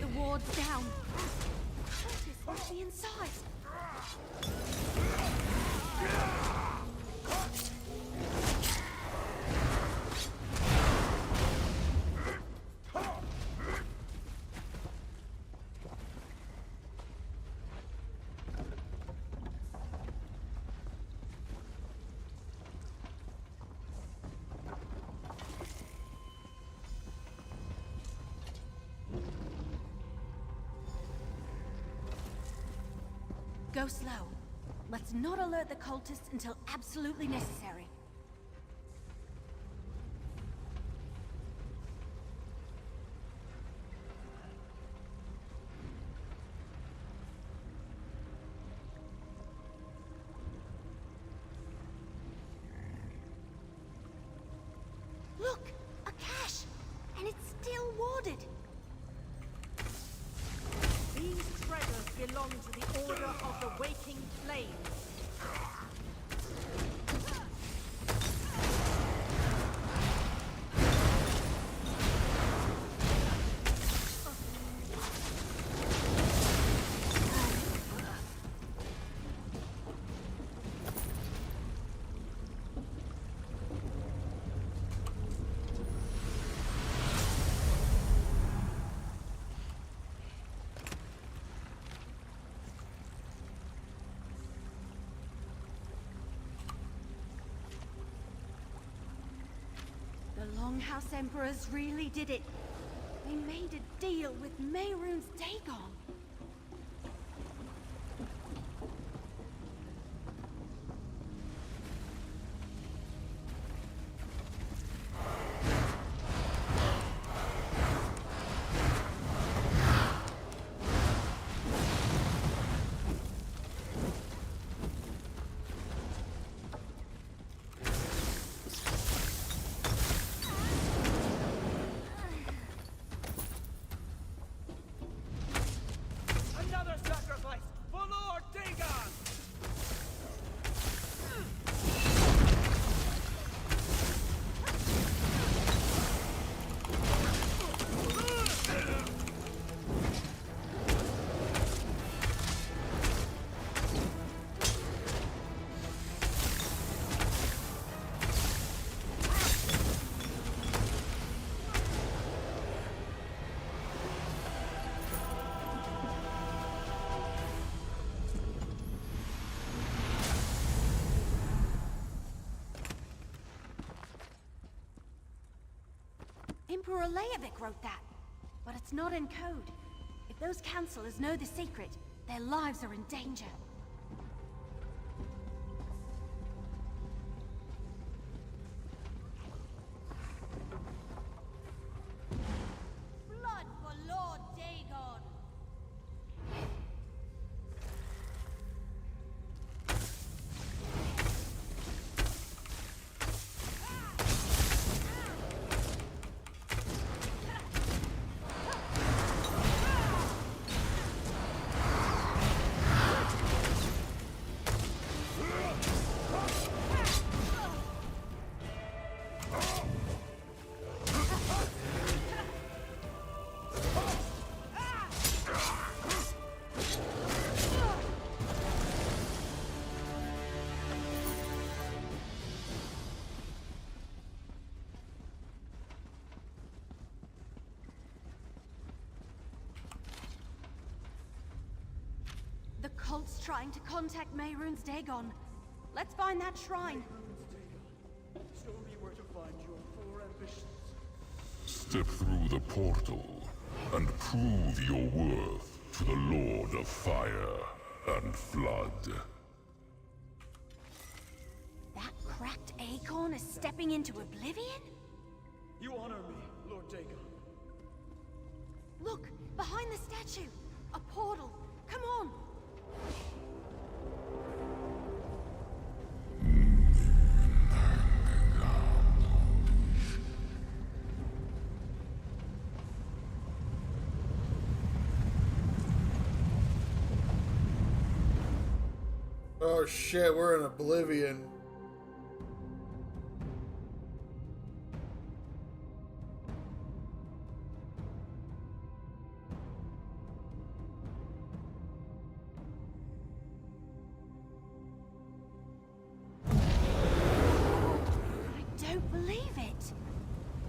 The ward's down. Curtis must be inside. Go slow. Let's not alert the cultists until absolutely necessary. belong to the Order of the Waking Flames. The Longhouse Emperors really did it. They made a deal with Mehrunes Dagon. Emperor Leovic wrote that, but it's not in code. If those Councillors know the secret, their lives are in danger. Blood for Lord Dagon! The cult's trying to contact Mehrunes Dagon. Let's find that shrine. Show me where to find your four ambitions. Step through the portal and prove your worth to the Lord of Fire and Flood. That cracked acorn is stepping into Oblivion? You honor me, Lord Dagon. Look, behind the statue. A portal. Come on. Oh shit, we're in Oblivion. I don't believe it.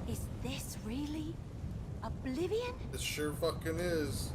Is this really Oblivion? It sure fucking is.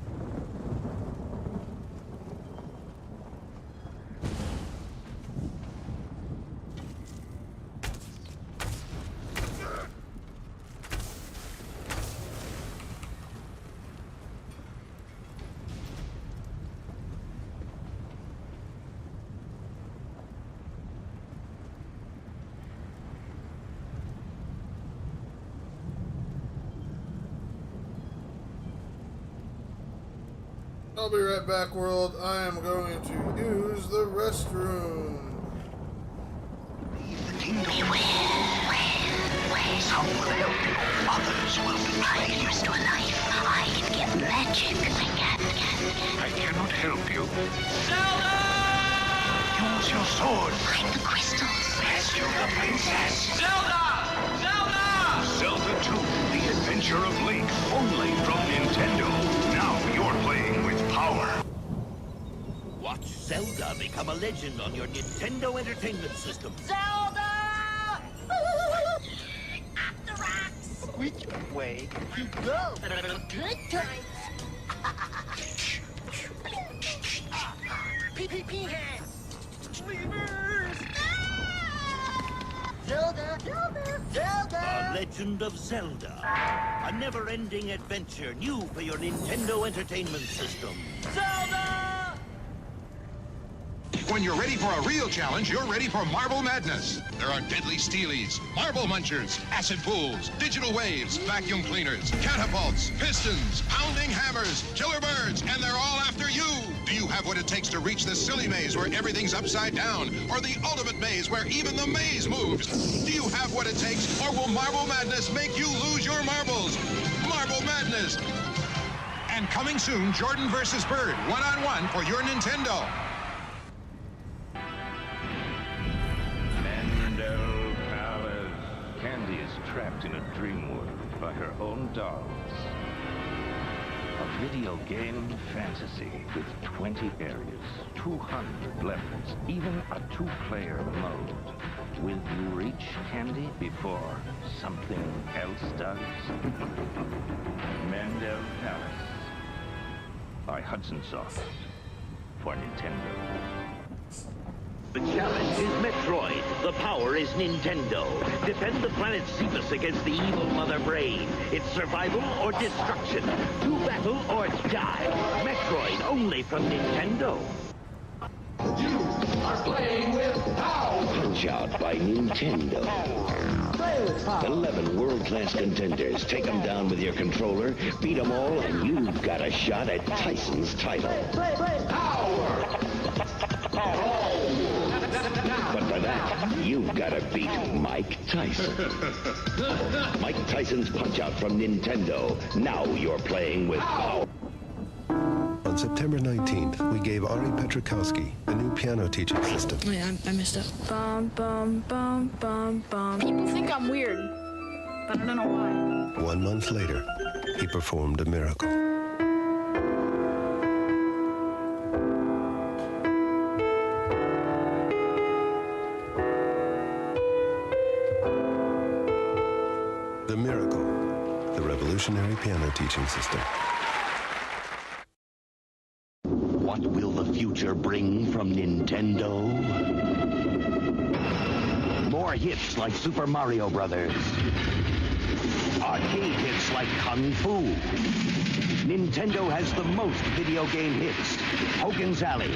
I'll be right back, world. I am going to use the restroom. Some will help you, others will betray you. To a life, I can give magic. I can I cannot help you. Zelda! Use your sword. Find the crystals. Rescue the princess. Zelda! Zelda! Zelda 2, The Adventure of Link, only from Nintendo. Now you're playing with power. Watch Zelda become a legend on your Nintendo Entertainment System. Zelda! After rocks! Which way you go? Good times. Pee hands! Levers! Zelda! Zelda! Zelda! The Legend of Zelda. A never-ending adventure new for your Nintendo Entertainment System. Zelda! When you're ready for a real challenge, you're ready for Marble Madness. There are deadly steelies, marble munchers, acid pools, digital waves, vacuum cleaners, catapults, pistons, pounding hammers, killer birds, and they're all after you. Do you have what it takes to reach the silly maze where everything's upside down, or the ultimate maze where even the maze moves? Do you have what it takes, or will Marble Madness make you lose your marbles? Marble Madness. And coming soon, Jordan versus Bird, one-on-one for your Nintendo. Candy is trapped in a dream world by her own dolls. A video game fantasy with 20 areas, 200 levels, even a 2-player mode. Will you reach Candy before something else does? Mendel Palace by Hudson Soft for Nintendo. The challenge is Metroid. The power is Nintendo. Defend the planet Cephas against the evil Mother Brain. It's survival or destruction. Do battle or die. Metroid only from Nintendo. You are playing with power! Punch Out by Nintendo. Play with power! 11 world-class contenders. Take them down with your controller, beat them all, and you've got a shot at Tyson's title. Play power! But for that, you've got to beat Mike Tyson. Mike Tyson's Punch-Out from Nintendo. Now you're playing with power. On September 19th, we gave Ari Petrikowski a new piano teaching system. Oh yeah, I messed up. Bum, bum, bum, bum, bum. People think I'm weird, but I don't know why. 1 month later, he performed a miracle. The Miracle, the revolutionary piano teaching system. What will the future bring from Nintendo? More hits like Super Mario Brothers. Arcade hits like Kung Fu. Nintendo has the most video game hits. Hogan's Alley,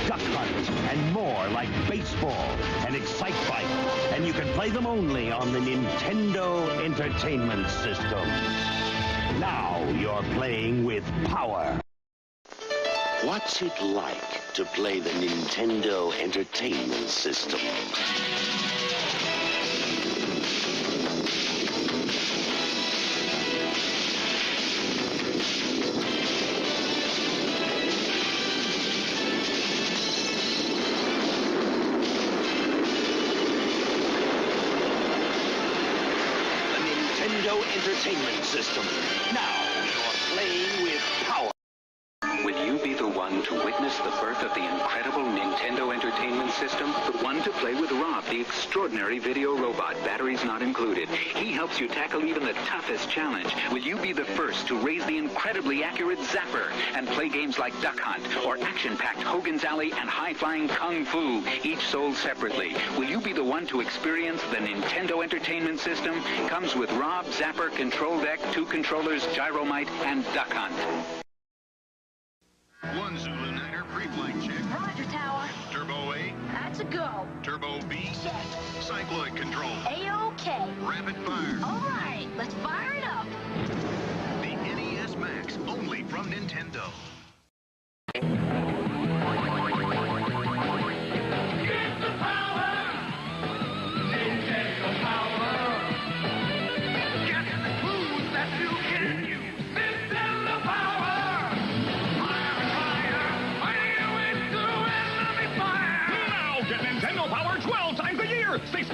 Duck Hunt, and more like baseball and Excite Bike. And you can play them only on the Nintendo Entertainment System. Now you're playing with power. What's it like to play the Nintendo Entertainment System? Entertainment System. Now you're playing with power. Will you be the one to witness the birth of the incredible Nintendo Entertainment System? The one to play with Rob, the extraordinary video robot, batteries not included. He helps you tackle even the toughest challenge. Will you be the first to raise the incredibly accurate Zapper and play games like Duck Hunt or action-packed Hogan's Alley and high-flying Kung Fu, each sold separately? Will you be the one to experience the Nintendo Entertainment System? Comes with Rob, Zapper, Control Deck, 2 controllers, Gyromite, and Duck Hunt. 1 Zulu Niner pre-flight check. Roger, Tower. Turbo A. That's a go. Turbo B. Check. Cycloid control. A-OK. Rapid fire. All right, let's fire it up. The NES Max, only from Nintendo. Get the power! Nintendo power! Get the clues that you can use. Nintendo power! My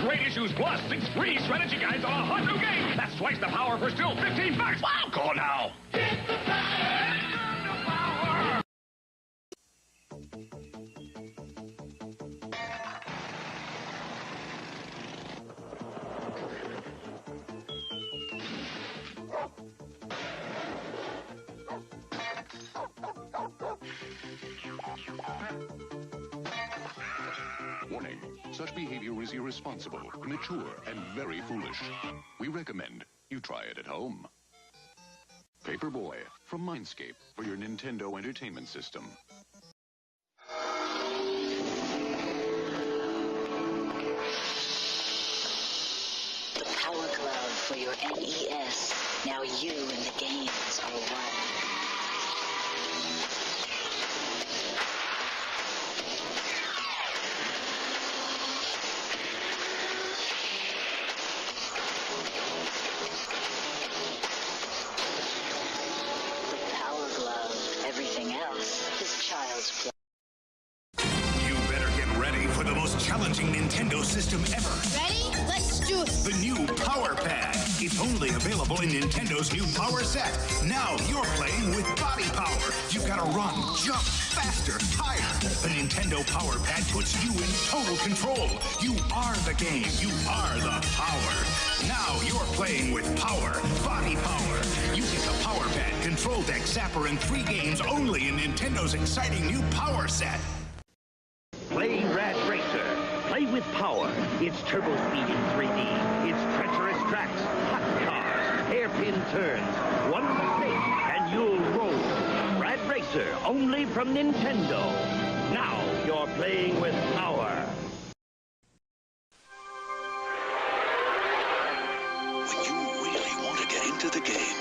great issues plus 6 free strategy guides on a hot new game. That's twice the power for still $15. Wow, call now. Get the power! Warning, such behavior is irresponsible, immature, and very foolish. We recommend you try it at home. Paperboy from Mindscape for your Nintendo Entertainment System. The Power Glove for your NES. Now you and the games are one. Everything else is child's play. You better get ready for the most challenging Nintendo system ever. Ready? Let's do it. The new Power Pad. It's only available in Nintendo's new Power Set. Now you're playing with body power. You've got to run, jump, faster, higher. The Nintendo Power Pad puts you in total control. You are the game. You are the power. Now you're playing with power, body power. You get the Power Pad, Control Deck, Zapper, and 3 games only in Nintendo's exciting new Power Set. Play Rad Racer. Play with power. It's turbo speed in 3D. It's treacherous tracks, hot cars, hairpin turns. One mistake and you'll roll. Rad Racer, only from Nintendo. Now you're playing with power. When you really want to get into the game,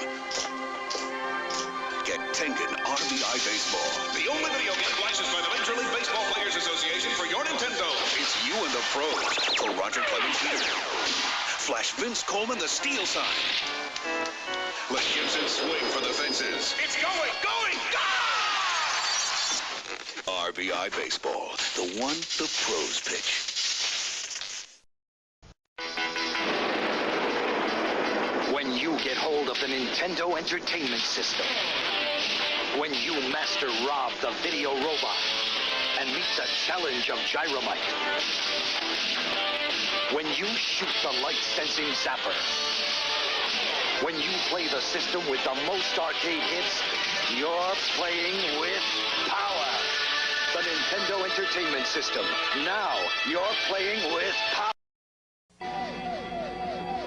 get Tengen RBI Baseball. The only video game licensed by the Major League Baseball Players Association for your Nintendo. It's you and the pros. For Roger Clemens Jr. Flash Vince Coleman the steal sign. Let Gibson swing for the fences. It's going, go! RBI Baseball. The one the pros pitch. When you get hold of the Nintendo Entertainment System. When you master Rob the video robot and meet the challenge of Gyromite. When you shoot the light-sensing zapper. When you play the system with the most arcade hits, you're playing with power. The Nintendo Entertainment System. Now you're playing with power.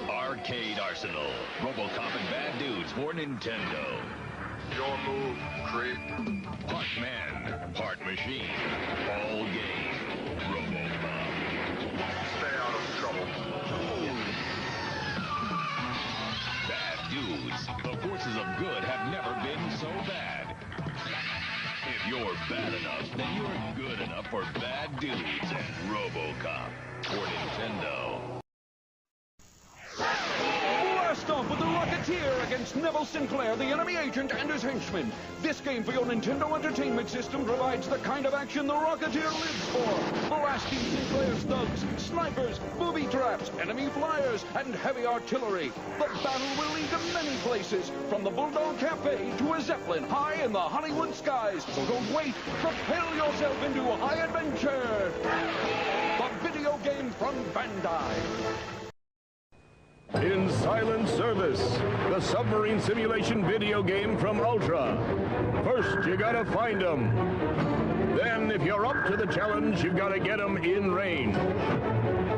Arcade Arsenal. RoboCop and Bad Dudes for Nintendo. Your move, creep. Part man, part machine. All game. RoboCop. Stay out of trouble. Bad Dudes. The forces of good have never been so bad. If you're bad enough, then you're good enough for Bad Dudes and RoboCop for Nintendo. Blast off with the Rocketeer against Neville Sinclair, the enemy agent and his henchmen. This game for your Nintendo Entertainment System provides the kind of action the Rocketeer lives for. Blasting Sinclair's thugs, snipers, booby traps, enemy flyers, and heavy artillery. The battle will lead to many places, from the Bulldog Cafe to a Zeppelin high in the Hollywood skies. So don't wait. Propel yourself into high adventure. The video game from Bandai. In Silent Service, the submarine simulation video game from Ultra. First, you gotta find them. Then, if you're up to the challenge, you've gotta get them in range.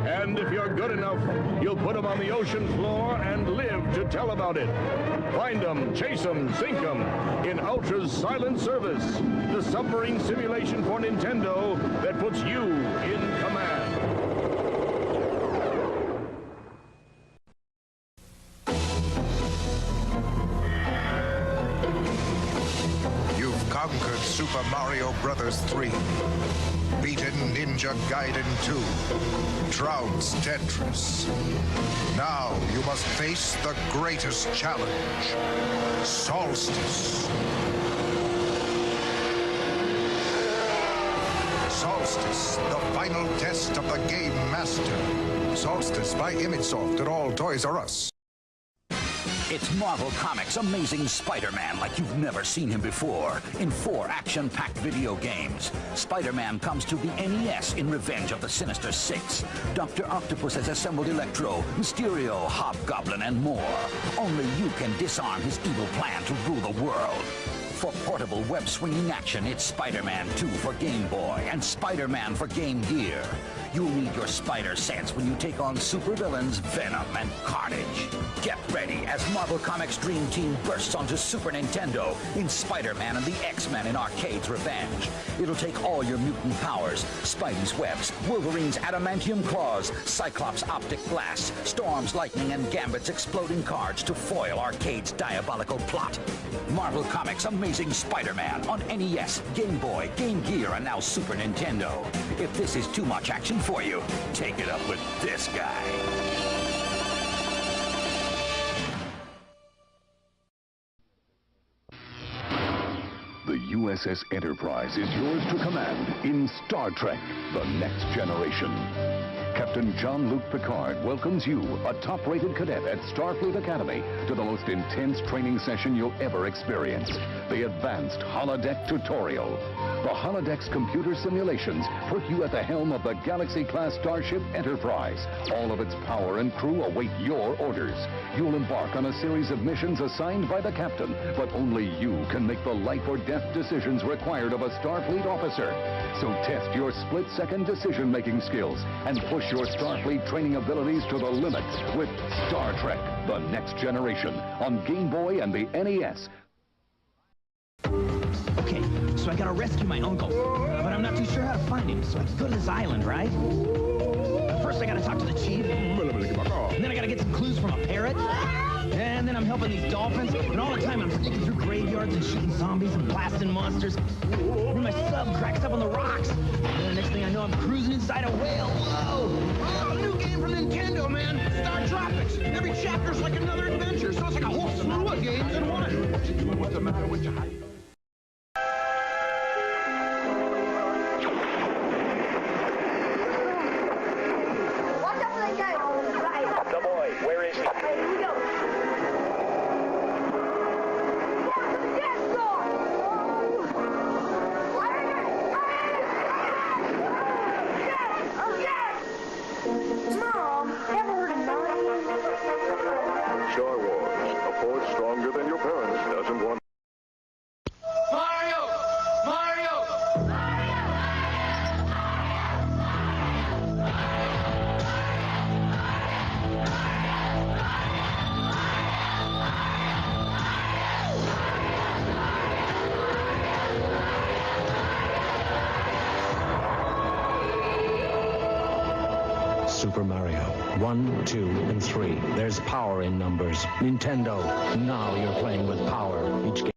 And if you're good enough, you'll put them on the ocean floor and live to tell about it. Find them, chase them, sink them in Ultra's Silent Service, the submarine simulation for Nintendo that puts you in command. Conquered Super Mario Bros. 3, beaten Ninja Gaiden 2, trounced Tetris. Now you must face the greatest challenge, Solstice. Solstice Solstice, the final test of the Game Master. Solstice by ImageSoft at all Toys R Us. It's Marvel Comics' Amazing Spider-Man like you've never seen him before. In 4 action-packed video games. Spider-Man comes to the NES in Revenge of the Sinister Six. Dr. Octopus has assembled Electro, Mysterio, Hobgoblin, and more. Only you can disarm his evil plan to rule the world. For portable web-swinging action, it's Spider-Man 2 for Game Boy and Spider-Man for Game Gear. You'll need your spider sense when you take on supervillains Venom and Carnage. Get ready as Marvel Comics' Dream Team bursts onto Super Nintendo in Spider-Man and the X-Men in Arcade's Revenge. It'll take all your mutant powers, Spidey's webs, Wolverine's adamantium claws, Cyclops' optic blasts, Storm's lightning, and Gambit's exploding cards to foil Arcade's diabolical plot. Marvel Comics' Amazing Spider-Man on NES, Game Boy, Game Gear, and now Super Nintendo. If this is too much action for you, take it up with this guy. The USS Enterprise is yours to command in Star Trek: The Next Generation. Captain Jean-Luc Picard welcomes you, a top-rated cadet at Starfleet Academy, to the most intense training session you'll ever experience, the Advanced Holodeck Tutorial. The Holodeck's computer simulations put you at the helm of the Galaxy-class starship Enterprise. All of its power and crew await your orders. You'll embark on a series of missions assigned by the captain, but only you can make the life-or-death decisions required of a Starfleet officer. So test your split-second decision-making skills and push your Starfleet training abilities to the limit with Star Trek: The Next Generation on Game Boy and the NES. Okay, so I gotta rescue my uncle, but I'm not too sure how to find him, so I go to this island, right? First I gotta talk to the chief, and then I gotta get some clues from a parrot, and then I'm helping these dolphins, and all the time I'm sneaking through graveyards and shooting zombies and blasting monsters. And my sub cracks up on the rocks, and the next thing I know I'm cruising inside a whale. Whoa! Oh, new game from Nintendo, man! Star Tropics! Every chapter's like another adventure, so it's like a whole slew of games in one. What's the matter with you? Star Wars, a force stronger than your parents doesn't want. Mario! Mario! Super Mario. 1, 2, and 3. There's power in numbers. Nintendo, now you're playing with power. Each game.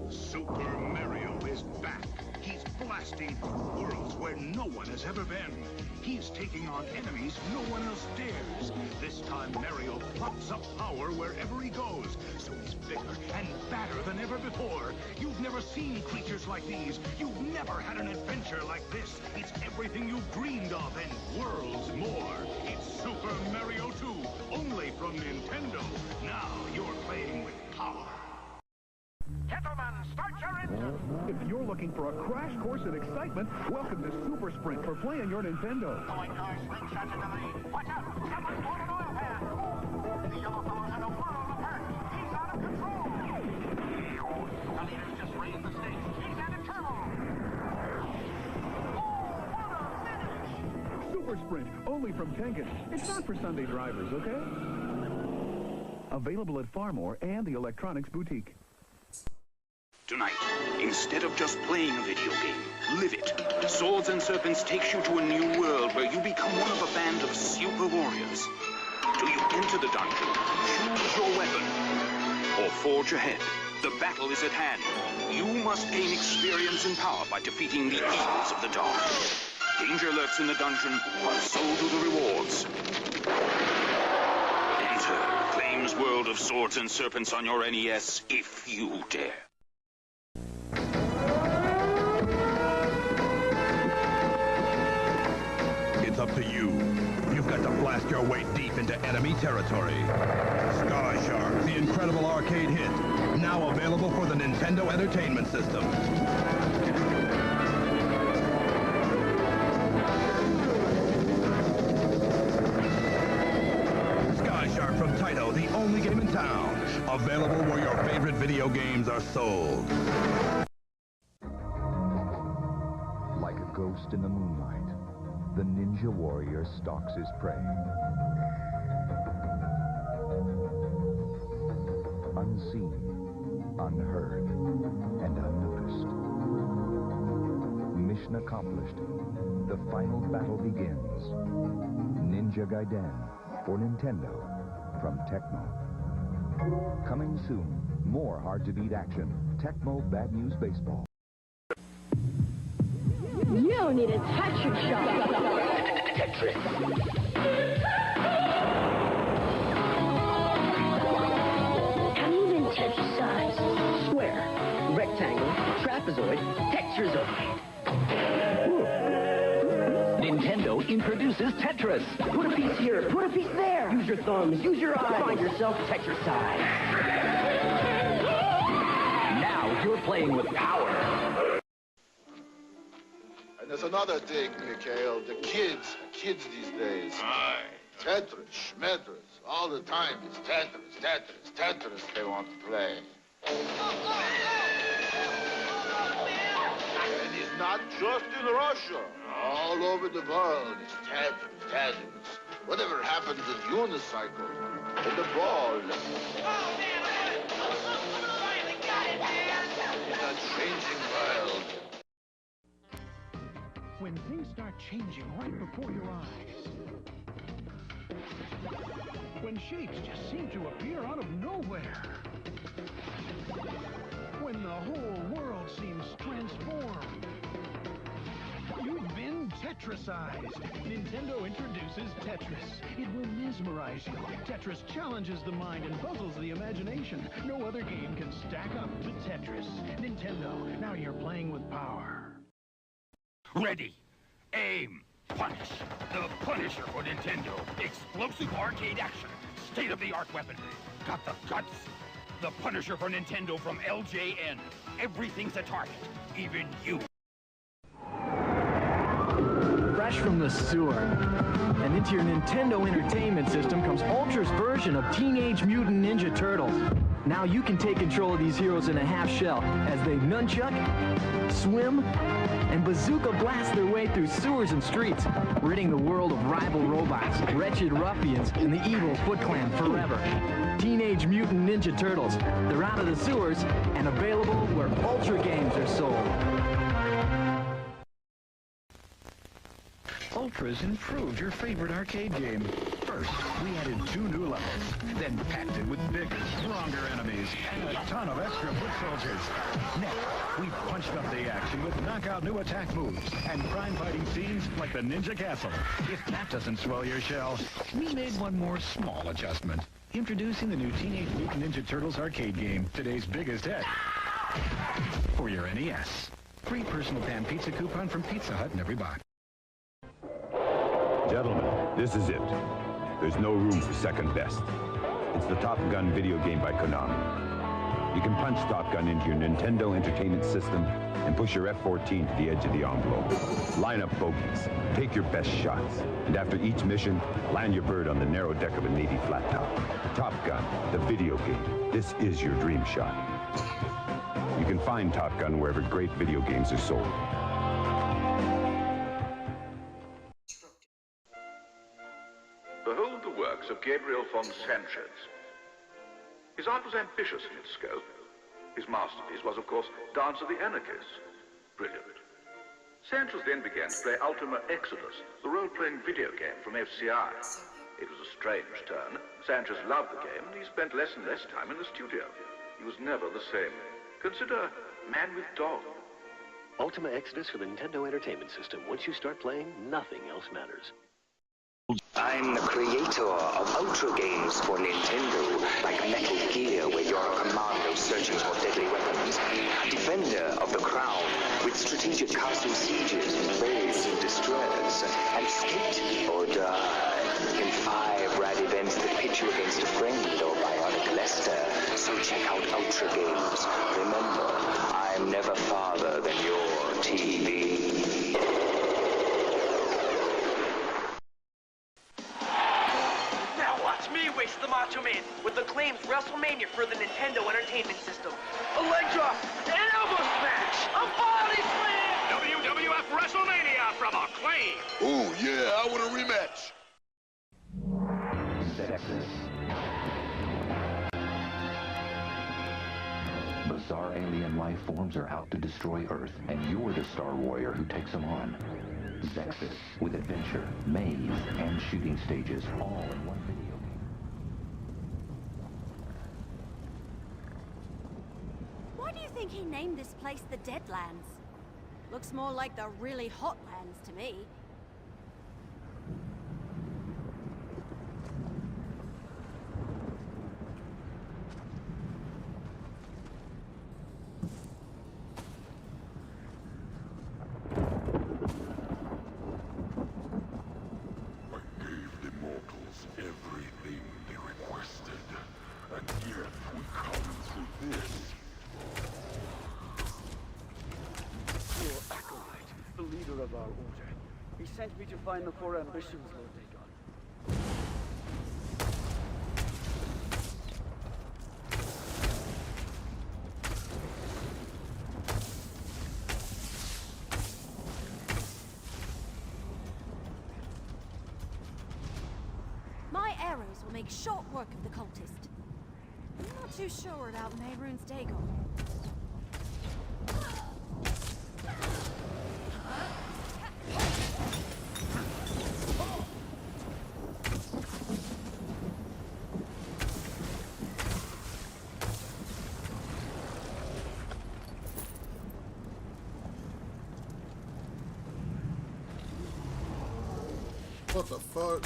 Super Mario is back. He's blasting through worlds where no one has ever been. He's taking on enemies no one else dares. This time Mario pops up power wherever he goes, so he's bigger and badder than ever before. You've never seen creatures like these. You've never had an adventure like this. It's everything you've dreamed of and worlds more. It's Super Mario 2, only from Nintendo. Now you're playing with power. Gentlemen, start your engine! If you're looking for a crash course in excitement, welcome to Super Sprint for playing your Nintendo. Going car slingshot in the lead. Watch out! Someone's blown an oil pan! The yellow fellow's in a world apart. He's out of control! The leader's just raised the stakes. He's out of trouble! Oh, what a finish! Super Sprint, only from Tengen. It's not for Sunday drivers, okay? Available at Farmore and the Electronics Boutique. Tonight, instead of just playing a video game, live it. Swords and Serpents takes you to a new world where you become one of a band of super warriors. Do you enter the dungeon, choose your weapon, or forge ahead? The battle is at hand. You must gain experience and power by defeating the evils of the dark. Danger lurks in the dungeon, but so do the rewards. Enter Claim's World of Swords and Serpents on your NES if you dare. it's up to you. You've got to blast your way deep into enemy territory. Sky Shark, the incredible arcade hit, now available for the Nintendo Entertainment System. Sky Shark from Taito, the only game in town. Available where your favorite video games are sold. Like a ghost in the moonlight, the ninja warrior stalks his prey. Unseen, unheard, and unnoticed. Mission accomplished. The final battle begins. Ninja Gaiden for Nintendo from Tecmo. Coming soon, more hard-to-beat action. Tecmo Bad News Baseball. You need a Tetris shot. Tetris. Can you even Tetris-size? Square, rectangle, trapezoid, tetrazoid. Nintendo introduces Tetris. Put a piece here, put a piece there. Use your thumbs, use your eyes. Find yourself Tetris-size. Now you're playing with power. And there's another thing, Mikhail. The kids these days. Aye. Tetris, schmetters, all the time. It's Tetris they want to play. And it's not just in Russia. All over the world, it's Tetris. Whatever happened to the unicycle and the ball? In a changing world. When things start changing right before your eyes. When shapes just seem to appear out of nowhere. When the whole world seems transformed. You've been Tetrisized. Nintendo introduces Tetris. It will mesmerize you. Tetris challenges the mind and puzzles the imagination. No other game can stack up to Tetris. Nintendo, now you're playing with power. Ready, aim, punish. The Punisher for Nintendo. Explosive arcade action. State-of-the-art weaponry. Got the guts. The Punisher for Nintendo from LJN. Everything's a target. Even you. Fresh from the sewer. And into your Nintendo Entertainment System comes Ultra's version of Teenage Mutant Ninja Turtles. Now you can take control of these heroes in a half shell as they nunchuck, swim, and bazooka blast their way through sewers and streets, ridding the world of rival robots, wretched ruffians, and the evil Foot Clan forever. Teenage Mutant Ninja Turtles. They're out of the sewers and available where Ultra games are sold. Ultra's improved your favorite arcade game. First, we added 2 new levels, then packed it with bigger, stronger enemies, and a ton of extra foot soldiers. Next, we punched up the action with knockout new attack moves and crime-fighting scenes like the Ninja Castle. If that doesn't swell your shell, we made one more small adjustment. Introducing the new Teenage Mutant Ninja Turtles arcade game, today's biggest hit. For your NES. Free personal pan pizza coupon from Pizza Hut in every box. Gentlemen, this is it. There's no room for second best. It's the Top Gun video game by Konami. You can punch Top Gun into your Nintendo Entertainment System and push your F-14 to the edge of the envelope. Line up bogeys, take your best shots, and after each mission, land your bird on the narrow deck of a Navy flat top. Top Gun, the video game. This is your dream shot. You can find Top Gun wherever great video games are sold. Behold the works of Gabriel von Sanchez. His art was ambitious in its scope. His masterpiece was, of course, Dance of the Anarchists. Brilliant. Sanchez then began to play Ultima Exodus, the role-playing video game from FCI. It was a strange turn. Sanchez loved the game, and he spent less and less time in the studio. He was never the same. Consider Man with Dog. Ultima Exodus for the Nintendo Entertainment System. Once you start playing, nothing else matters. I'm the creator of Ultra games for Nintendo, like Metal Gear, where you're a commando searching for deadly weapons. Defender of the Crown, with strategic castle sieges and raids into distress, and skate or die in 5 rad events that pit you against a friend or bionic Lester. So check out Ultra Games. Remember, I'm never farther than your TV. Now watch me waste the Macho Man with acclaimed WrestleMania for the Nintendo Entertainment System. A leg drop, an elbow smash, a body slam! WWF WrestleMania from Acclaim! Ooh, yeah, I want a rematch. Sexus. Bizarre alien life forms are out to destroy Earth, and you're the Star Warrior who takes them on. Sexus, with adventure, maze, and shooting stages, all in one video game. Why do you think he named this place the Deadlands? Looks more like the really hot lands to me. Everything they requested, and yet we come through this. Your acolyte, the leader of our order. He sent me to find the 4 ambitions, Lord Dagon. My arrows will make short work of the cultist. I'm not too sure about Mehrunes Dagon. What the fuck?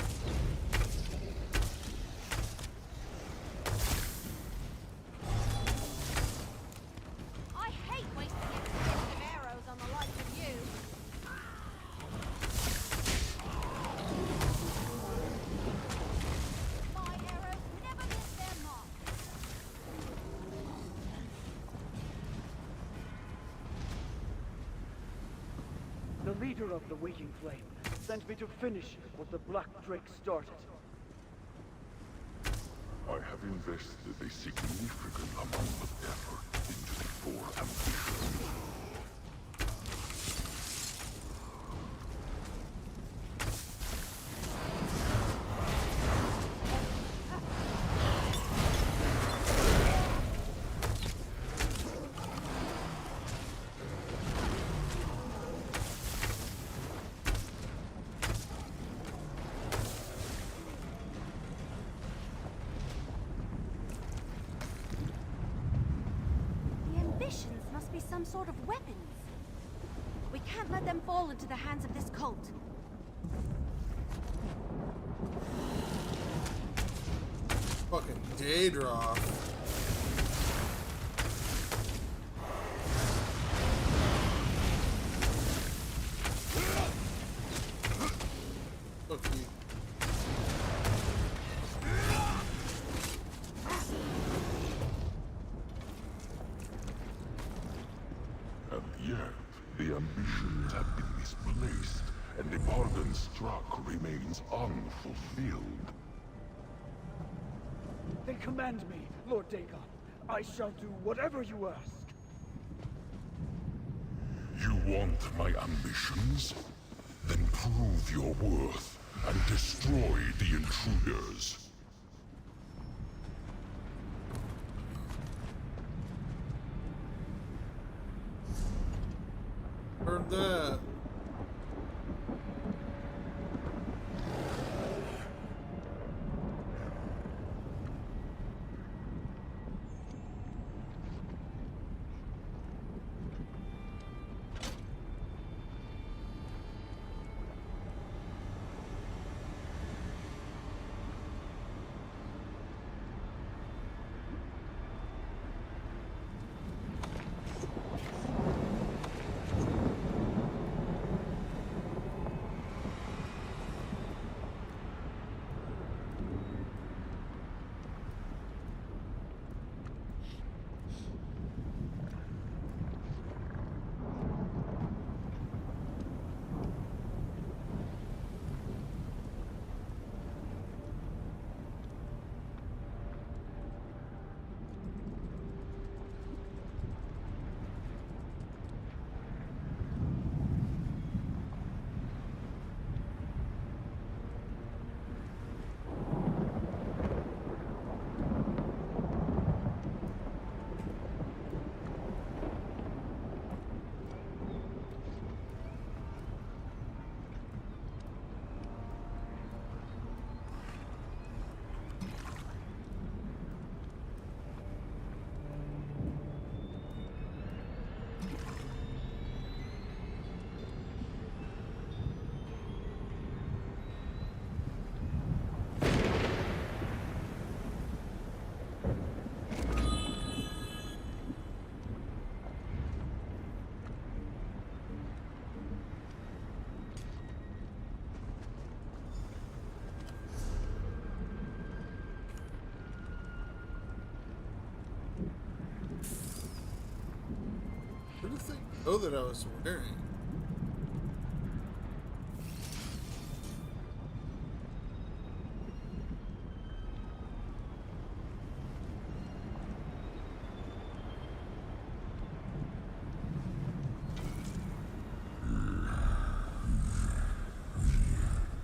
I hate wasting expensive arrows on the likes of you. My arrows never miss their mark. The leader of the Waking Flame sent me to finish what the Black Drake started. I have invested a significant amount of effort into the 4 ambitions. Must be some sort of weapons. We can't let them fall into the hands of this cult. Fucking Daedric. Fuck you. The ambitions have been misplaced, and the bargain struck remains unfulfilled. Then command me, Lord Dagon. I shall do whatever you ask. You want my ambitions? Then prove your worth and destroy the intruders. Heard that. know that I was wearing.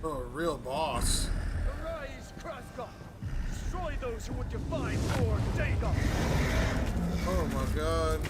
Oh, a real boss. Arise, Kraska! Destroy those who would defy Lord Dagon! Oh my god.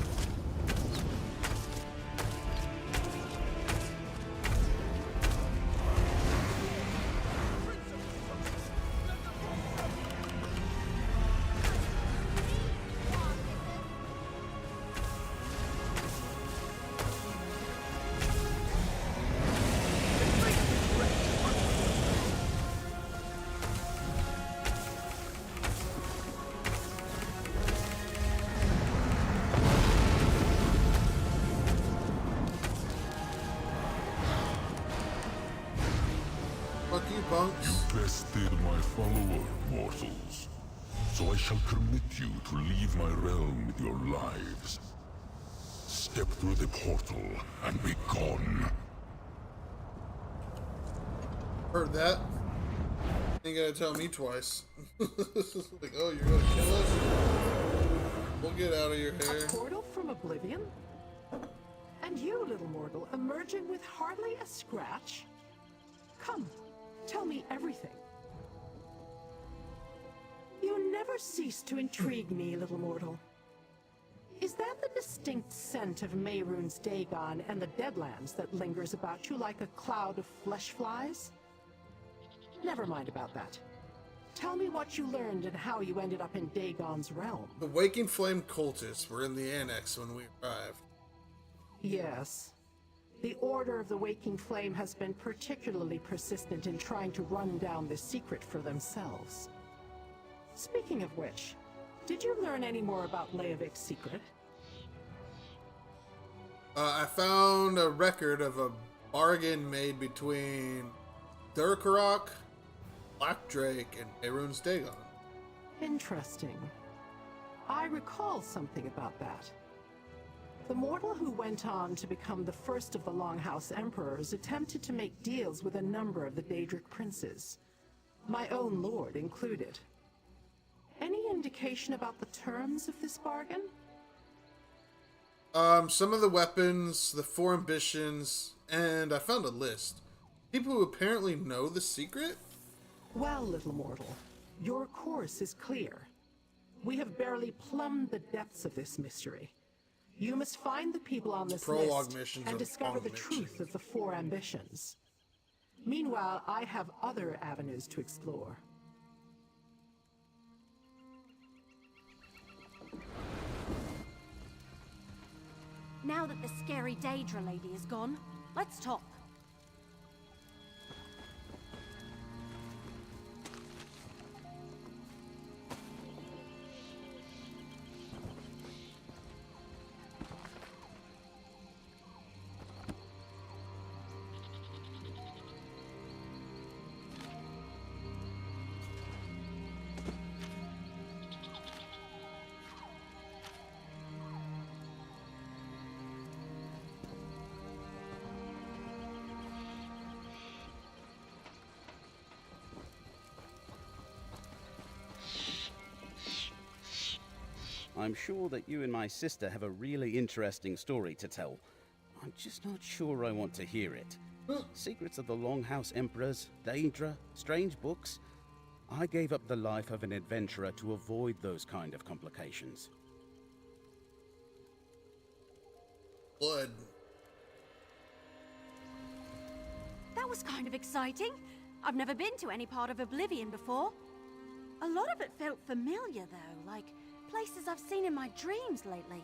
Fuck you, punks. You bested my follower, mortals. So I shall permit you to leave my realm with your lives. Step through the portal and be gone. Heard that. Ain't gotta tell me twice. Like, oh, you're gonna kill us? We'll get out of your hair. A portal from Oblivion? And you, little mortal, emerging with hardly a scratch? Come, tell me everything. You never cease to intrigue me, little mortal. Is that the distinct scent of Mehrunes Dagon and the Deadlands that lingers about you like a cloud of flesh flies? Never mind about that. Tell me what you learned and how you ended up in Dagon's realm. The Waking Flame cultists were in the annex when we arrived. Yes. The Order of the Waking Flame has been particularly persistent in trying to run down the secret for themselves. Speaking of which, did you learn any more about Leovik's secret? I found a record of a bargain made between Durkarok, Black Drake, and Mehrunes Dagon. Interesting. I recall something about that. The mortal who went on to become the first of the Longhouse Emperors attempted to make deals with a number of the Daedric princes, my own lord included. Any indication about the terms of this bargain? Some of the weapons, the 4 ambitions, and I found a list. People who apparently know the secret? Well, little mortal, your course is clear. We have barely plumbed the depths of this mystery. You must find the people on this list and discover the truth of the 4 ambitions. Meanwhile, I have other avenues to explore. Now that the scary Daedra lady is gone, let's talk. I'm sure that you and my sister have a really interesting story to tell. I'm just not sure I want to hear it. Secrets of the Longhouse Emperors, Daedra, strange books. I gave up the life of an adventurer to avoid those kind of complications. Blood. That was kind of exciting. I've never been to any part of Oblivion before. A lot of it felt familiar, though, like places I've seen in my dreams lately.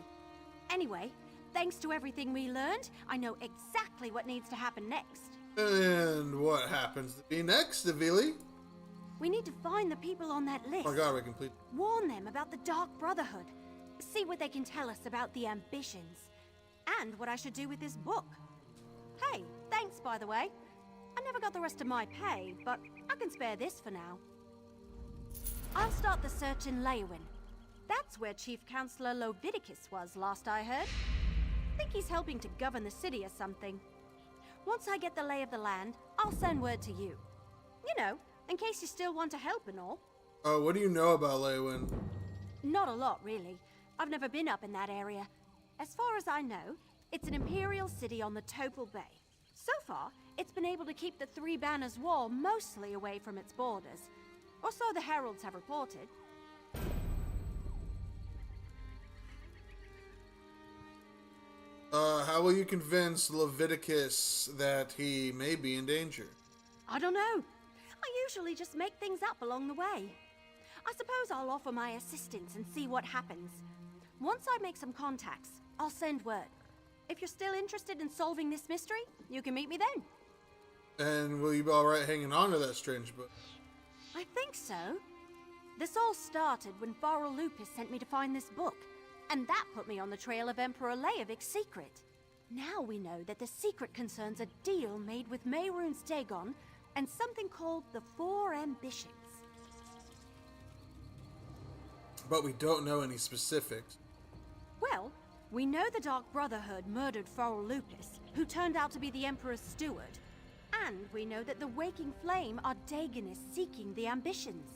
Anyway, thanks to everything we learned, I know exactly what needs to happen next. And what happens to be next, Avili? We need to find the people on that list. Oh my god, we complete. Warn them about the Dark Brotherhood. See what they can tell us about the ambitions. And what I should do with this book. Hey, thanks, by the way. I never got the rest of my pay, but I can spare this for now. I'll start the search in Leowin. That's where Chief Counselor Lovidicus was, last I heard. think he's helping to govern the city or something. Once I get the lay of the land, I'll send word to you. You know, in case you still want to help and all. What do you know about Leywin? Not a lot, really. I've never been up in that area. As far as I know, it's an imperial city on the Topal Bay. So far, it's been able to keep the Three Banners Wall mostly away from its borders. Or so the heralds have reported. How will you convince Leviticus that he may be in danger? I don't know. I usually just make things up along the way. I suppose I'll offer my assistance and see what happens. Once I make some contacts, I'll send word. If you're still interested in solving this mystery, you can meet me then. And will you be alright hanging on to that strange book? I think so. This all started when Varl Lupus sent me to find this book, and that put me on the trail of Emperor Leovic's secret. Now we know that the secret concerns a deal made with Mehrunes Dagon and something called the Four Ambitions. But we don't know any specifics. Well, we know the Dark Brotherhood murdered Varl Lupus, who turned out to be the Emperor's steward. And we know that the Waking Flame are Dagonists seeking the Ambitions.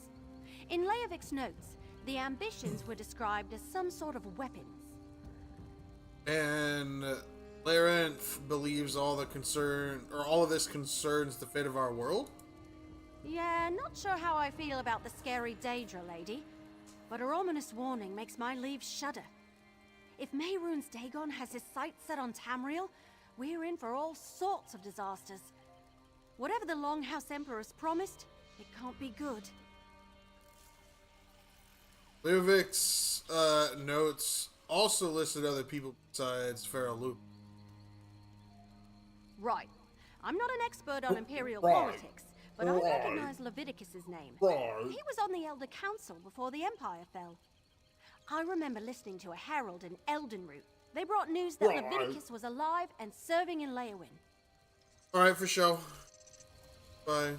In Leovic's notes, the Ambitions were described as some sort of weapons. And Larenth believes all of this concerns the fate of our world? Yeah, not sure how I feel about the scary Daedra lady, but her ominous warning makes my leaves shudder. If Mehrunes Dagon has his sights set on Tamriel, we're in for all sorts of disasters. Whatever the Longhouse Emperor's promised, it can't be good. Leovic's notes also listed other people besides Varl Lupus. Right. I'm not an expert on Imperial politics, but I recognize Leviticus's name. He was on the Elder Council before the Empire fell. I remember listening to a herald in Eldenroot. They brought news that Leviticus was alive and serving in Leywin. Alright, for sure. Bye.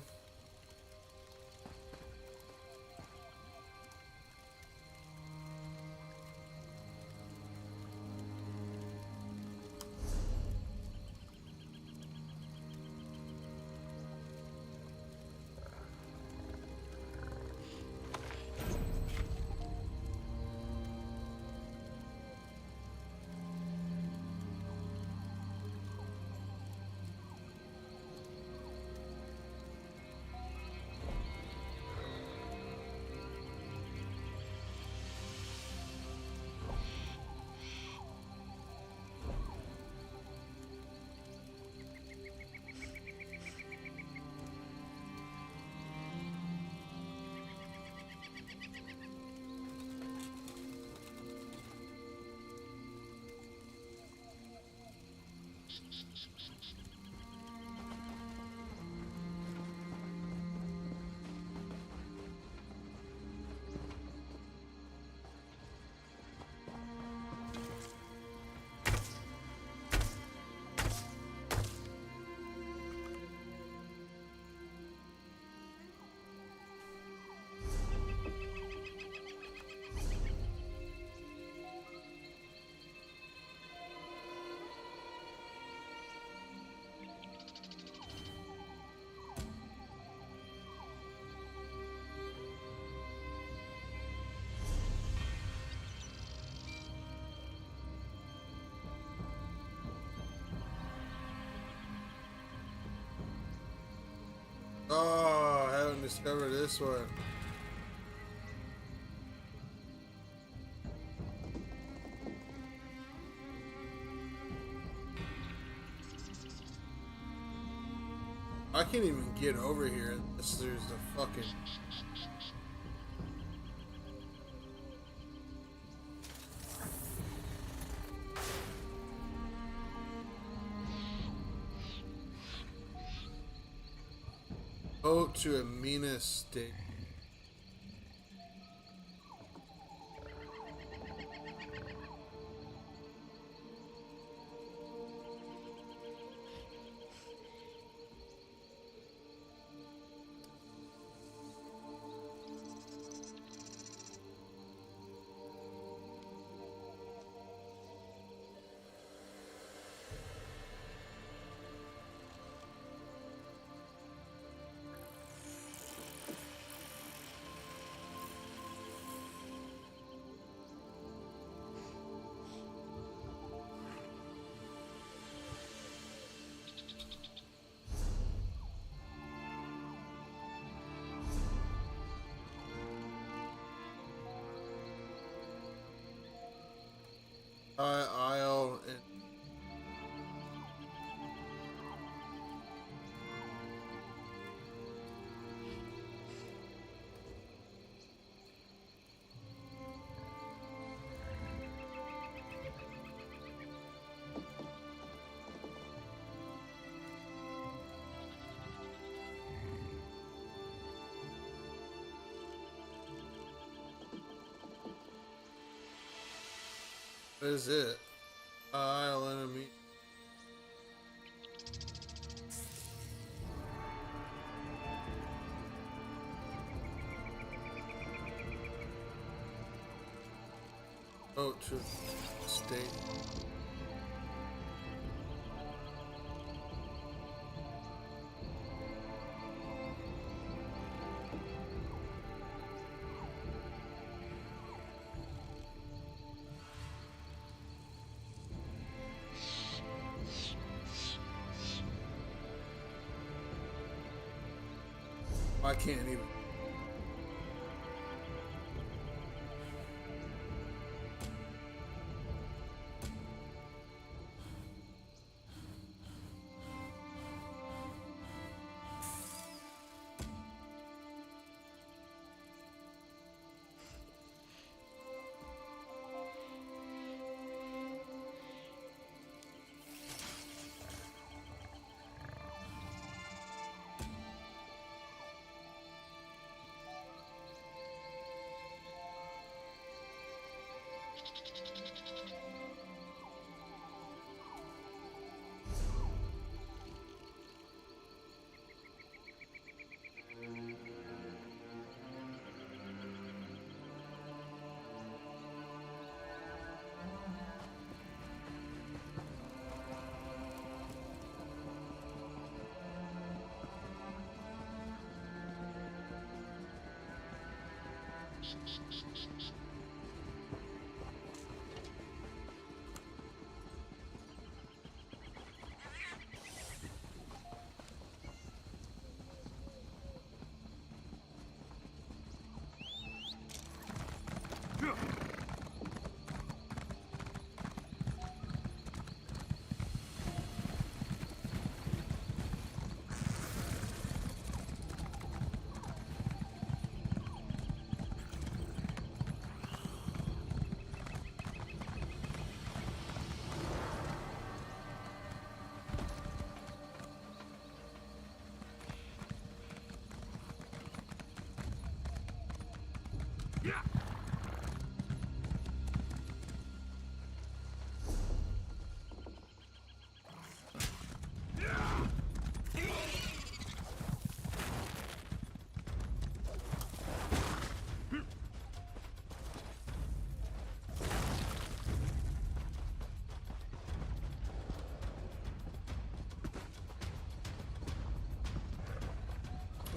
Oh, I haven't discovered this one. I can't even get over here unless there's a fucking... Oh, to a Minas state. Isle and what is it? Isle enemy. Oh, to state. I can't even.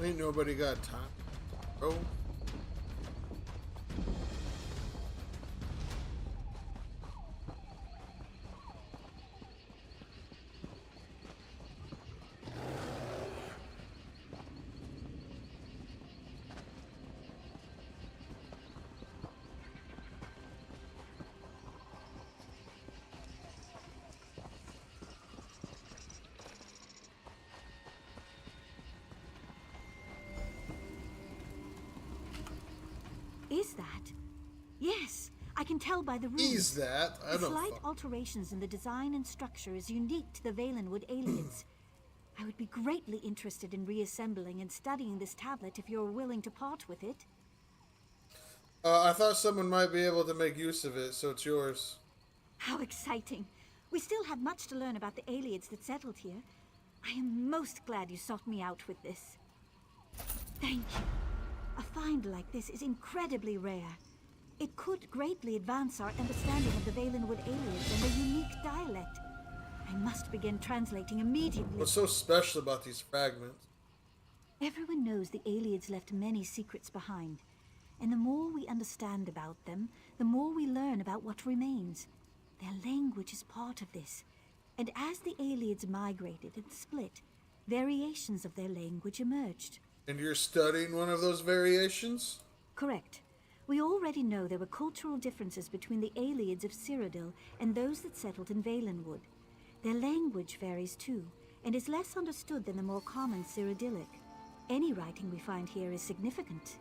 Ain't nobody got time, bro. Is that? Yes, I can tell by the runes. Is that? I the don't slight fuck. alterations in the design and structure is unique to the Valenwood aliens. I would be greatly interested in reassembling and studying this tablet if you're willing to part with it. I thought someone might be able to make use of it, so it's yours. How exciting. We still have much to learn about the aliens that settled here. I am most glad you sought me out with this. Thank you. A find like this is incredibly rare. It could greatly advance our understanding of the Valenwood aliens and their unique dialect. I must begin translating immediately. What's so special about these fragments? Everyone knows the aliens left many secrets behind. And the more we understand about them, the more we learn about what remains. Their language is part of this. And as the aliens migrated and split, variations of their language emerged. And you're studying one of those variations? Correct. We already know there were cultural differences between the Aelids of Cyrodiil and those that settled in Valenwood. Their language varies too, and is less understood than the more common Cyrodiilic. Any writing we find here is significant.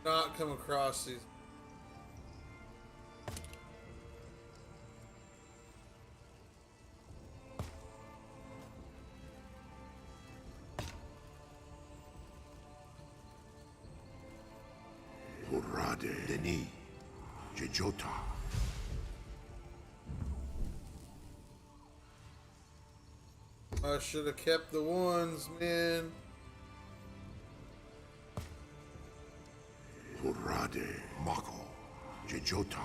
Not come across these. Urade, Denis, Jejota. I should have kept the ones, man. Urade, Mako, Jejota.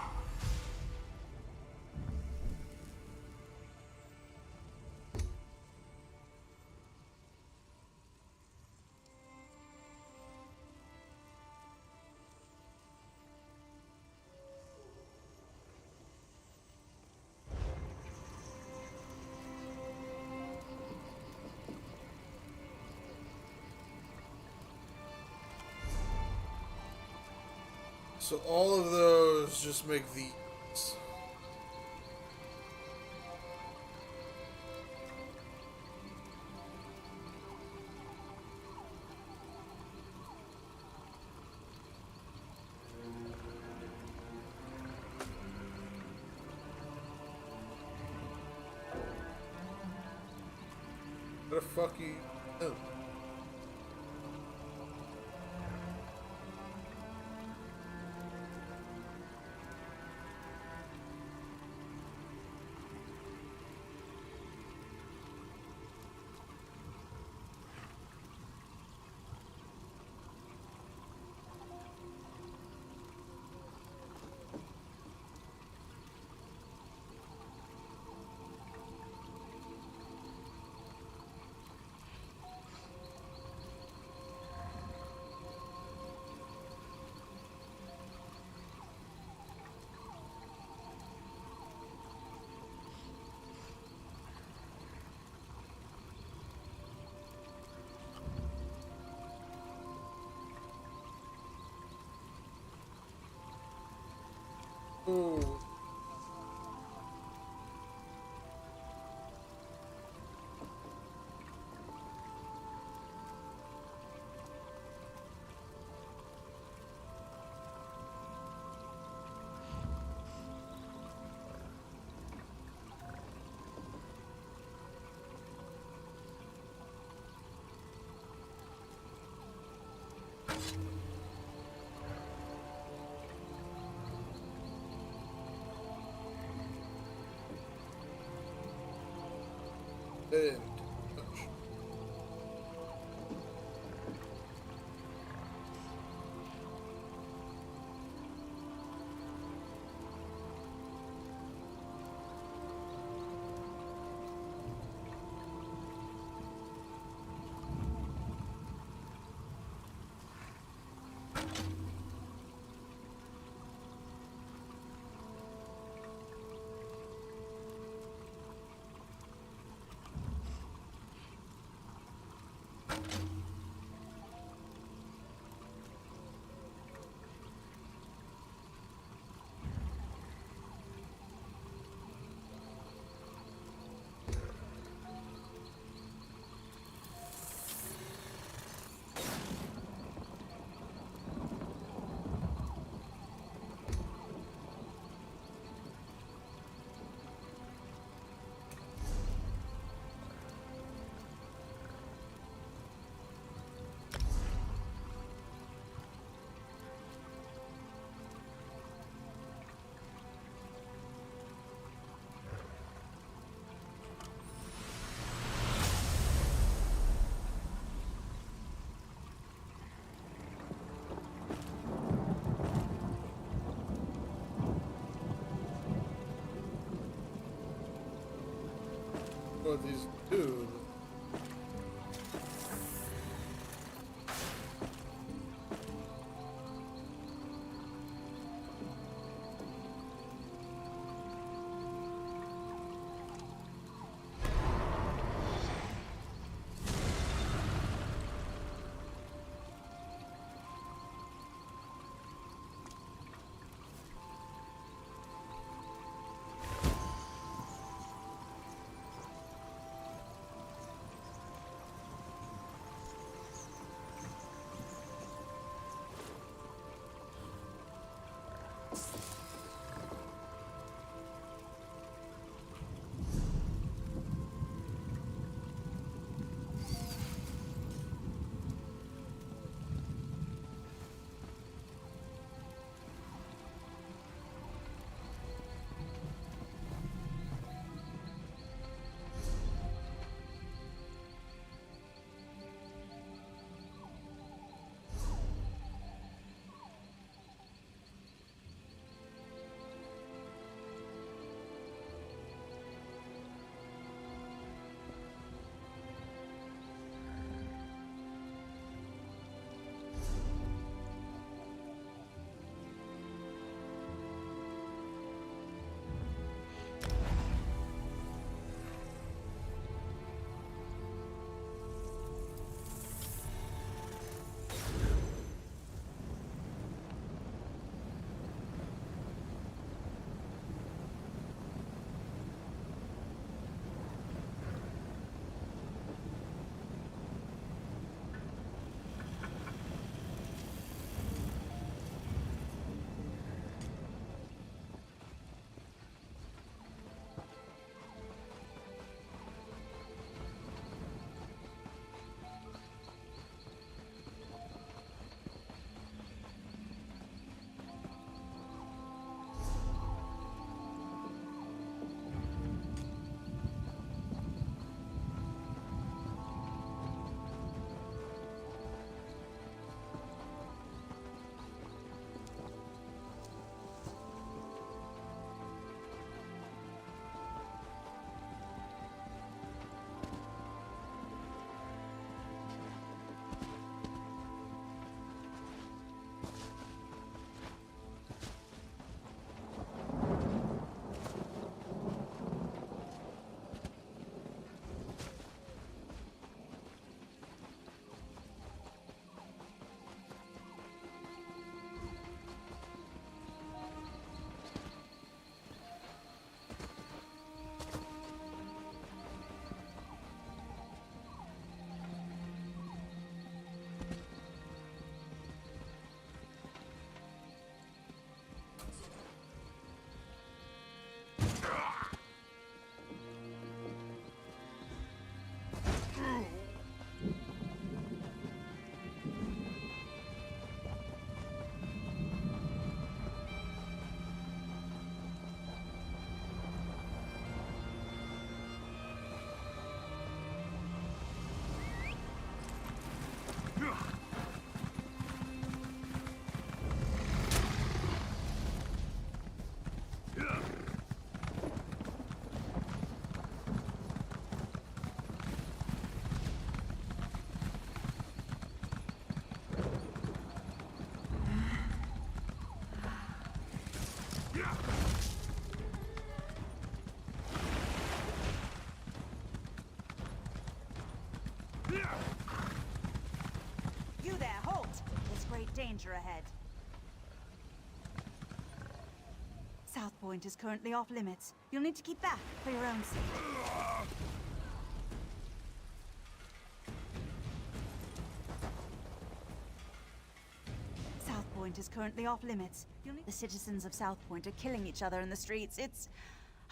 So all of those just make these. What the fuck you? Oh. Ooh. And touch. What these do? You there, halt! There's great danger ahead. South Point is currently off limits. You'll need to keep back for your own safety. South Point is currently off limits. The citizens of South Point are killing each other in the streets.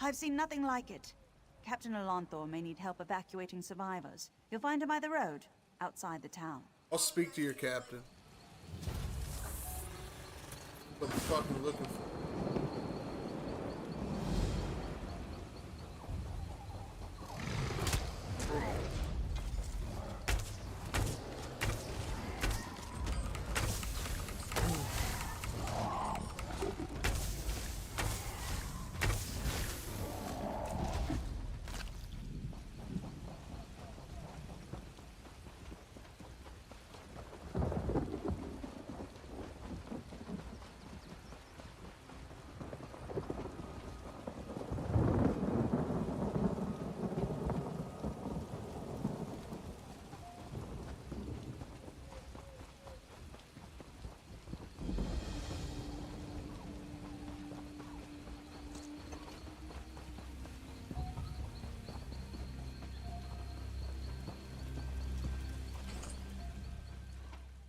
I've seen nothing like it. Captain Alonthor may need help evacuating survivors. You'll find him by the road, outside the town. I'll speak to your captain. What the fuck am I looking for?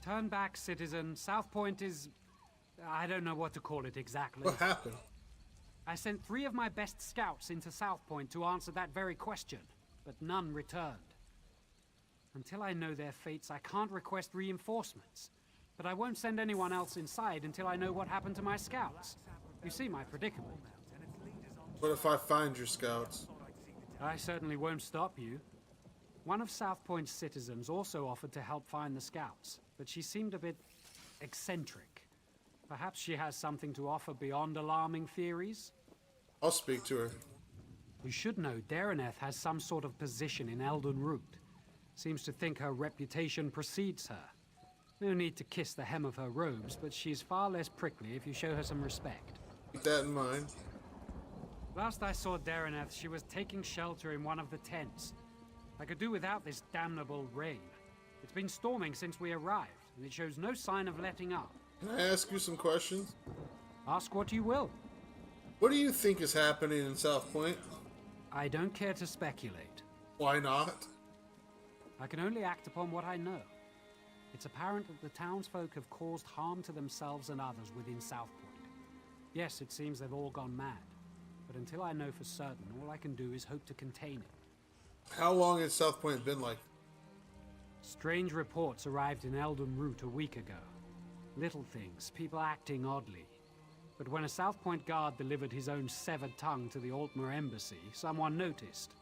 Turn back, citizen. South Point is... I don't know what to call it exactly. What happened? I sent 3 of my best scouts into South Point to answer that very question, but none returned. Until I know their fates, I can't request reinforcements. But I won't send anyone else inside until I know what happened to my scouts. You see my predicament. What if I find your scouts? I certainly won't stop you. One of South Point's citizens also offered to help find the scouts, but she seemed a bit eccentric. Perhaps she has something to offer beyond alarming theories? I'll speak to her. You should know Dareneth has some sort of position in Elden Root. Seems to think her reputation precedes her. No need to kiss the hem of her robes, but she's far less prickly if you show her some respect. Keep that in mind. Last I saw Dareneth, she was taking shelter in one of the tents. I could do without this damnable rain. It's been storming since we arrived, and it shows no sign of letting up. Can I ask you some questions? Ask what you will. What do you think is happening in South Point? I don't care to speculate. Why not? I can only act upon what I know. It's apparent that the townsfolk have caused harm to themselves and others within South Point. Yes, it seems they've all gone mad. But until I know for certain, all I can do is hope to contain it. How long has South Point been like? Strange reports arrived in Elden Root a week ago. Little things, people acting oddly. But when a South Point guard delivered his own severed tongue to the Altmer embassy, someone noticed.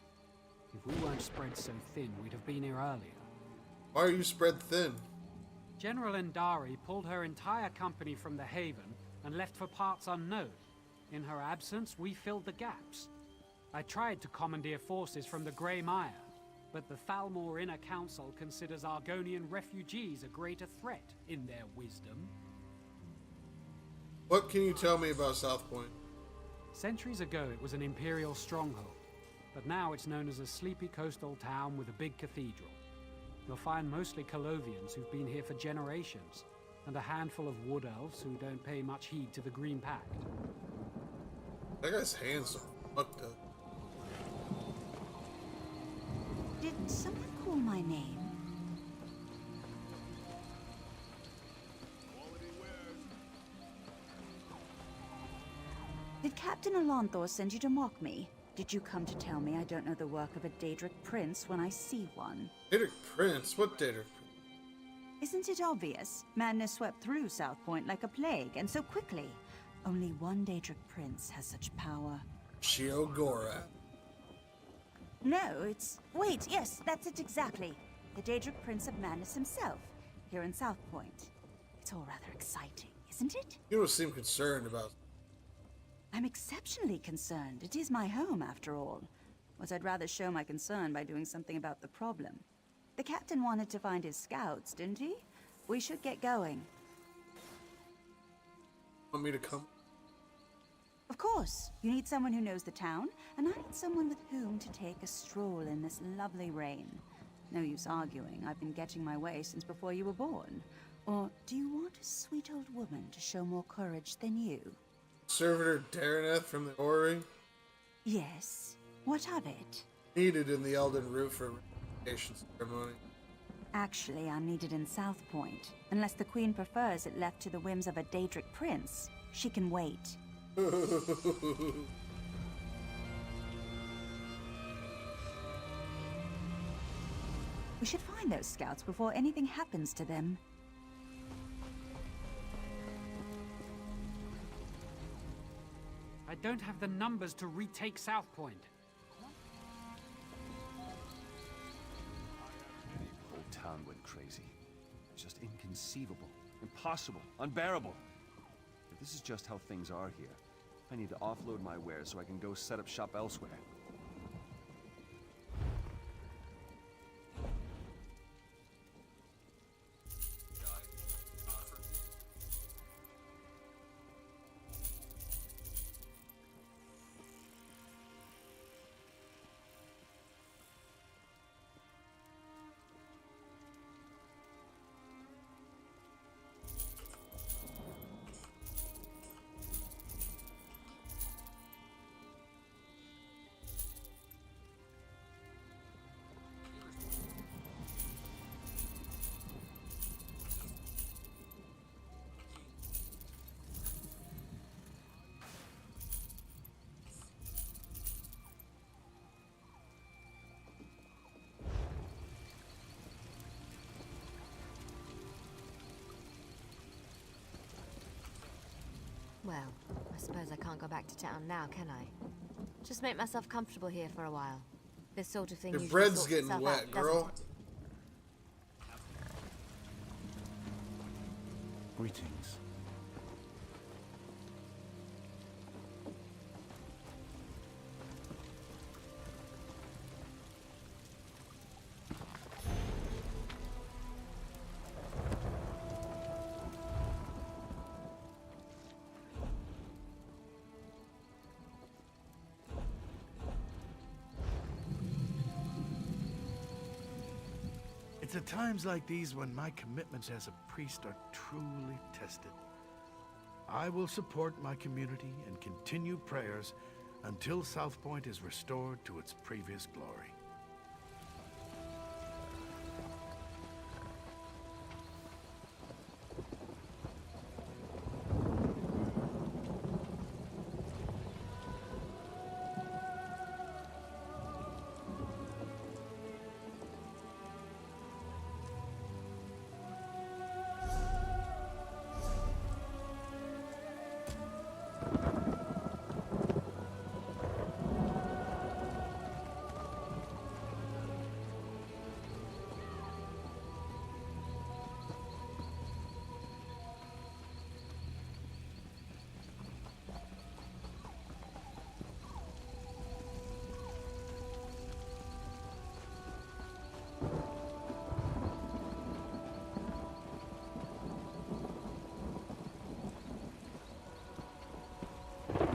If we weren't spread so thin, we'd have been here earlier. Why are you spread thin? General Endari pulled her entire company from the Haven and left for parts unknown. In her absence, we filled the gaps. I tried to commandeer forces from the Grey Mire, but the Thalmor Inner Council considers Argonian refugees a greater threat in their wisdom. What can you tell me about South Point? Centuries ago, it was an imperial stronghold, but now it's known as a sleepy coastal town with a big cathedral. You'll find mostly Colovians who've been here for generations, and a handful of wood elves who don't pay much heed to the Green Pact. That guy's hands are fucked up. Did someone call my name? Did Captain Alonthor send you to mock me? Did you come to tell me I don't know the work of a Daedric Prince when I see one? Daedric Prince? What Daedric? Isn't it obvious? Madness swept through South Point like a plague, and so quickly. Only one Daedric Prince has such power. Sheogorath. No, it's... Wait, yes, that's it exactly. The Daedric Prince of Madness himself, here in South Point. It's all rather exciting, isn't it? You don't seem concerned about... I'm exceptionally concerned. It is my home, after all. But I'd rather show my concern by doing something about the problem. The captain wanted to find his scouts, didn't he? We should get going. Want me to come? Of course. You need someone who knows the town, and I need someone with whom to take a stroll in this lovely rain. No use arguing. I've been getting my way since before you were born. Or do you want a sweet old woman to show more courage than you? Servitor Dareneth from the Orrery? Yes. What of it? Needed in the Elden Root for a reunification ceremony. Actually, I'm needed in South Point. Unless the Queen prefers it left to the whims of a Daedric Prince. She can wait. We should find those scouts before anything happens to them. I don't have the numbers to retake South Point. The whole town went crazy. It's just inconceivable, impossible, unbearable. If this is just how things are here, I need to offload my wares so I can go set up shop elsewhere. Well, I suppose I can't go back to town now, can I? Just make myself comfortable here for a while. This sort of thing Your usually bread's sorts getting itself wet, out, girl. doesn't it? Greetings. It's at times like these when my commitments as a priest are truly tested. I will support my community and continue prayers until South Point is restored to its previous glory.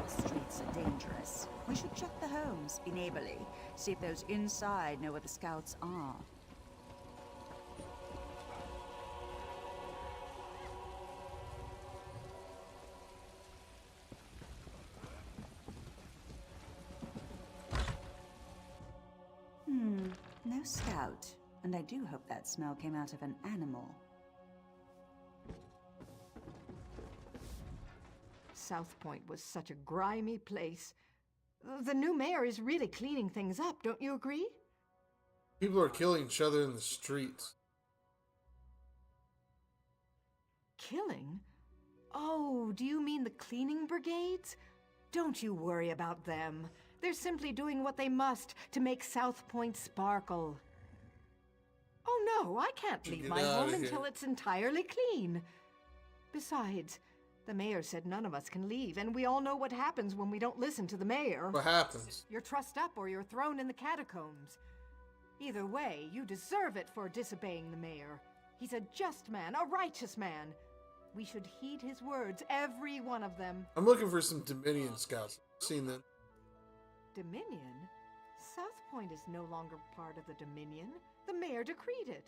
Streets are dangerous. We should check the homes, be neighborly, see if those inside know where the scouts are. No scout. And I do hope that smell came out of an animal. South Point was such a grimy place. The new mayor is really cleaning things up, don't you agree? People are killing each other in the streets. Killing? Oh, do you mean the cleaning brigades? Don't you worry about them. They're simply doing what they must to make South Point sparkle. Oh no, I can't leave my home until it's entirely clean. Besides, the mayor said none of us can leave, and we all know what happens when we don't listen to the mayor. What happens? You're trussed up or you're thrown in the catacombs. Either way, you deserve it for disobeying the mayor. He's a just man, a righteous man. We should heed his words, every one of them. I'm looking for some Dominion scouts. Seen them. Dominion? South Point is no longer part of the Dominion. The mayor decreed it.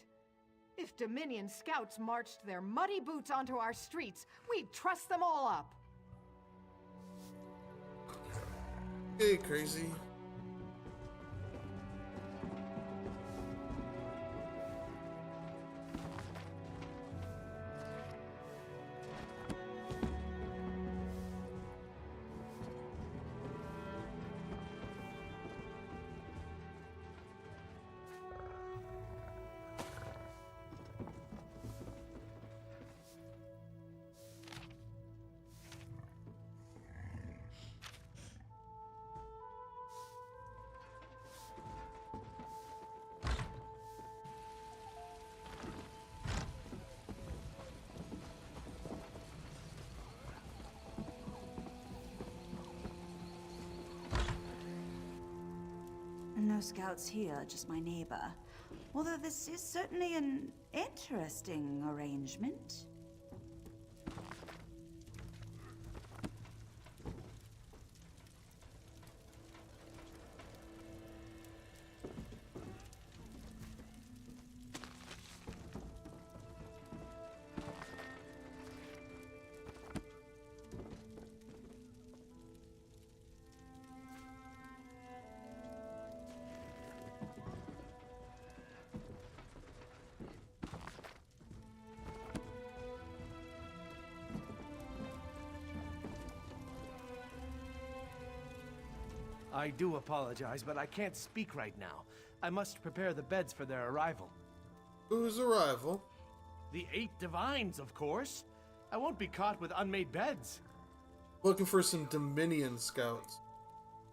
If Dominion scouts marched their muddy boots onto our streets, we'd truss them all up. Hey, crazy. No scouts here, just my neighbor. Although this is certainly an interesting arrangement. I do apologize, but I can't speak right now. I must prepare the beds for their arrival. Whose arrival? The 8 divines, of course. I won't be caught with unmade beds. Looking for some Dominion scouts.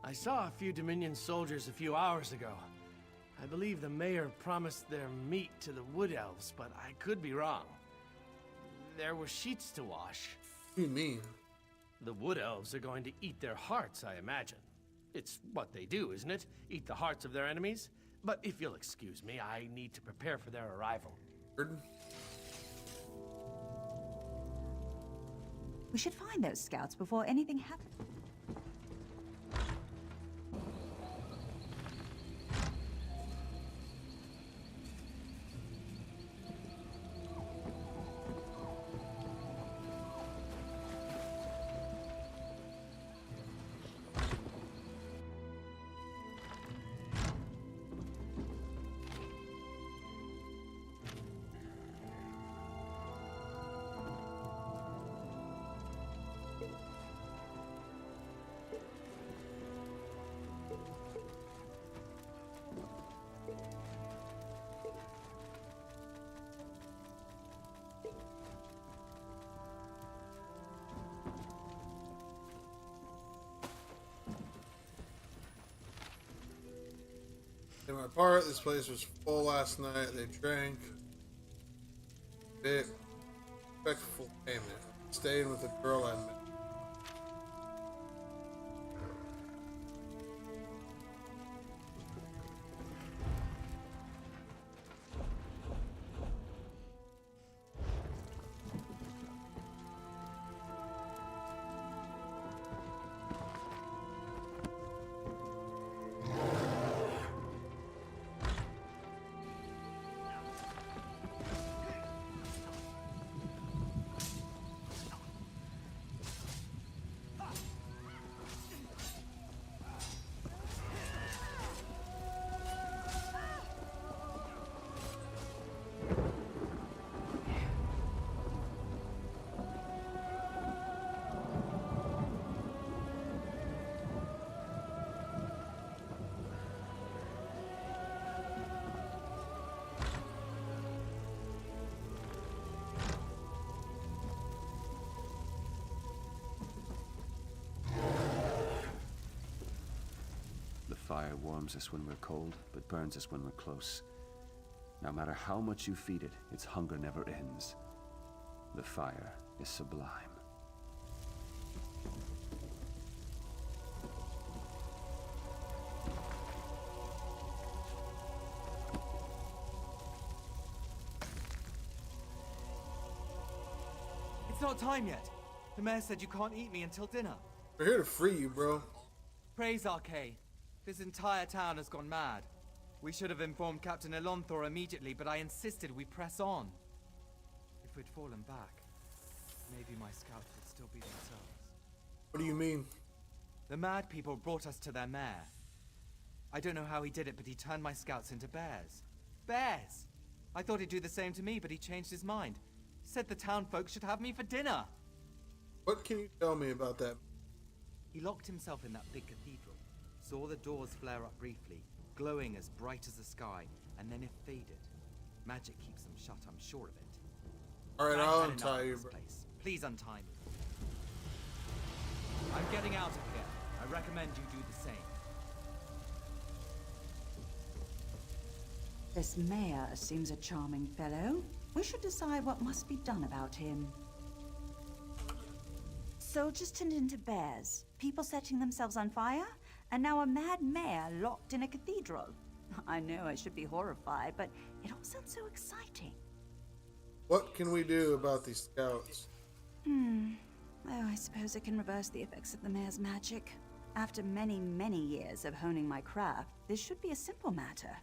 I saw a few Dominion soldiers a few hours ago. I believe the mayor promised their meat to the wood elves, but I could be wrong. There were sheets to wash. What do you mean? The wood elves are going to eat their hearts, I imagine. It's what they do, isn't it? Eat the hearts of their enemies? But if you'll excuse me, I need to prepare for their arrival. We should find those scouts before anything happens. In my part, this place was full last night. They drank. Bit. Respectful payment. Staying with a girl I met. Fire warms us when we're cold, but burns us when we're close. No matter how much you feed it, its hunger never ends. The fire is sublime. It's not time yet. The mayor said you can't eat me until dinner. We're here to free you, bro. Praise Arcade. This entire town has gone mad. We should have informed Captain Elonthor immediately, but I insisted we press on. If we'd fallen back, maybe my scouts would still be themselves. What do you mean? The mad people brought us to their mayor. I don't know how he did it, but he turned my scouts into bears. Bears! I thought he'd do the same to me, but he changed his mind. Said the town folks should have me for dinner. What can you tell me about that? He locked himself in that big cathedral, saw the doors flare up briefly, glowing as bright as the sky, and then it faded. Magic keeps them shut, I'm sure of it. Alright, I've I'll had enough untie of you, this bro. place. Please untie me. I'm getting out of here. I recommend you do the same. This mayor seems a charming fellow. We should decide what must be done about him. Soldiers turned into bears, people setting themselves on fire, and now a mad mayor locked in a cathedral. I know I should be horrified, but it all sounds so exciting. What can we do about these scouts? Oh, I suppose I can reverse the effects of the mayor's magic. After many, many years of honing my craft, this should be a simple matter.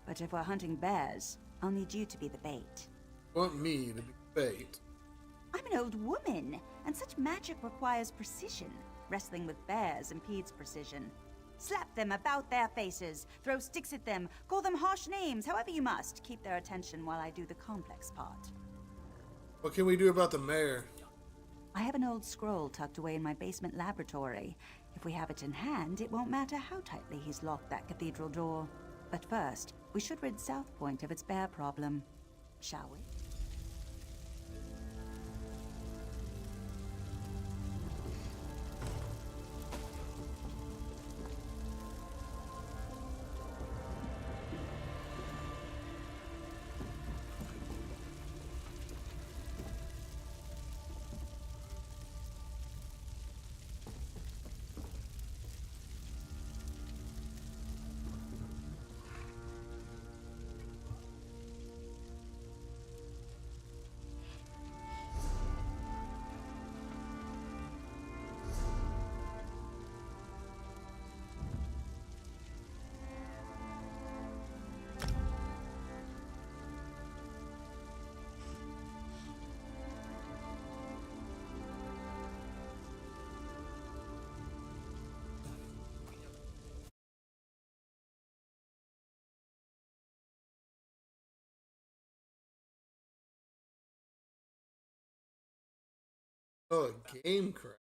But if we're hunting bears, I'll need you to be the bait. Want me to be bait? I'm an old woman, and such magic requires precision. Wrestling with bears impedes precision. Slap them about their faces, throw sticks at them, call them harsh names, however you must. Keep their attention while I do the complex part. What can we do about the mayor? I have an old scroll tucked away in my basement laboratory. If we have it in hand, it won't matter how tightly he's locked that cathedral door. But first, we should rid South Point of its bear problem. Shall we? Oh, a game crash.